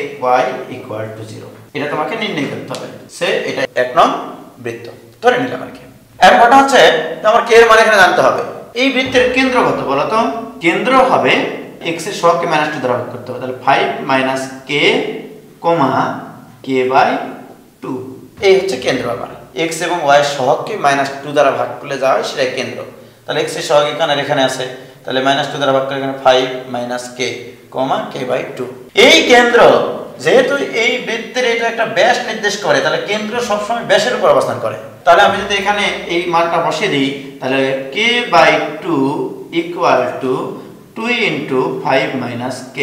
equal to 0। এটা তোমাকে নির্ণয় করতে হবে, সে এটা এক নং বৃত্ত ধরে নিলাম আর কি। এখন কথা হচ্ছে আমার k এর মান এখানে জানতে হবে। এই বৃত্তের কেন্দ্র কত বলো তো? কেন্দ্র হবে x এর সহগকে -2 দ্বারা ভাগ করতে হবে, তাহলে 5 minus k comma k by 2, এই হচ্ছে কেন্দ্র। আবার x এবং y এর সহগকে -2 দ্বারা ভাগ করলে যা হয় সেটাই কেন্দ্র। তাহলে x এর সহগ এখানে আছে, তাহলে -2 দ্বারা ভাগ করে এখানে 5 minus k comma k by 2। এই কেন্দ্র যেহেতু এই বৃত্তের এটা একটা ব্যাস নির্দেশ করে, তাহলে কেন্দ্র সবসময় ব্যাসের উপর অবস্থান করে। তাহলে আমি যদি এখানে এই মানটা বসিয়ে দিই, তাহলে k by 2 equal to 2 into 5 minus k।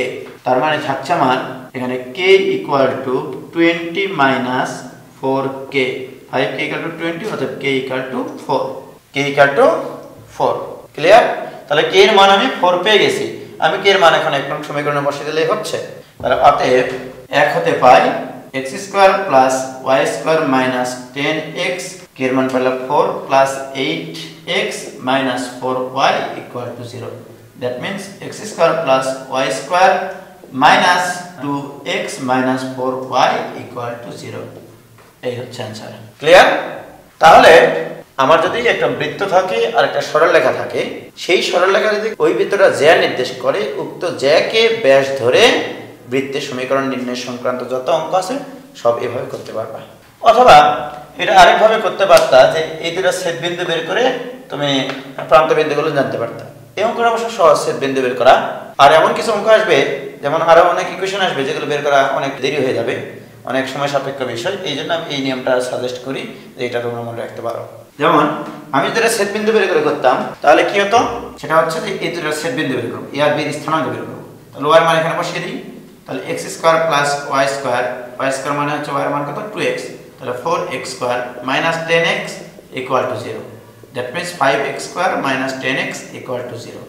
তার মানে থাকছে আমার এখানে k equal to 20 minus 4k, 5k equal to 20, অর্থাৎ k equal to 4, k equal to 4। Clear? তাহলে k এর মান আমি 4 পেয়ে গেছি। আমি k এর মান এখন এক নং সমীকরণে বসিয়ে দিলেই হচ্ছে। তাহলে অতএব এক হতে পাই x² plus y² minus 10x, k এর মান পেলাম 4 plus 8x minus 4y equal to 0। That means x² plus y² minus 2x minus 4y equal to 0। এই হচ্ছে অ্যান্সার। ক্লিয়ার? তাহলে আমার যদি একটা বৃত্ত থাকে আর একটা সরলরেখা থাকে, সেই সরলরেখা যদি ওই বৃত্তটা জ্যা নির্দেশ করে, উক্ত জ্যাকে ব্যাস ধরে বৃত্তের সমীকরণ নির্ণয় সংক্রান্ত যত অঙ্ক আছে সব এভাবে করতে পারবা। অথবা এটা আরেকভাবে করতে পারতা যে এই দুটো ছেদবিন্দু বের করে তুমি প্রান্ত বিন্দুগুলো জানতে পারতা। এই অঙ্কটা অবশ্য সহজ, ছেদবিন্দু বের করা। আর এমন কিছু অঙ্ক আসবে, যেমন আরো অনেক ইকুয়েশন আসবে যেগুলো বের করা অনেক দেরি হয়ে যাবে, অনেক সময় সাপেক্ষ বিষয়। এই জন্য আমি এই নিয়মটা সাজেস্ট করি যে এটা তোমরা মনে রাখতে পারো। যেমন আমি যেটা ছেদবিন্দু বের করে করতাম, তাহলে কি হতো, সেটা হচ্ছে যে এই দুটো ছেদবিন্দু বের করবো, এ আর বির স্থানাঙ্ক বের করবো। তাহলে ওয়াই মান এখানে বসিয়ে দিই, তাহলে x square plus y square, y square মানে হচ্ছে ওয়াই মান কত 2x, তাহলে 4x square minus 10x equal to 0। That means 5x square minus 10x equal to 0।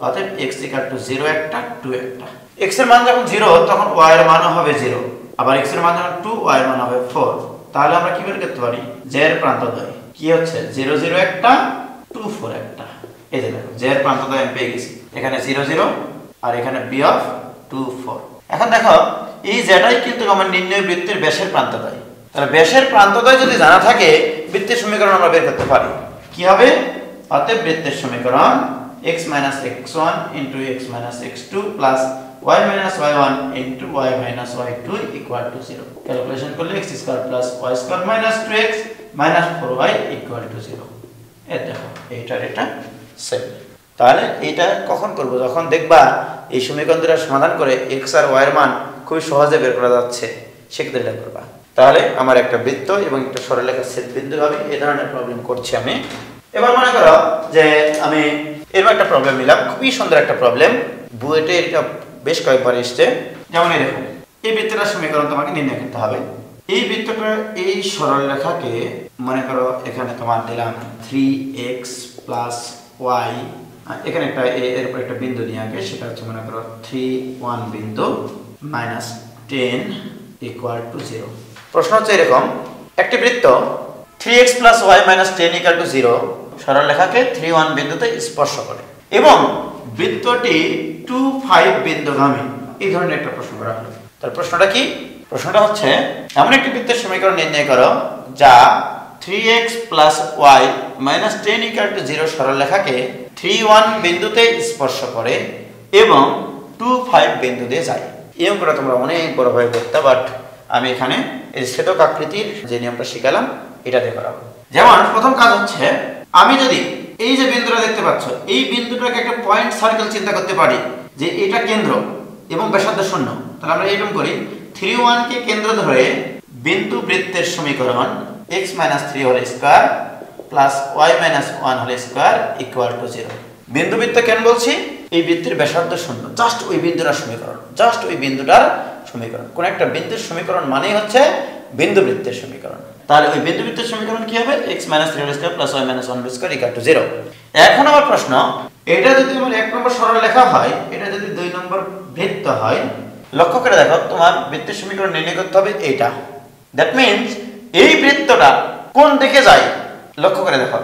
অতএব x ইকুয়াল টু 0 একটা 2 একটা। x এর মান যখন 0 তখন y এর মানও হবে 0, আবার x এর মান যখন 2 y এর মান হবে 4। তাহলে আমরা কি বের করতে পারি, j এর প্রান্তদ্বয় কি হচ্ছে 0 0 একটা 2 4 একটা। এই যে দেখো j এর প্রান্তদ্বয় আমি পেয়ে গেছি, এখানে 0 0 আর এখানে b অফ 2 4। এখন দেখো এই জটাই কিন্তু আমার নির্ণয় বৃত্তের ব্যাসের প্রান্তদ্বয়। তাহলে ব্যাসের প্রান্তদ্বয় যদি জানা থাকে, বৃত্তের সমীকরণ আমরা বের করতে পারি। কি হবে, অতএব বৃত্তের সমীকরণ x minus x1 into x minus x2 plus y minus y1 into y minus y2 equal to 0. Calculation করলে x square plus y square minus 2x minus 4y equal to 0. এই দেখো এটা সেম। তাহলে এটা কখন করব, যখন দেখবা এই সমীকরণ দুটো সমাধান করে x আর y এর মান খুব সহজে বের করা যাচ্ছে, সেক্ষেত্রে এটা করবা। তাহলে আমার একটা বৃত্ত এবং একটা সরলরেখার ছেদবিন্দু হবে, এই ধরনের প্রবলেম করছি আমি। এবার মনে করো যে আমি এরকম একটা প্রবলেম নিলাম, খুবই সুন্দর একটা প্রবলেম, বুয়েটে এটা বেশ কয়েকবার এসছে। যেমন এই দেখো, এই বৃত্তটার সমীকরণ তোমাকে নির্ণয় করতে হবে। এই বৃত্তটা এই সরলরেখাকে মনে করো এখানে তোমার দিলাম 3x প্লাস y, এখানে একটা এর উপর একটা বিন্দু নিয়ে আগে, সেটা হচ্ছে মনে করো 3 1 বিন্দু মাইনাস 10 ইকুয়াল টু 0। প্রশ্ন হচ্ছে এরকম, একটি বৃত্ত 3x plus y minus 10 equal to 0 সরলরেখাকে 3 1 বিন্দুতে স্পর্শ করে এবং বৃত্তটি 2 5 বিন্দুগামী। এই ধরনের একটা প্রশ্ন করা হলো। তার প্রশ্নটা কি, প্রশ্নটা হচ্ছে এমন একটি বৃত্তের সমীকরণ নির্ণয় করো যা 3x plus y minus 10 equal to 0 সরলরেখাকে 3 1 বিন্দুতে স্পর্শ করে এবং 2 5 বিন্দু দিয়ে যায়। এই অঙ্কটা তোমরা অনেক বড় ভাবে করতে, বাট আমি এখানে এই ছেদক আকৃতির যে নিয়মটা শিখালাম এটা দিয়ে করাবো। যেমন প্রথম কাজ হচ্ছে, আমি যদি এই যে বিন্দুটা দেখতে পাচ্ছ, এই বিন্দুটাকে একটা পয়েন্ট সার্কেল চিন্তা করতে পারি যে এটা কেন্দ্র এবং ব্যাসার্ধ 0, তাহলে আমরা এরকম করি 3 1 কে কেন্দ্র ধরে বিন্দু বৃত্তের সমীকরণ x 3 whole square plus y 1 whole square equal to 0। বিন্দু বৃত্ত কেন বলছি, এই বৃত্তের ব্যাসার্ধ 0, জাস্ট ওই বিন্দুটার সমীকরণ, জাস্ট ওই বিন্দুটার সমীকরণ। কোন একটা বিন্দুর সমীকরণ মানেই হচ্ছে বিন্দু বৃত্তের সমীকরণ। তাহলে ওই বিন্দু বৃত্তের সমীকরণ কি হবে, x 3 whole square plus y 1 whole square equal to 0। এখন আমার প্রশ্ন, এটা যদি আমার 1 নম্বর সরলরেখা হয়, এটা যদি 2 নম্বর বৃত্ত হয়, লক্ষ্য করে দেখো তোমার বৃত্তের সমীকরণ নির্ণয় করতে হবে এটা। দ্যাট মিন্স এই বৃত্তটা কোন দিকে যায়, লক্ষ্য করে দেখো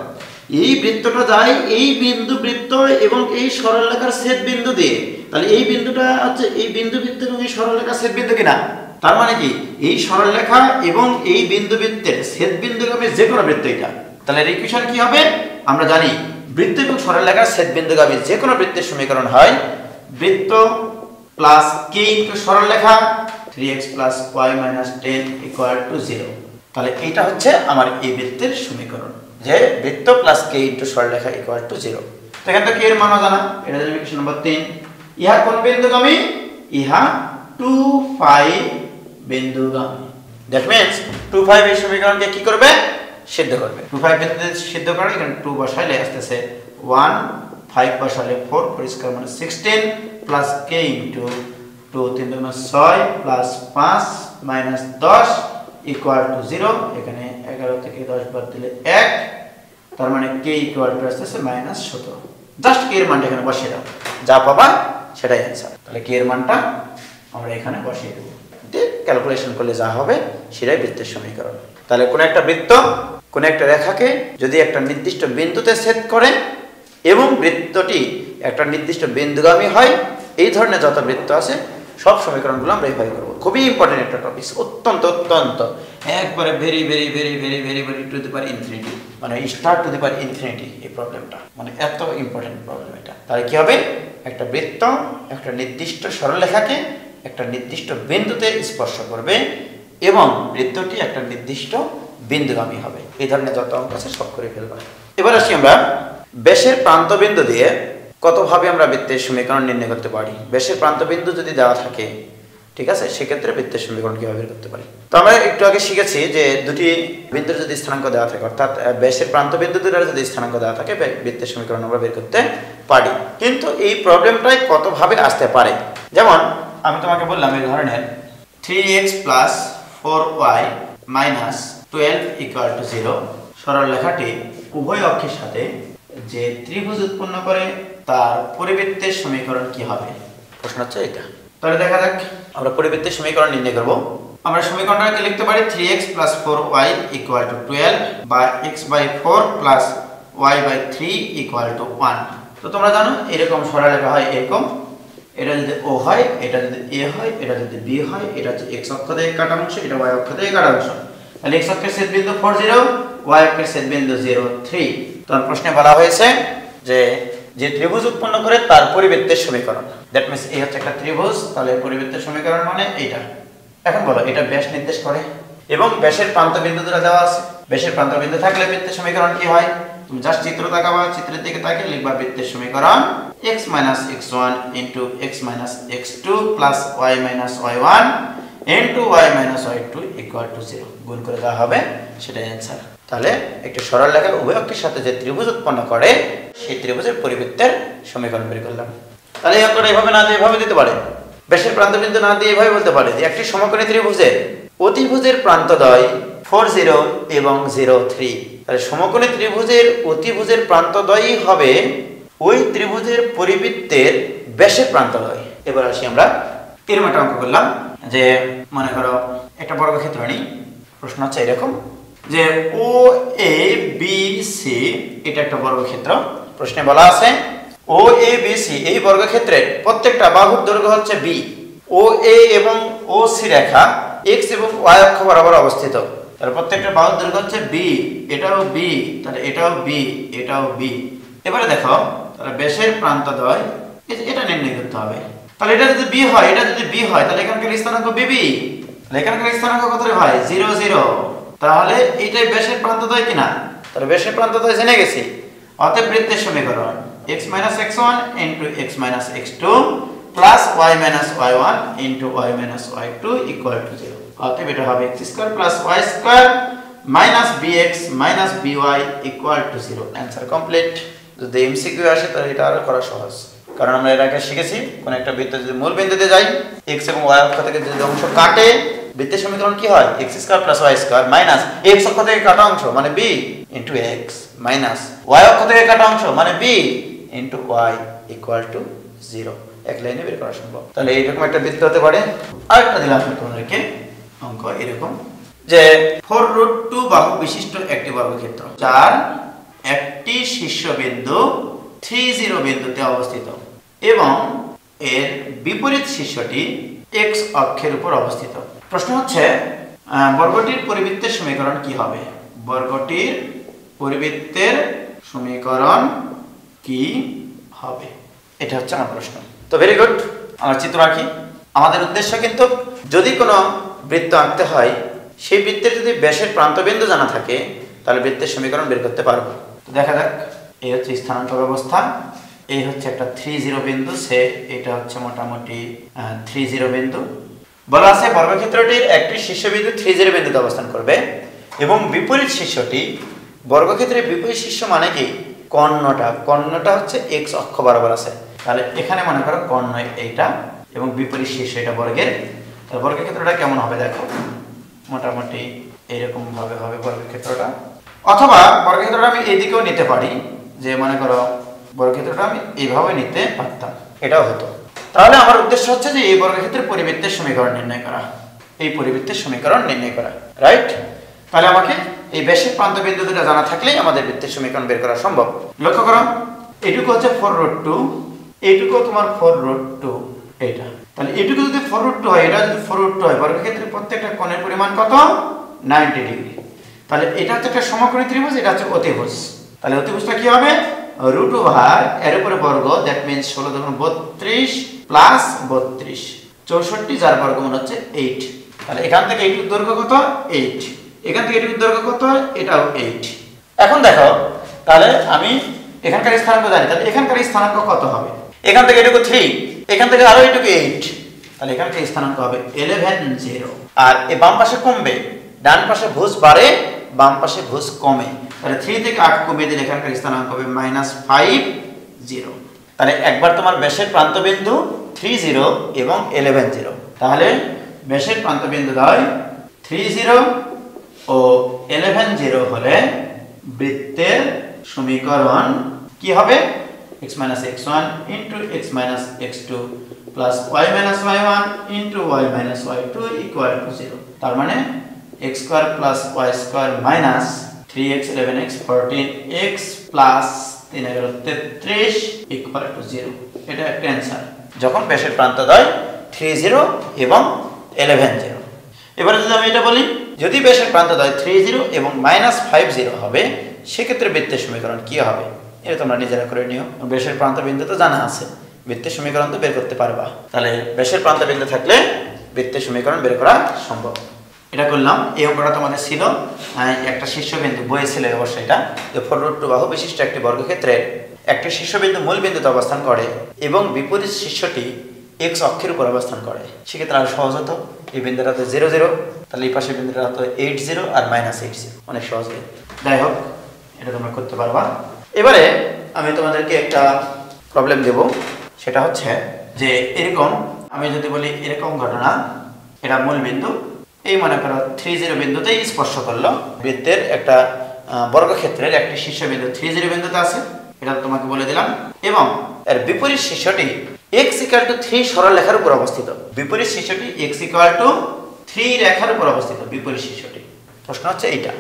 এই বৃত্তটা যায় এই বিন্দু বৃত্ত এবং এই সরলরেখার ছেদ বিন্দু দিয়ে। তাহলে এই বিন্দুটা হচ্ছে এই বিন্দু বৃত্ত এবং এই সরলরেখার ছেদ বিন্দু কিনা, তার মানে কি এই সরলরেখা এবং এই বিন্দু বৃত্তের ছেদ বিন্দুগামী যে কোনো বৃত্ত এটা। তাহলে এর ইকুয়েশন কি হবে, আমরা জানি বৃত্ত এবং সরলরেখার ছেদ বিন্দুগামী যে কোনো বৃত্তের সমীকরণ হয় বৃত্ত প্লাস k ইনটু সরলরেখা 3x plus y minus 10 equal to 0। তাহলে এটা হচ্ছে আমার এই বৃত্তের সমীকরণ, যে বৃত্ত প্লাস k ইনটু সরলরেখা ইকুয়াল টু 0। তো এখানে তো k এর মানও জানা, এটা হচ্ছে ইকুয়েশন নাম্বার 3। ইহা কোন বিন্দুগামী, ইহা 2 5 বিন্দুগামী। দ্যাট মিন্স 2 5 এই সমীকরণকে কি করবে, সিদ্ধ করবে। 2 5 বিন্দুতে সিদ্ধ করে এখানে 2 বসাইলে আসতেছে 1, 5 বসালে 4 পরিষ্কার মানে 16 plus k into 2 3 2 6 plus 5 minus 10 equal to 0। এখানে 11 থেকে 10 বাদ দিলে 1, তার মানে k ইকুয়াল টু আসছে মাইনাস 17। জাস্ট k এর মানটা এখানে বসিয়ে দাও, যা পাবা সেটাই অ্যানসার। তাহলে k এর মানটা আমরা এখানে বসিয়ে দেব, দিয়ে ক্যালকুলেশন করলে যা হবে সেটাই বৃত্তের সমীকরণ। তাহলে কোন একটা বৃত্ত কোন একটা রেখাকে যদি একটা নির্দিষ্ট বিন্দুতে ছেদ করে এবং বৃত্তটি একটা নির্দিষ্ট বিন্দুগামী হয়, এই ধরনের যত বৃত্ত আছে সব সমীকরণগুলো আমরা এইভাবে করব। খুবই ইম্পর্টেন্ট একটা টপিক, অত্যন্ত অত্যন্ত একবারে very very very very very very to the power infinity, মানে star to the power infinity. এই প্রবলেমটা মানে এত ইম্পর্টেন্ট প্রবলেম এটা। তাহলে কি হবে, একটা বৃত্ত একটা নির্দিষ্ট সরলরেখাকে একটা নির্দিষ্ট বিন্দুতে স্পর্শ করবে এবং বৃত্তটি একটা নির্দিষ্ট বিন্দুগামী হবে। এই ধরনের যত অঙ্ক আছে সব করে ফেলবা। এবার আসি আমরা ব্যাসের প্রান্তবিন্দু দিয়ে কতভাবে আমরা বৃত্তের সমীকরণ নির্ণয় করতে পারি। ব্যাসের প্রান্তবিন্দু যদি দেওয়া থাকে, ঠিক আছে, সেক্ষেত্রে বৃত্তের সমীকরণ কিভাবে বের করতে পারি। তো আমরা একটু আগে শিখেছি যে দুটি বিন্দুর যদি স্থানাঙ্ক দেওয়া থাকে, অর্থাৎ ব্যাসের প্রান্তবিন্দু দুটার যদি স্থানাঙ্ক দেওয়া থাকে, বৃত্তের সমীকরণ আমরা বের করতে পারি। কিন্তু এই প্রবলেমটাই কতভাবে আসতে পারে। যেমন আমি তোমাকে বললাম এই ধরনের 3x + 4y - 12 = 0 সরল রেখাটি উভয় অক্ষের সাথে যে ত্রিভুজ উৎপন্ন করে তার পরিবৃত্তের সমীকরণ কি হবে, প্রশ্ন হচ্ছে এটা। তাহলে দেখা যাক আমরা পরিবৃত্তের সমীকরণ নির্ণয় করব। আমরা সমীকরণটাকে লিখতে পারি 3x + 4y = 12 বা x/4 + y/3 = 1। তো তোমরা জানো এরকম সরলরেখা হয় এরকম, এটা যদি O হয়, এটা যদি A হয়, এটা যদি B হয়, এটা হচ্ছে x অক্ষ থেকে কাটা অংশ, এটা y অক্ষ থেকে কাটা অংশ। তাহলে x অক্ষের ছেদবিন্দু 40, y অক্ষের ছেদবিন্দু 03। তো প্রশ্নে বলা হয়েছে যে ত্রিভুজ উৎপন্ন করে তার পরিবৃত্তের সমীকরণ। দ্যাট মিন্স এই হচ্ছে একটা ত্রিভুজ, তাহলে পরিবৃত্তের সমীকরণ মানে এইটা। এখন বলো এটা ব্যাস নির্দেশ করে এবং ব্যাসের প্রান্তবিন্দু দুটো দেওয়া আছে। ব্যাসের প্রান্তবিন্দু থাকলে বৃত্তের সমীকরণ কি হয়, তুমি জাস্ট চিত্র তাকাবা, চিত্রের দিকে তাকিয়ে লিখবা বৃত্তের সমীকরণ x - x1 * x - x2 + y - y1 * y - y2 = 0 গুণ করে দেওয়া হবে, সেটাই অ্যানসার। তাহলে একটা সরল রেখা উভয় অক্ষের সাথে যে ত্রিভুজ উৎপন্ন করে সেই ত্রিভুজের পরিবৃত্তের সমীকরণ বের করলাম। তাহলে এই অঙ্কটা এভাবে না দিয়ে এভাবে দিতে পারে, ব্যাসের প্রান্তবিন্দু না দিয়ে এভাবে বলতে পারে যে একটি সমকোণী ত্রিভুজের অতিভুজের প্রান্তদ্বয় 40 এবং 03। তাহলে সমকোণী ত্রিভুজের অতিভুজের প্রান্তদ্বয়ই হবে ওই ত্রিভুজের পরিবৃত্তের ব্যাসের প্রান্তদ্বয়। এবার আসি আমরা এরকম একটা অঙ্ক করলাম যে মনে করো একটা বর্গক্ষেত্র নিই। প্রশ্ন হচ্ছে এরকম যে OABC এটা একটা বর্গক্ষেত্র। প্রশ্নে বলা আছে OABC এই বর্গক্ষেত্রের প্রত্যেকটা বাহুর দৈর্ঘ্য হচ্ছে b। OA এবং OC রেখা x এবং y অক্ষ বরাবর অবস্থিত। তাহলে প্রত্যেকটা বাহুর দৈর্ঘ্য হচ্ছে b, এটাও b, তাহলে এটাও b, এটাও b। এবারে দেখো তাহলে ব্যাসের প্রান্তদ্বয় এটা নির্ণয় করতে হবে। তাহলে এটা যদি b হয়, এটা যদি b হয় তাহলে এখানকার স্থানাঙ্ক bb, তাহলে এখানকার স্থানাঙ্ক কত রে ভাই 0 0। তাহলে এইটাই ব্যাসের প্রান্তদ্বয় কিনা, তাহলে ব্যাসের প্রান্তদ্বয় জেনে গেছি। অতএব বৃত্তের সমীকরণ x - x1 * x - x2 + y - y1 * y - y2 = 0। অতএব এটা হবে x² + y² - bx - by = 0। Answer complete. যদি এমসিকিউ আসে তাহলে এটা আরো করা সহজ, কারণ আমরা এর আগে শিখেছি কোন একটা বৃত্ত যদি মূল বিন্দুতে যাই, x এবং y অক্ষ থেকে যদি অংশ কাটে বৃত্তের সমীকরণ কি হয়, x² + y² - x অক্ষ থেকে কাটা অংশ মানে b * x - y অক্ষ থেকে কাটা অংশ মানে b * y = 0। এক লাইনে বের করা সম্ভব। তাহলে এইরকম একটা বৃত্ত হতে পারে। আরেকটা দিলাম তোমাদেরকে অঙ্ক এরকম যে 4√2 বাহু বিশিষ্ট একটি বর্গক্ষেত্র যার একটি শীর্ষবিন্দু 30 বিন্দুতে অবস্থিত এবং এর বিপরীত শীর্ষটি x অক্ষের উপর অবস্থিত। প্রশ্ন হচ্ছে বর্গটির পরিবৃত্তের সমীকরণ কি হবে, বর্গটির পরিবৃত্তের সমীকরণ কি হবে, এটা হচ্ছে আমার প্রশ্ন। তো ভেরি গুড, আমরা চিত্র আঁকি। আমাদের উদ্দেশ্য কিন্তু যদি কোনো বৃত্ত আঁকতে হয় সেই বৃত্তের যদি ব্যাসের প্রান্তবিন্দু জানা থাকে তাহলে বৃত্তের সমীকরণ বের করতে পারবো। তো দেখা যাক, এই হচ্ছে স্থানাঙ্ক ব্যবস্থা, এই হচ্ছে একটা 30 বিন্দু, সে এটা হচ্ছে মোটামুটি 30 বিন্দু। বলা আছে বর্গক্ষেত্রটির একটি শীর্ষবিন্দু 30 বিন্দুতে অবস্থান করবে এবং বিপরীত শীর্ষটি, বর্গক্ষেত্রের বিপরীত শীর্ষ মানে কি কর্ণটা হচ্ছে x অক্ষ বরাবর আছে। তাহলে এখানে মনে করো কর্ণ এইটা এবং বিপরীত শীর্ষ এটা বর্গের। তাহলে বর্গক্ষেত্রটা কেমন হবে দেখো, মোটামুটি এরকম ভাবে হবে বর্গক্ষেত্রটা। অথবা বর্গক্ষেত্রটা আমি এইদিকেও নিতে পারি, যে মনে করো বর্গক্ষেত্রটা আমি এইভাবে নিতে পারতাম, এটাও হতো। তাহলে আমার উদ্দেশ্য হচ্ছে যে এই বর্গক্ষেত্রের পরিবৃত্তের সমীকরণ নির্ণয় করা, এই পরিবৃত্তের সমীকরণ নির্ণয় করা, রাইট। তাহলে আমাকে এই ব্যাসের প্রান্তবিন্দু দুটো জানা থাকলেই আমাদের বৃত্তের সমীকরণ বের করা সম্ভব। লক্ষ্য করো এইটুকু হচ্ছে 4√2, এইটুকু তোমার 4√2 এইটা। তাহলে এইটুকু যদি 4√2 হয়, এটা যদি 4√2 হয়, বর্গক্ষেত্রের প্রত্যেকটা কোণের পরিমাণ কত 90 ডিগ্রি। তাহলে এটা হচ্ছে একটা সমকোণী ত্রিভুজ, এটা হচ্ছে অতিভুজ। তাহলে অতিভুজটা কি হবে? রুট ওভার এর উপরে বর্গ, দ্যাট মিন্স 16 দুগুণ 32 প্লাস 32 64, যার বর্গমূল হচ্ছে 8। তাহলে এখান থেকে এইটুকু দৈর্ঘ্য কত? 8। এখান থেকে এইটুকু দৈর্ঘ্য কত? এটাও 8। এখন দেখো, তাহলে আমি এখানকার স্থানাঙ্ক জানি, তাহলে এখানকার স্থানাঙ্ক কত হবে? এখান থেকে এটুকু 3, এখান থেকে আরো এটুকু 8, তাহলে এখানকার স্থানাঙ্ক হবে 11 0। আর এই বাম পাশে কমবে, ডান পাশে ভুজ বাড়ে, বাম পাশে ভুজ কমে, তাহলে 3 থেকে 8 কমিয়ে দিলে এখানকার স্থানাঙ্ক হবে -5 0। তাহলে একবার তোমার ব্যাসের প্রান্তবিন্দু 3 0 এবং 11 0, তাহলে ব্যাসের প্রান্তবিন্দু দ্বয় 3 0 ও 11 0 হলে বৃত্তের সমীকরণ কি হবে? x - x1 * x - x2 plus y - y1 * y - y2 = 0। তার মানে x² + y² - 3x 11x 14x plus 3 11 33 = 0। এটা একটা অ্যানসার যখন ব্যাসের প্রান্তদ্বয় 3 0 এবং 11 0। এবারে যদি আমি এটা বলি, যদি ব্যাসের প্রান্তদ্বয় 3 0 এবং -5 0 হবে, সেক্ষেত্রে বৃত্তের সমীকরণ কি হবে? এটা তোমরা নিজেরা করে নিও। ব্যাসের প্রান্তবিন্দু তো জানা আছে, বৃত্তের সমীকরণ তো বের করতে পারবা। তাহলে ব্যাসের প্রান্তবিন্দু থাকলে বৃত্তের সমীকরণ বের করা সম্ভব। এটা করলাম। এই অঙ্কটা তোমাদের ছিল একটা শীর্ষবিন্দু বইয়ে ছিল অবশ্যই, এটা যে 4√2 বাহু বিশিষ্ট একটি বর্গক্ষেত্রে একটি শীর্ষবিন্দু মূল বিন্দুতে অবস্থান করে এবং বিপরীত শীর্ষটি x অক্ষের উপর অবস্থান করে, সেক্ষেত্রে আরো সহজ হতো। এই বিন্দুটা তো 0 0, তাহলে এই পাশের বিন্দুটা হতো 8 0 আর -8 0, অনেক সহজ হয়। যাই হোক, এটা তোমরা করতে পারবা। এবারে আমি তোমাদেরকে একটা প্রবলেম দেব, সেটা হচ্ছে যে এরকম আমি যদি বলি এরকম ঘটনা, এটা মূল বিন্দু, এই মনে করো 3 0 বিন্দুতেই স্পর্শ করলো, বৃত্তের একটা বর্গক্ষেত্রের একটি শীর্ষবিন্দু 3 0 বিন্দুতে আছে, এটা তোমাকে বলে দিলাম, এবং এর বিপরীত শীর্ষটি x = 3 সরল রেখার উপর অবস্থিত। বিপরীত শীর্ষটি x = 3 রেখার উপর অবস্থিত, বিপরীত শীর্ষটি। প্রশ্ন হচ্ছে এইটা,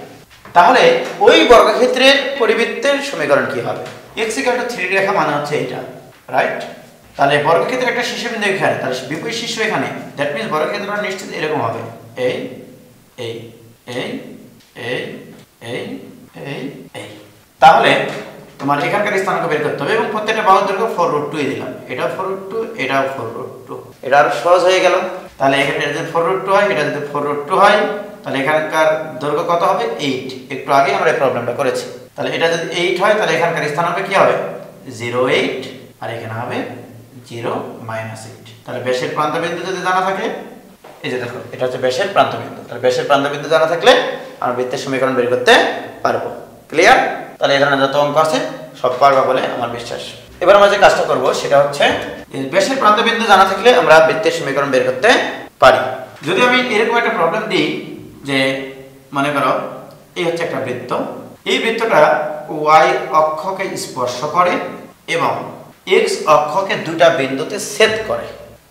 তাহলে ওই বর্গক্ষেত্রের পরিবৃত্তের সমীকরণ কি হবে? x = 3 রেখা মানে হচ্ছে এইটা, রাইট? তাহলে বর্গক্ষেত্রের একটা শীর্ষবিন্দু এখানে, তাহলে বিপরীত শীর্ষ এখানে, দ্যাট মিন্স বর্গক্ষেত্রটা নিশ্চিত এরকম হবে, এই এই এই এই এই এই এই। তাহলে তোমার এখানকার স্থানাঙ্ক বের করতে হবে এবং প্রত্যেকটা বাহুর দৈর্ঘ্য 4√2 দিলাম, এটা 4√2, এটাও 4√2, এটা আরো সহজ হয়ে গেল। তাহলে এখানে যদি 4√2 হয়, এটা যদি 4√2 হয়, তাহলে এখানকার দৈর্ঘ্য কত হবে? 8। একটু আগে আমরা এই প্রবলেমটা করেছি। তাহলে এটা যদি 8 হয়, তাহলে এখানকার স্থানাঙ্ক কি হবে? 0 8, আর এখানে হবে 0 -8। তাহলে ব্যাসের প্রান্তবিন্দু যদি জানা থাকে, এই যে দেখো এটা হচ্ছে ব্যাসের প্রান্তবিন্দু, তাহলে ব্যাসের প্রান্তবিন্দু জানা থাকলে আমরা বৃত্তের সমীকরণ বের করতে পারবো। ক্লিয়ার? তাহলে এই ধরনের যত অঙ্ক আছে সব পারবা বলে আমার বিশ্বাস। এবার আমরা যে কাজটা করব সেটা হচ্ছে ব্যাসের প্রান্তবিন্দু জানা থাকলে আমরা বৃত্তের সমীকরণ বের করতে পারি। যদি আমি এরকম একটা প্রবলেম দিই যে মনে করো এই হচ্ছে একটা বৃত্ত, এই বৃত্তটা y অক্ষকে স্পর্শ করে এবং x অক্ষকে দুটা বিন্দুতে ছেদ করে।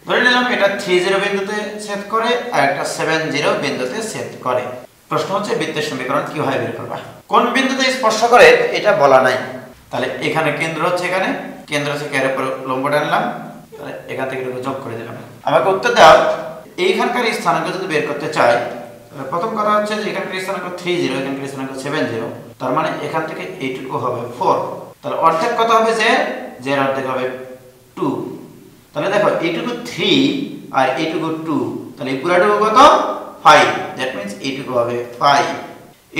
ধরে নিলাম এটা 3 0 বিন্দুতে ছেদ করে আর একটা 7 0 বিন্দুতে ছেদ করে। প্রশ্ন হচ্ছে বৃত্তের সমীকরণ কিভাবে বের করবা? কোন বিন্দুতে স্পর্শ করে এটা বলা নাই। তাহলে এখানে কেন্দ্র হচ্ছে, এখানে কেন্দ্র থেকে এর উপর লম্ব টানলাম, তাহলে এখান থেকে এটাকে যোগ করে দিলাম। আমাকে উত্তর দাও, এইখানকার স্থানাঙ্ক যদি বের করতে চাই, তাহলে প্রথম কথা হচ্ছে যে এখানকার স্থানাঙ্ক 3 0, এখানকার স্থানাঙ্ক 7 0, তার মানে এখান থেকে এইটুকু হবে 4। তাহলে অর্ধেক কত হবে? যে অর্ধেক হবে 2। তাহলে দেখো এইটুকু 3 আর এইটুকু 2, তাহলে এই পুরাটুকু কত? 5। দ্যাট মিন্স এইটুকু হবে 5।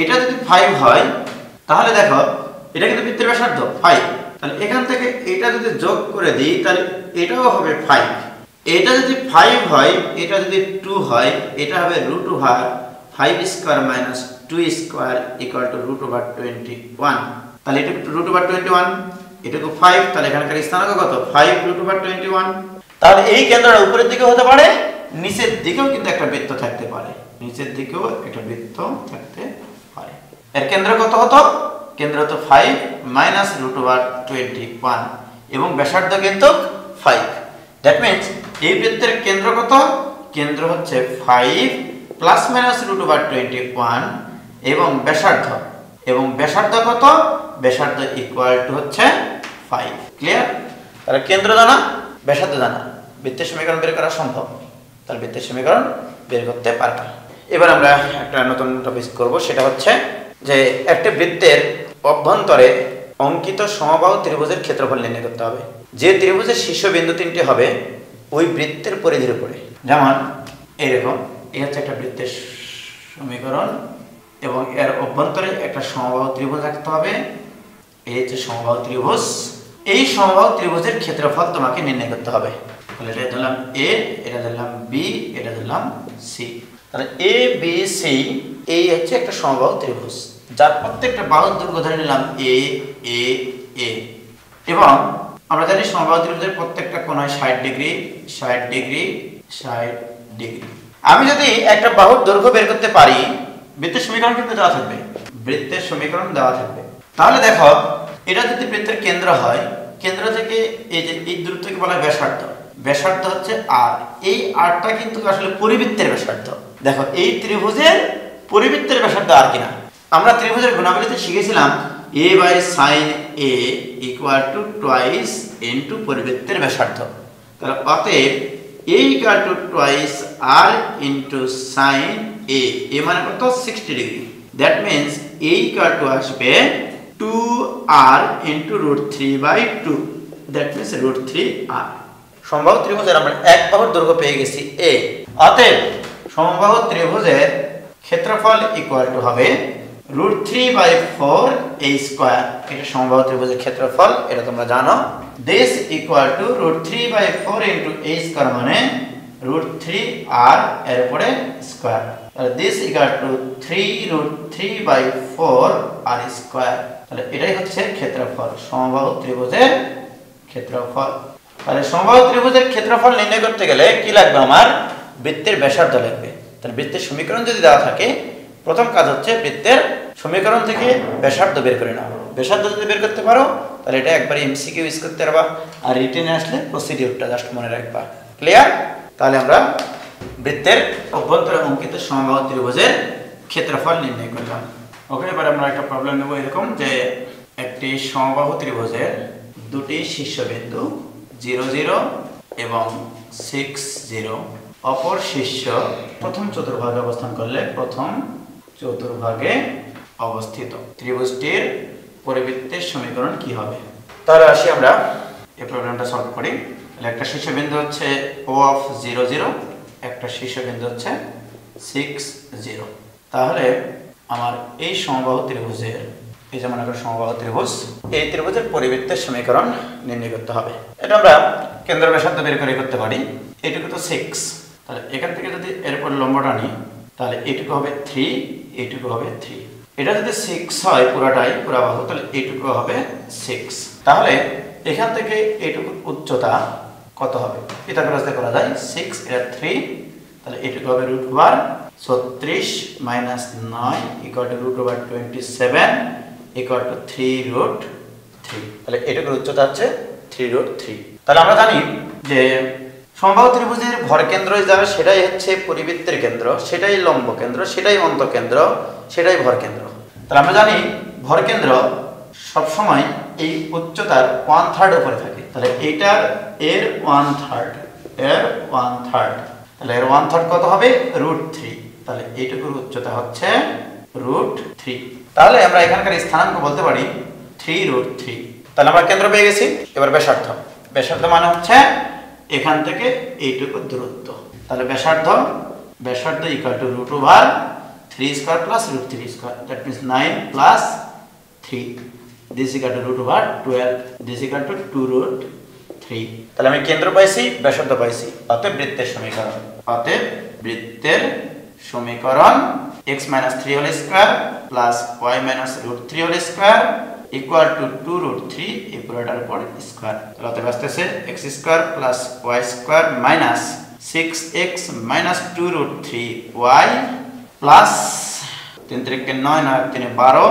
এটা যদি 5 হয়, তাহলে দেখো এটা কিন্তু বৃত্তের ব্যাসার্ধ 5, তাহলে এখান থেকে এটা যদি যোগ করে দিই, তাহলে এটাও হবে 5। এটা যদি 5 হয়, এটা যদি 2 হয়, এটা হবে √5² - 2² = √21। তাহলে এটা √21, এটুকু 5, তাহলে এখানকার স্থানাঙ্ক কত? 5 √21। তাহলে এই কেন্দ্রটা উপরের দিকে হতে পারে, নিচের দিকেও কিন্তু একটা বৃত্ত থাকতে পারে, নিচের দিকেও একটা বৃত্ত থাকতে পারে। এর কেন্দ্র কত হতো? কেন্দ্র হতো 5 - √21 এবং ব্যাসার্ধ কিন্তু 5। দ্যাট মিন্স এই বৃত্তের কেন্দ্র কত? কেন্দ্র হচ্ছে 5 ± √21 এবং ব্যাসার্ধ কত? ব্যাসার্ধ ইকুয়াল টু হচ্ছে 5। ক্লিয়ার? তাহলে কেন্দ্র জানা, ব্যাসার্ধ জানা, বৃত্তের সমীকরণ বের করা সম্ভব। তাহলে বৃত্তের সমীকরণ বের করতে পারবে। এবার আমরা একটা নতুন টপিক করব, সেটা হচ্ছে যে একটা বৃত্তের অভ্যন্তরে অঙ্কিত সমবাহু ত্রিভুজের ক্ষেত্রফল নির্ণয় করতে হবে। যে ত্রিভুজের শীর্ষবিন্দু তিনটি হবে ওই বৃত্তের পরিধির উপরে। যেমন এইরকম, এই হচ্ছে একটা বৃত্তের সমীকরণ এবং এর অভ্যন্তরে একটা সমবাহু ত্রিভুজ রাখতে হবে। এই হচ্ছে সমবাহু ত্রিভুজ। এই সমবাহু ত্রিভুজের ক্ষেত্রফল তোমাকে নির্ণয় করতে হবে। তাহলে এটা ধরলাম এ, এটা ধরলাম বি, এটা ধরলাম সি। তাহলে এ বি সি এই হচ্ছে একটা সমবাহু ত্রিভুজ, যার প্রত্যেকটা বাহুর দৈর্ঘ্য ধরে নিলাম এ এ এ। এবং আমরা জানি সমবাহু ত্রিভুজের প্রত্যেকটা কোণ হয় 60 ডিগ্রি 60 ডিগ্রি 60 ডিগ্রি। আমি যদি একটা বাহুর দৈর্ঘ্য বের করতে পারি, বৃত্তের সমীকরণ কিন্তু দেওয়া থাকবে, বৃত্তের সমীকরণ দেওয়া থাকবে। তাহলে দেখো, এটা যদি বৃত্তের কেন্দ্র হয়, কেন্দ্র থেকে এই যে এই দূরত্বকে বলা হয় ব্যাসার্ধ। ব্যাসার্ধ হচ্ছে আর, এই আরটা কিন্তু আসলে পরিবৃত্তের ব্যাসার্ধ। দেখো এই ত্রিভুজের পরিবৃত্তের ব্যাসার্ধ আর কিনা। আমরা ত্রিভুজের গুণাবলীতে শিখেছিলাম a by sin a equal to twice into পরিবৃত্তের ব্যাসার্ধ। তাহলে অতএব a equal to twice r into sin a, a মানে কত 60 degree. That means a equal to আসবে 2r into √3/2, that means √3r। সমবাহু ত্রিভুজের আমরা এক বাহুর দৈর্ঘ্য পেয়ে গেছি a। অতএব সমবাহু ত্রিভুজের ক্ষেত্রফল ইকুয়াল টু হবে √3/4 a স্কয়ার। এটা সমবাহু ত্রিভুজের ক্ষেত্রফল, এটা তোমরা জানো। This equal two √3/4 into a square মানে √3r এর উপরে স্কয়ার। তাহলে this equal two 3√3/4 r square. তাহলে এটাই হচ্ছে ক্ষেত্রফল, সমবাহু ত্রিভুজের ক্ষেত্রফল। তাহলে সমবাহু ত্রিভুজের ক্ষেত্রফল নির্ণয় করতে গেলে কি লাগবে? আমার বৃত্তের ব্যাসার্ধ লাগবে। তাহলে বৃত্তের সমীকরণ যদি দেওয়া থাকে, প্রথম কাজ হচ্ছে বৃত্তের সমীকরণ থেকে ব্যাসার্ধ বের করে নাও। ব্যাসার্ধ যদি বের করতে পারো তাহলে এটা একবার এমসিকিউ ইউজ করতে পারবা, আর রিটেনে আসলে প্রসিডিউরটা জাস্ট মনে রাখবা। ক্লিয়ার? তাহলে আমরা বৃত্তের অভ্যন্তরে অঙ্কিত সমবাহু ত্রিভুজের ক্ষেত্রফল নির্ণয় করলাম। ওকে, এবার আমরা একটা প্রবলেম নেব এরকম যে একটি সমবাহু ত্রিভুজের দুটি শীর্ষবিন্দু 0 0 এবং 6 0 অপর শীর্ষ প্রথম চতুর্ভাগে অবস্থান করলে প্রথম চতুর্ভাগে অবস্থিত ত্রিভুজটির পরিবৃত্তের সমীকরণ কি হবে? তাহলে আসি আমরা এই প্রবলেমটা সলভ করি। তাহলে একটা শীর্ষবিন্দু হচ্ছে O অফ 0 0, একটা শীর্ষবিন্দু হচ্ছে 6 0। তাহলে আমার এই সমবাহু ত্রিভুজের, এই যে মনে করো সমবাহু ত্রিভুজ, এই ত্রিভুজের পরিবৃত্তের সমীকরণ নির্ণয় করতে হবে। এটা আমরা কেন্দ্র ব্যাসার্ধ বের করে করতে পারি। এইটুকু তো 6, তাহলে এখান থেকে যদি এরপর লম্বটা নিই তাহলে এইটুকু হবে 3, এইটুকু হবে 3। এটা যদি 6 হয় পুরাটাই, পুরা বাহু, তাহলে এইটুকু হবে 6। তাহলে এখান থেকে এইটুকু উচ্চতা কত হবে? এটা করা যায় 6 এটা 3, তাহলে এইটুকু হবে √36 minus 9 equal to √27 equal to 3√3। তাহলে এইটুকুর উচ্চতা হচ্ছে 3√3। তাহলে আমরা জানি যে সমবাহু ত্রিভুজের ভরকেন্দ্র যারা, সেটাই হচ্ছে পরিবৃত্তের কেন্দ্র, সেটাই লম্ব কেন্দ্র, সেটাই অন্তঃকেন্দ্র, সেটাই ভরকেন্দ্র। তাহলে আমরা জানি ভরকেন্দ্র সবসময় এই উচ্চতার 1/3 উপরে থাকে। তাহলে এইটার এর 1/3, এর 1/3, তাহলে এর 1/3 কত হবে? √3। তাহলে এইটুকুর উচ্চতা হচ্ছে √3। তাহলে আমরা এখানকার স্থানাঙ্ক বলতে পারি 3√3। তাহলে আমরা কেন্দ্র পেয়ে গেছি। এবার ব্যাসার্ধ। ব্যাসার্ধ মানে হচ্ছে এখান থেকে এইটুকু দূরত্ব। তাহলে ব্যাসার্ধ equal to √3 square plus √3 square, that means 9 plus 3, this equal two √12, this equal to 2√3। তাহলে আমি কেন্দ্র পাইছি, ব্যাসার্ধ পাইছি। অতএব বৃত্তের সমীকরণ x - 3 whole square plus y - √3 whole square equal to 2√3 এই পুরোটার উপর স্কয়ার। তাহলে অতএব আসতেছে x square plus y square minus 6x minus 2√3y plus 3 3 9 9 3 12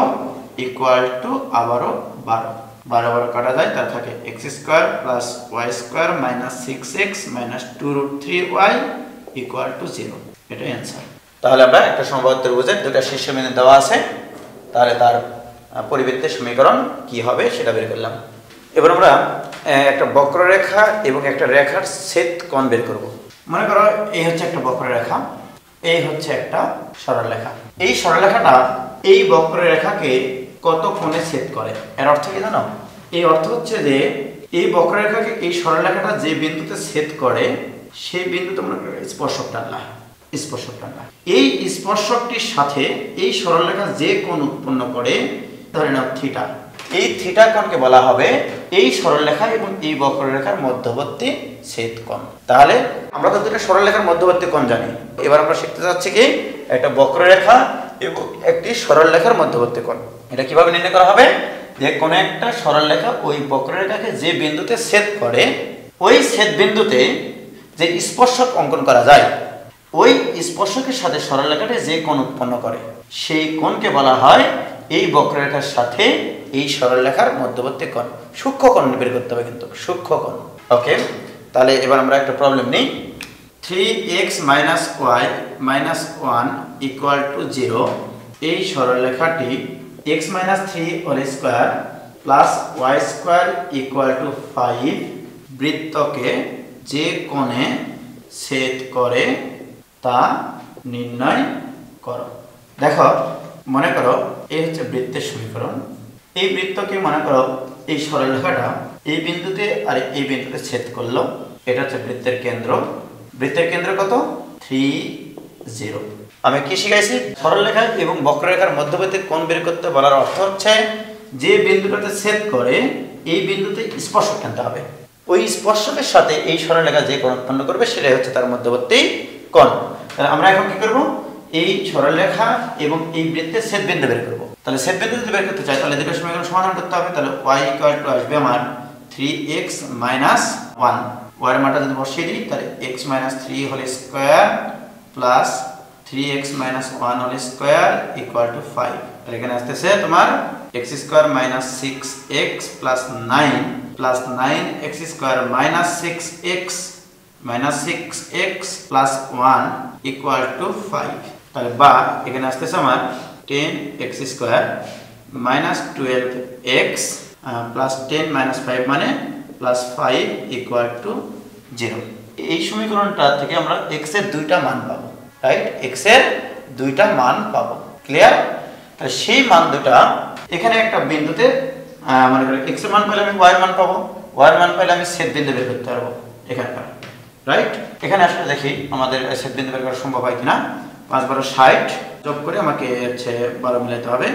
equal to আবারও 12 12 কাটা যায়, তার থাকে x square plus y square minus 6x minus 2√3y equal to 0। এটা অ্যানসার। তাহলে আমরা একটা সমবাহু ত্রিভুজের দুটো শীর্ষবিন্দু দেওয়া আছে, তাহলে তার পরিবৃত্তের সমীকরণ কি হবে সেটা বের করলাম। এবার আমরা একটা বক্ররেখা এবং একটা রেখার ছেদ কোণ বের করব। মনে করো এই হচ্ছে একটা বক্ররেখা, এই হচ্ছে একটা সরলরেখা। এই সরলরেখাটা এই বক্ররেখাকে কত কোণে ছেদ করে? এর অর্থ কি জানো? এই অর্থ হচ্ছে যে এই বক্ররেখাকে এই সরলরেখাটা যে বিন্দুতে ছেদ করে সেই বিন্দুতে আমরা স্পর্শক টানলাম। স্পর্শক টানলাম, এই স্পর্শকটির সাথে এই সরলরেখা যে কোণ উৎপন্ন করে, ধরে নাও থিটা, এই থিটা কোণকে বলা হবে এই সরলরেখা এবং এই বক্ররেখার মধ্যবর্তী ছেদ কোণ। তাহলে আমরা তো দুটো সরলরেখার মধ্যবর্তী কোণ জানি, এবার আমরা শিখতে যাচ্ছি কি একটা বক্ররেখা এবং একটি সরলরেখার মধ্যবর্তী কোণ। এটা কিভাবে নির্ণয় করা হবে? যে কোনো একটা সরলরেখা ওই বক্ররেখাকে যে বিন্দুতে ছেদ করে ওই ছেদ বিন্দুতে যে স্পর্শক অঙ্কন করা যায়, ওই স্পর্শকের সাথে সরলরেখাটি যে কোণ উৎপন্ন করে সেই কোণকে বলা হয় এই বক্ররেখার সাথে এই সরলরেখার মধ্যবর্তী কোণ। সূক্ষ্ম কোণ বের করতে হবে, কিন্তু সূক্ষ্ম কোণ। ওকে, তাহলে এবার আমরা একটা প্রবলেম নিই। 3x - y - 1 = 0 এই সরলরেখাটি x - 3 whole square plus y square = 5 বৃত্তকে যে কোণে ছেদ করে তা নির্ণয় করো। দেখো, মনে করো এই হচ্ছে বৃত্তের সমীকরণ। এই বৃত্তকে মনে করো এই সরলরেখাটা এই বিন্দুতে আর এই বিন্দুতে ছেদ করলো। এটা হচ্ছে বৃত্তের কেন্দ্র। বৃত্তের কেন্দ্র কত? 3, 0। আমি কি শিখাইছি? সরলরেখা এবং বক্ররেখার মধ্যবর্তী কোণ বের করতে বলার অর্থ হচ্ছে যে বিন্দুটাতে ছেদ করে এই বিন্দুতে স্পর্শক টানতে হবে। ওই স্পর্শকের সাথে এই সরলরেখা যে কোণ উৎপন্ন করবে সেটাই হচ্ছে তার মধ্যবর্তী কোণ। তাহলে আমরা এখন কি করব? এই সরলরেখা এবং এই বৃত্তের ছেদ বিন্দু বের করব। তাহলে ছেদ বিন্দু যদি বের করতে চাই তাহলে দুটো সমীকরণ সমাধান করতে হবে। তাহলে y = আসবে আমার 3x - 1, y এর মানটা যদি বসিয়ে দিই তাহলে x - 3 whole square plus 3x - 1 whole square = 5। তাহলে এখানে আসতেছে তোমার x² - 6x plus 9 plus 9x² - 6x plus 1 = 5। তাহলে বা এখানে আসতেছে আমার 10x² - 12x প্লাস 10 - 5 মানে প্লাস 5 = 0। এই সমীকরণটা থেকে আমরা x এর দুইটা মান পাবো, রাইট? x এর দুইটা মান পাবো। ক্লিয়ার? তাহলে সেই মান দুটো এখানে একটা বিন্দুতে মনে করি x এর মান পেলে আমি y এর মান পাবো, y এর মান পেলে আমি ছেদ বিন্দু বের করতে পারবো এখানকার, রাইট? এখানে আসলে দেখি আমাদের ছেদ বিন্দু বের করা সম্ভব হয় কিনা। 5 × 60 যোগ করে আমাকে হচ্ছে 12 মিলাতে হবে,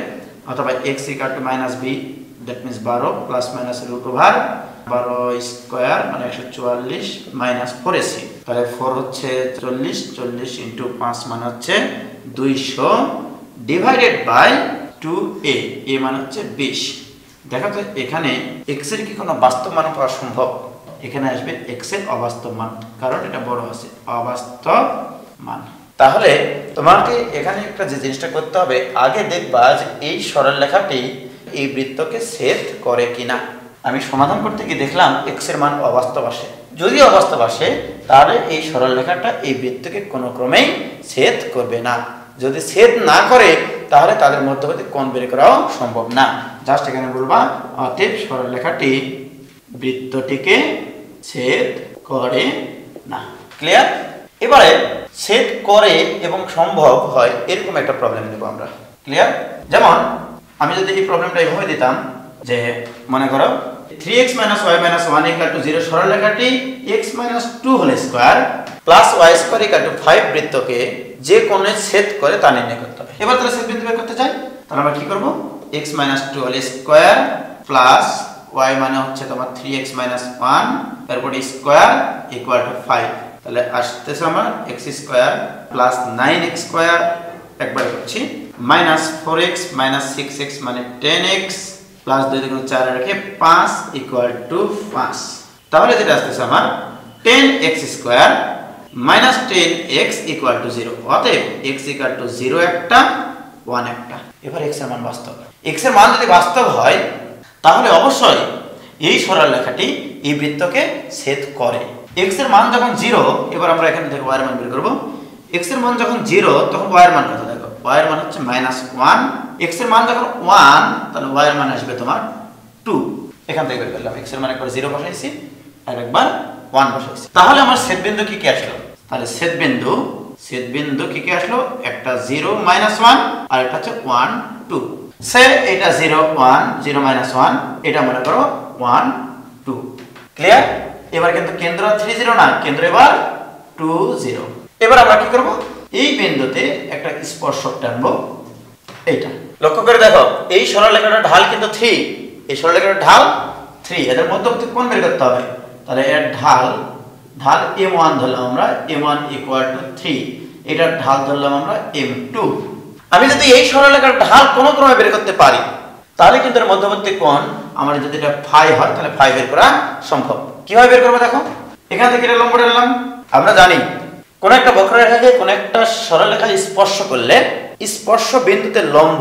অথবা x = -b, that means 12 plus minus √12 square মানে 144 মাইনাস 4ac। তাহলে 4 হচ্ছে 40, 40 × 5 মানে হচ্ছে 200 ডিভাইডেড বাই 2a, a মানে হচ্ছে 20। দেখো তো এখানে x এর কি কোনো বাস্তব মান পাওয়া সম্ভব? এখানে আসবে x এর অবাস্তব মান, কারণ এটা বড় আছে, অবাস্তব মান। তাহলে তোমাকে এখানে একটা যে জিনিসটা করতে হবে, আগে দেখবা যে এই সরলরেখাটি এই বৃত্তকে ছেদ করে কিনা। আমি সমাধান করতে গিয়ে দেখলাম x এর মান অবাস্তব আসে। যদি অবাস্তব আসে তাহলে এই সরলরেখাটা এই বৃত্তকে কোনো ক্রমেই ছেদ করবে না। যদি ছেদ না করে তাহলে তাদের মধ্যবর্তী কোণ বের করাও সম্ভব না। জাস্ট এখানে বলবা অতএব সরলরেখাটি বৃত্তটিকে ছেদ করে না। ক্লিয়ার? এবারে ছেদ করে এবং সম্ভব হয় এরকম একটা প্রবলেম নেব আমরা। ক্লিয়ার? যেমন আমি যদি এই প্রবলেমটা এইভাবে দিতাম যে মনে করো 3x - y - 1 = 0 সরলরেখাটি x - 2 whole square plus y square = 5 বৃত্তকে যে কোণে ছেদ করে তা নির্ণয় করতে হবে। এবার তাহলে ছেদ বিন্দু বের করতে চাই, তাহলে আমরা কি করব? x - 2 whole square plus y মানে হচ্ছে তোমার 3x - 1 তারপর স্কয়ার = 5। তাহলে আসতেছে আমার x² প্লাস 9x² একবার করছি মাইনাস 4x - 6x মানে 10x প্লাস 2 × 4 রেখে 5 = 5। তাহলে যেটা আসতেছে আমার 10x² মাইনাস 10x = 0। অতএব x = 0 একটা 1 একটা। এবার x এর মান বাস্তব। x এর মান যদি বাস্তব হয় তাহলে অবশ্যই এই সরলরেখাটি এই বৃত্তকে ছেদ করে। x এর মান যখন 0, এবার আমরা এখান থেকে y এর মান বের করব। x এর মান যখন 0 তখন y এর মান কত? দেখো y এর মান হচ্ছে -1। x এর মান যখন 1 তাহলে y এর মান আসবে তোমার 2। এখান থেকে বের করলাম x এর মান একবার 0 বসাইছি আর একবার 1 বসাইছি। তাহলে আমার ছেদ বিন্দু কি আসলো? তাহলে ছেদ বিন্দু ছেদ বিন্দু কি কি আসলো, একটা 0 -1 আর একটা হচ্ছে 1 2। সে এটা 0 1 0 -1, এটা মনে করো 1 2। ক্লিয়ার? এবার কিন্তু কেন্দ্র 3 0 না, কেন্দ্র এবার 2 0। এবার আমরা কি করব, এই বিন্দুতে একটা স্পর্শক টানবো, এইটা লক্ষ্য করে দেখো। এই সরলরেখাটার ঢাল কিন্তু 3, এই সরলরেখাটার ঢাল 3, এদের মধ্যবর্তী কোণ বের করতে হবে। তাহলে এর ঢাল m1 ধরলাম আমরা, m1 = 3, এটার ঢাল ধরলাম আমরা m2। আমি যদি এই সরলরেখার ঢাল কোনো ক্রমে বের করতে পারি, তাহলে কিন্তু এর মধ্যবর্তী কোণ আমার যদি এটা ফাই হয়, তাহলে ফাই বের করা সম্ভব। কিভাবে বের করব দেখো, এখান থেকে এটা লম্ব টানলাম। আমরা জানি কোন একটা বক্ররেখাকে কোন একটা সরলরেখা স্পর্শ করলে স্পর্শ বিন্দুতে লম্ব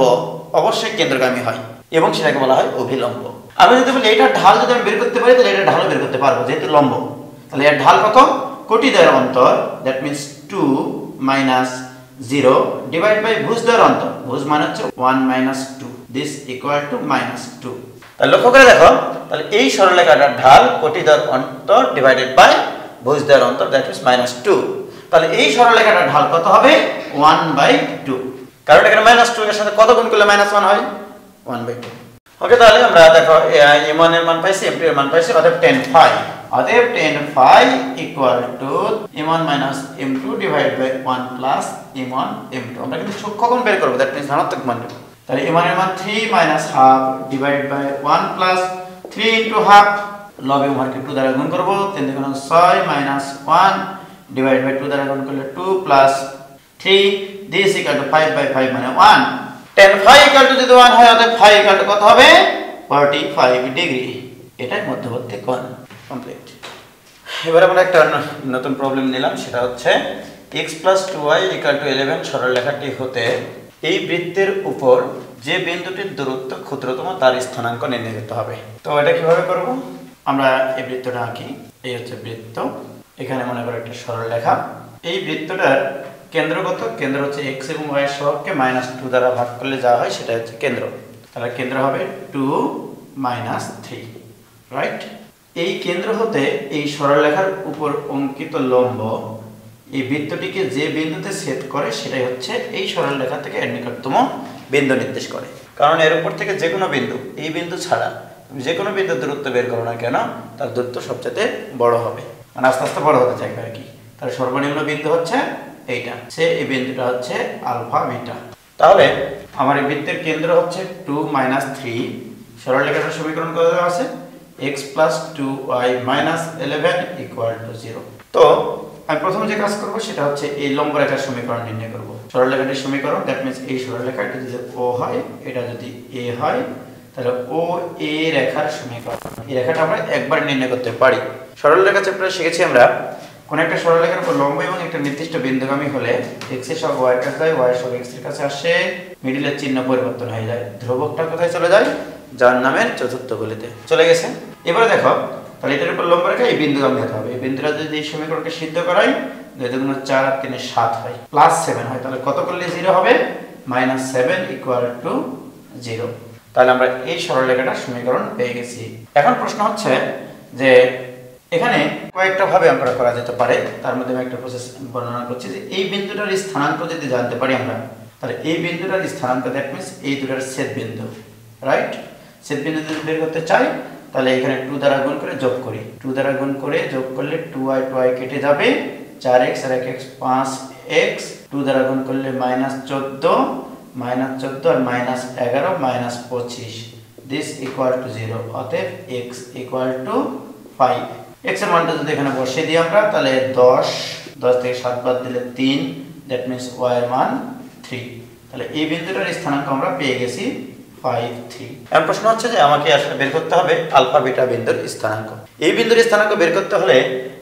অবশ্যই কেন্দ্রগামী হয় এবং সেটাকে বলা হয় অভিলম্ব। আমি যদি বলি এটার ঢাল যদি আমি বের করতে পারি, তাহলে এটা ঢালও বের করতে পারবো যেহেতু লম্ব। তাহলে এর ঢাল কত, কোটিদ্বয়ের অন্তর, দ্যাট মিন্স 2 - 0 ডিভাইড বাই ভুজদ্বয়ের অন্তর, ভুজ মানে হচ্ছে 1 - 2, দিস ইকুয়াল টু -2। তাহলে লক্ষ্য করে দেখো, তাহলে এই সরলরেখাটার ঢাল কোটিদ্বয়ের অন্তর ডিভাইডেড বাই ভুজদ্বয়ের অন্তর, দ্যাট মিন্স -2। তাহলে এই সরলরেখাটার ঢাল কত হবে, 1/2, কারণ এখানে -2 এর সাথে কত গুণ করলে -1 হয়, 1/2। ওকে, তাহলে আমরা দেখো m1 এর মান পাইছি, m2 এর মান পাইছি, অতএব tan phi, অতএব tan phi = m1 - m2 divide by 1 plus m1 m2। আমরা কিন্তু সূক্ষ্মকোণ বের করব, দ্যাট মিন্স ধনাত্মক মান। তাহলে m1 এর মান 3 - half divide by 1 plus 3 * half, লবে উভয়কে 2 দ্বারা গুণ করব, 3 × 6 - 1 ডিভাইড বাই 2 দ্বারা গুণ করলে 2 প্লাস 3, this = 5/5 মানে 1। tan phi = যদি 1 হয়, অতএব phi = কত হবে, 45 ডিগ্রি। এটাই মধ্যবর্তী কোণ। কমপ্লিট। এবার আমরা একটা নতুন প্রবলেম নিলাম, সেটা হচ্ছে x + 2y = 11 সরলরেখাটি হতে এই বৃত্তের উপর যে বিন্দুটির দূরত্ব ক্ষুদ্রতম তার স্থানাঙ্ক নির্ণয় করতে হবে। তো এটা কিভাবে করব, আমরা এই বৃত্তটা আঁকি। এই হচ্ছে বৃত্ত, এখানে মনে করো একটা সরলরেখা। এই বৃত্তটার কেন্দ্র কত, কেন্দ্র হচ্ছে x এবং y এর সহগকে -2 দ্বারা ভাগ করলে যা হয় সেটা হচ্ছে কেন্দ্র। তাহলে কেন্দ্র হবে 2 - 3, রাইট? এই কেন্দ্র হতে এই সরলরেখার উপর অঙ্কিত লম্ব এই বৃত্তটিকে যে বিন্দুতে ছেদ করে সেটাই হচ্ছে এই সরলরেখা থেকে এর নিকটতম বিন্দু নির্দেশ করে। কারণ এর উপর থেকে যে কোনো বিন্দু, এই বিন্দু ছাড়া যে কোনো বিন্দুর দূরত্ব বের করো না কেন, তার দূরত্ব সবচেয়ে বড় হবে, মানে আস্তে আস্তে বড় হতে চাইবে আর কি। তাহলে সর্বনিম্ন বিন্দু হচ্ছে এইটা, সে এই বিন্দুটা হচ্ছে আলফা বিটা। তাহলে আমার এই বৃত্তের কেন্দ্র হচ্ছে 2 - 3। সরলরেখাটার সমীকরণ কত আছে, x + 2y - 11 = 0। তো আমি প্রথম যে কাজ করব সেটা হচ্ছে এই লম্ব রেখার সমীকরণ নির্ণয় করব। সরলরেখাটির সমীকরণ, দ্যাট মিন্স এই সরলরেখাটি যদি o হয়, এটা যদি a হয়, তাহলে o a রেখার সমীকরণ। এই রেখাটা আমরা একবার নির্ণয় করতে পারি। সরলরেখা চ্যাপ্টারে শিখেছি আমরা, কোন একটা সরলরেখার উপর লম্ব এবং একটা নির্দিষ্ট বিন্দুগামী হলে x এর সহগ y এর কাছে যায়, y এর সহগ x এর কাছে আসে, মিডলের চিহ্ন পরিবর্তন হয়ে যায়, ধ্রুবকটা কোথায় চলে যায়, যার নামের চতুর্থ গুলিতে চলে গেছে। এবারে দেখো, তাহলে এটার উপর লম্ব রেখা এই বিন্দুগামী হতে হবে। এই বিন্দুটা যদি এই সমীকরণকে সিদ্ধ করাই, 2 × 4 আর 3 = 7 হয়, +7 হয়, তাহলে কত করলে 0 হবে, -7 = 0। তাহলে আমরা এই সরলরেখাটার সমীকরণ পেয়ে গেছি। এখন প্রশ্ন হচ্ছে যে এখানে কয়েকটা ভাবে অঙ্কটা করা যেতে পারে, তার মধ্যে আমি একটা প্রসেস বর্ণনা করছি যে এই বিন্দুটার স্থানাঙ্ক যদি জানতে পারি আমরা, তাহলে এই বিন্দুটার স্থানাঙ্ক, দ্যাট মিন্স এই দুটার ছেদ বিন্দু, রাইট? ছেদ বিন্দু যদি বের করতে চাই, তাহলে এখানে 2 দ্বারা গুণ করে যোগ করি, 2 দ্বারা গুণ করে যোগ করলে 2y কেটে যাবে, 4x আর 1x 5x, 2 দ্বারা গুণ করলে -14 আর -11 -25, this = 0। অতএব x = 5। x এর মানটা যদি এখানে বসিয়ে দিই আমরা, তাহলে 10 থেকে 7 বাদ দিলে 3, দ্যাট মিন্স y এর মান 3। তাহলে এই বিন্দুটার স্থানাঙ্ক আমরা পেয়ে গেছি 5 3। এখন প্রশ্ন হচ্ছে যে আমাকে আসলে বের করতে হবে আলফা বিটা বিন্দুর স্থানাঙ্ক। এই বিন্দুর স্থানাঙ্ক বের করতে হলে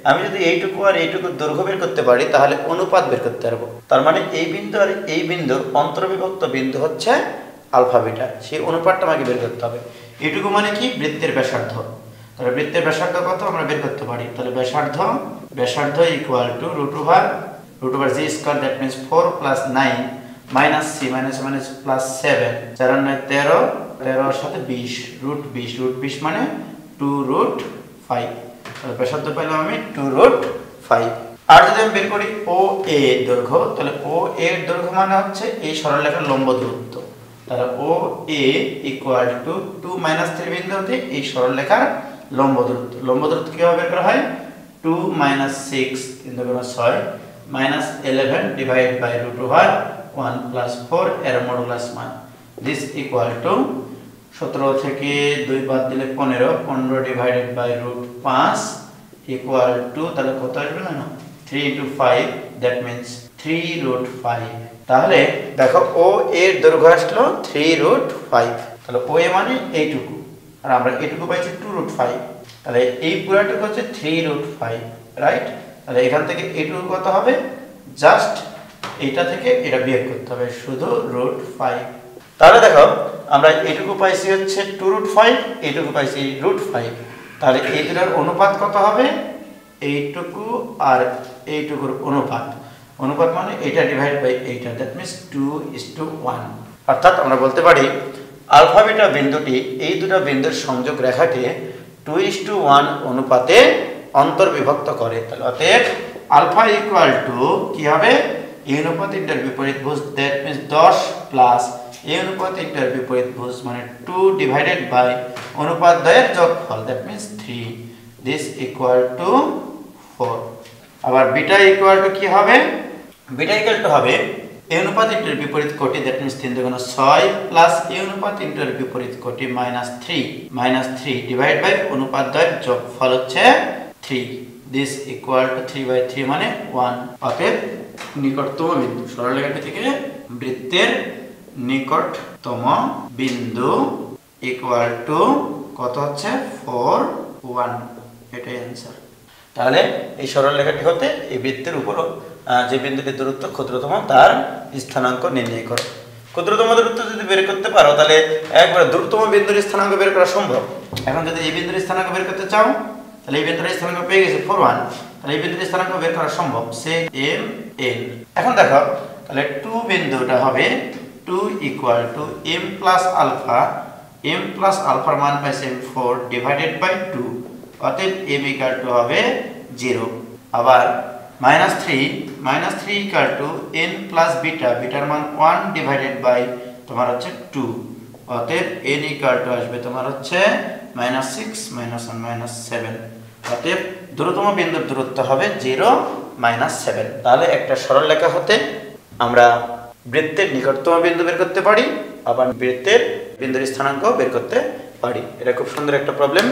আমি যদি এইটুকু আর এইটুকু দৈর্ঘ্য বের করতে পারি, তাহলে অনুপাত বের করতে পারবো। তার মানে এই বিন্দু আর এই বিন্দুর অন্তর্বিভক্ত বিন্দু হচ্ছে আলফা বিটা, সেই অনুপাতটা আমাকে বের করতে হবে। এইটুকু মানে কি, বৃত্তের ব্যাসার্ধ। তাহলে বৃত্তের ব্যাসার্ধ কত আমরা বের করতে পারি, তাহলে ব্যাসার্ধ = √g², দ্যাট মিন্স 4 + 9 - c +7, 4 আর 9 13, 13 এর সাথে 20, √20 মানে 2√5। তাহলে ব্যাসার্ধ পেলাম আমি 2√5। আর যদি আমি বের করি ও এ দৈর্ঘ্য, তাহলে ও এর দৈর্ঘ্য মানে হচ্ছে এই সরলরেখার লম্ব দূরত্ব। তাহলে ও এ ইকুয়াল টু 2 - 3 বিন্দু হতে এই সরলরেখার লম্ব দূরত্ব। লম্ব দূরত্ব কিভাবে বের করা হয়? 2 - 6 3 × 6 -11 ডিভাইড বাই √1 + 4 এর মডুলাস মান। দিস ইকুয়াল টু 17 থেকে 2 বাদ দিলে 15 15 ডিভাইডেড বাই √5 ইকুয়াল টু, তাহলে কত আসবে না 3 × 5, দ্যাট মিন্স 3√5। তাহলে দেখো ও এর দৈর্ঘ্য আসলো 3√5। তাহলে ও এ মানে এইটুকু, আর আমরা এইটুকু পাইছি 2√5। তাহলে এই পুরোটুকু হচ্ছে 3√5, রাইট? তাহলে এখান থেকে এইটুকু কত হবে? জাস্ট এইটা থেকে এটা বিয়োগ করতে হবে, শুধু √5। তাহলে দেখো আমরা এইটুকু পাইছি হচ্ছে 2√5, এইটুকু পাইছি √5। তাহলে এই দুটোর অনুপাত কত হবে? এইটুকু আর এইটুকুর অনুপাত। অনুপাত মানে এটা ডিভাইড বাই এইটা, দ্যাট মিন্স 2:1। অর্থাৎ আমরা বলতে পারি আলফা বিটা বিন্দুটি এই দুটো বিন্দুর সংযোগ রেখাকে 2:1 অনুপাতে অন্তর্বিভক্ত করে। তাহলে অতএব আলফা ইকুয়াল টু কি হবে? এই অনুপাত ইন্টার বিপরীত ভুজ, দ্যাট মিন্স 10 প্লাস এই অনুপাত ইন্টার বিপরীত ভুজ মানে 2 ডিভাইডেড বাই অনুপাত দ্বয়ের যোগফল, that means 3। This equal to 4। আবার বিটা ইকুয়াল টু কি হবে? বিটা ইকুয়াল টু হবে এই অনুপাত ইন্টার বিপরীত কোটি, দ্যাট মিন্স 3 × 6 প্লাস এই অনুপাত ইন্টার বিপরীত কোটি -3 ডিভাইড বাই অনুপাত দ্বয়ের যোগফল হচ্ছে 3। দিস ইকুয়াল টু 3/3 মানে 1। অতএব নিকটতম বিন্দু, সরলরেখাটি থেকে বৃত্তের নিকটতম বিন্দু ইকুয়াল টু কত হচ্ছে? 4, 1। এটাই অ্যান্সার। তাহলে এই সরলরেখাটি হতে এই বৃত্তের উপর যে বিন্দুটির দূরত্ব ক্ষুদ্রতম তার স্থানাঙ্ক নির্ণয় করো। ক্ষুদ্রতম দূরত্ব যদি বের করতে পারো তাহলে একবারে দূরতম বিন্দুর স্থানাঙ্ক বের করা সম্ভব। এখন যদি এই বিন্দুর স্থানাঙ্ক বের করতে চাও তাহলে এই বিন্দুর স্থানাঙ্ক পেয়ে গেছে 4, 1। তাহলে এই বিন্দুর স্থানাঙ্ক বের করা সম্ভব, সে m n। এখন দেখো তাহলে 2 বিন্দুটা হবে 2 equal to m plus alpha. m plus আলফার মান পাইছে 4 ডিভাইডেড বাই 2, অতএব m ইকুয়াল টু হবে 0। আবার -3 equal two n plus beta, bitter মান 1 ডিভাইডেড বাই তোমার হচ্ছে 2, অতএব n ইকুয়াল টু আসবে তোমার হচ্ছে -6 -1 -7। অতএব দূরতম বিন্দুর দূরত্ব হবে 0 -7। তাহলে একটা সরলরেখা হতে আমরা বৃত্তের নিকটতম বিন্দু বের করতে পারি, আবার বৃত্তের বিন্দুর স্থানাঙ্ক বের করতে পারি। এটা খুব সুন্দর একটা প্রবলেম।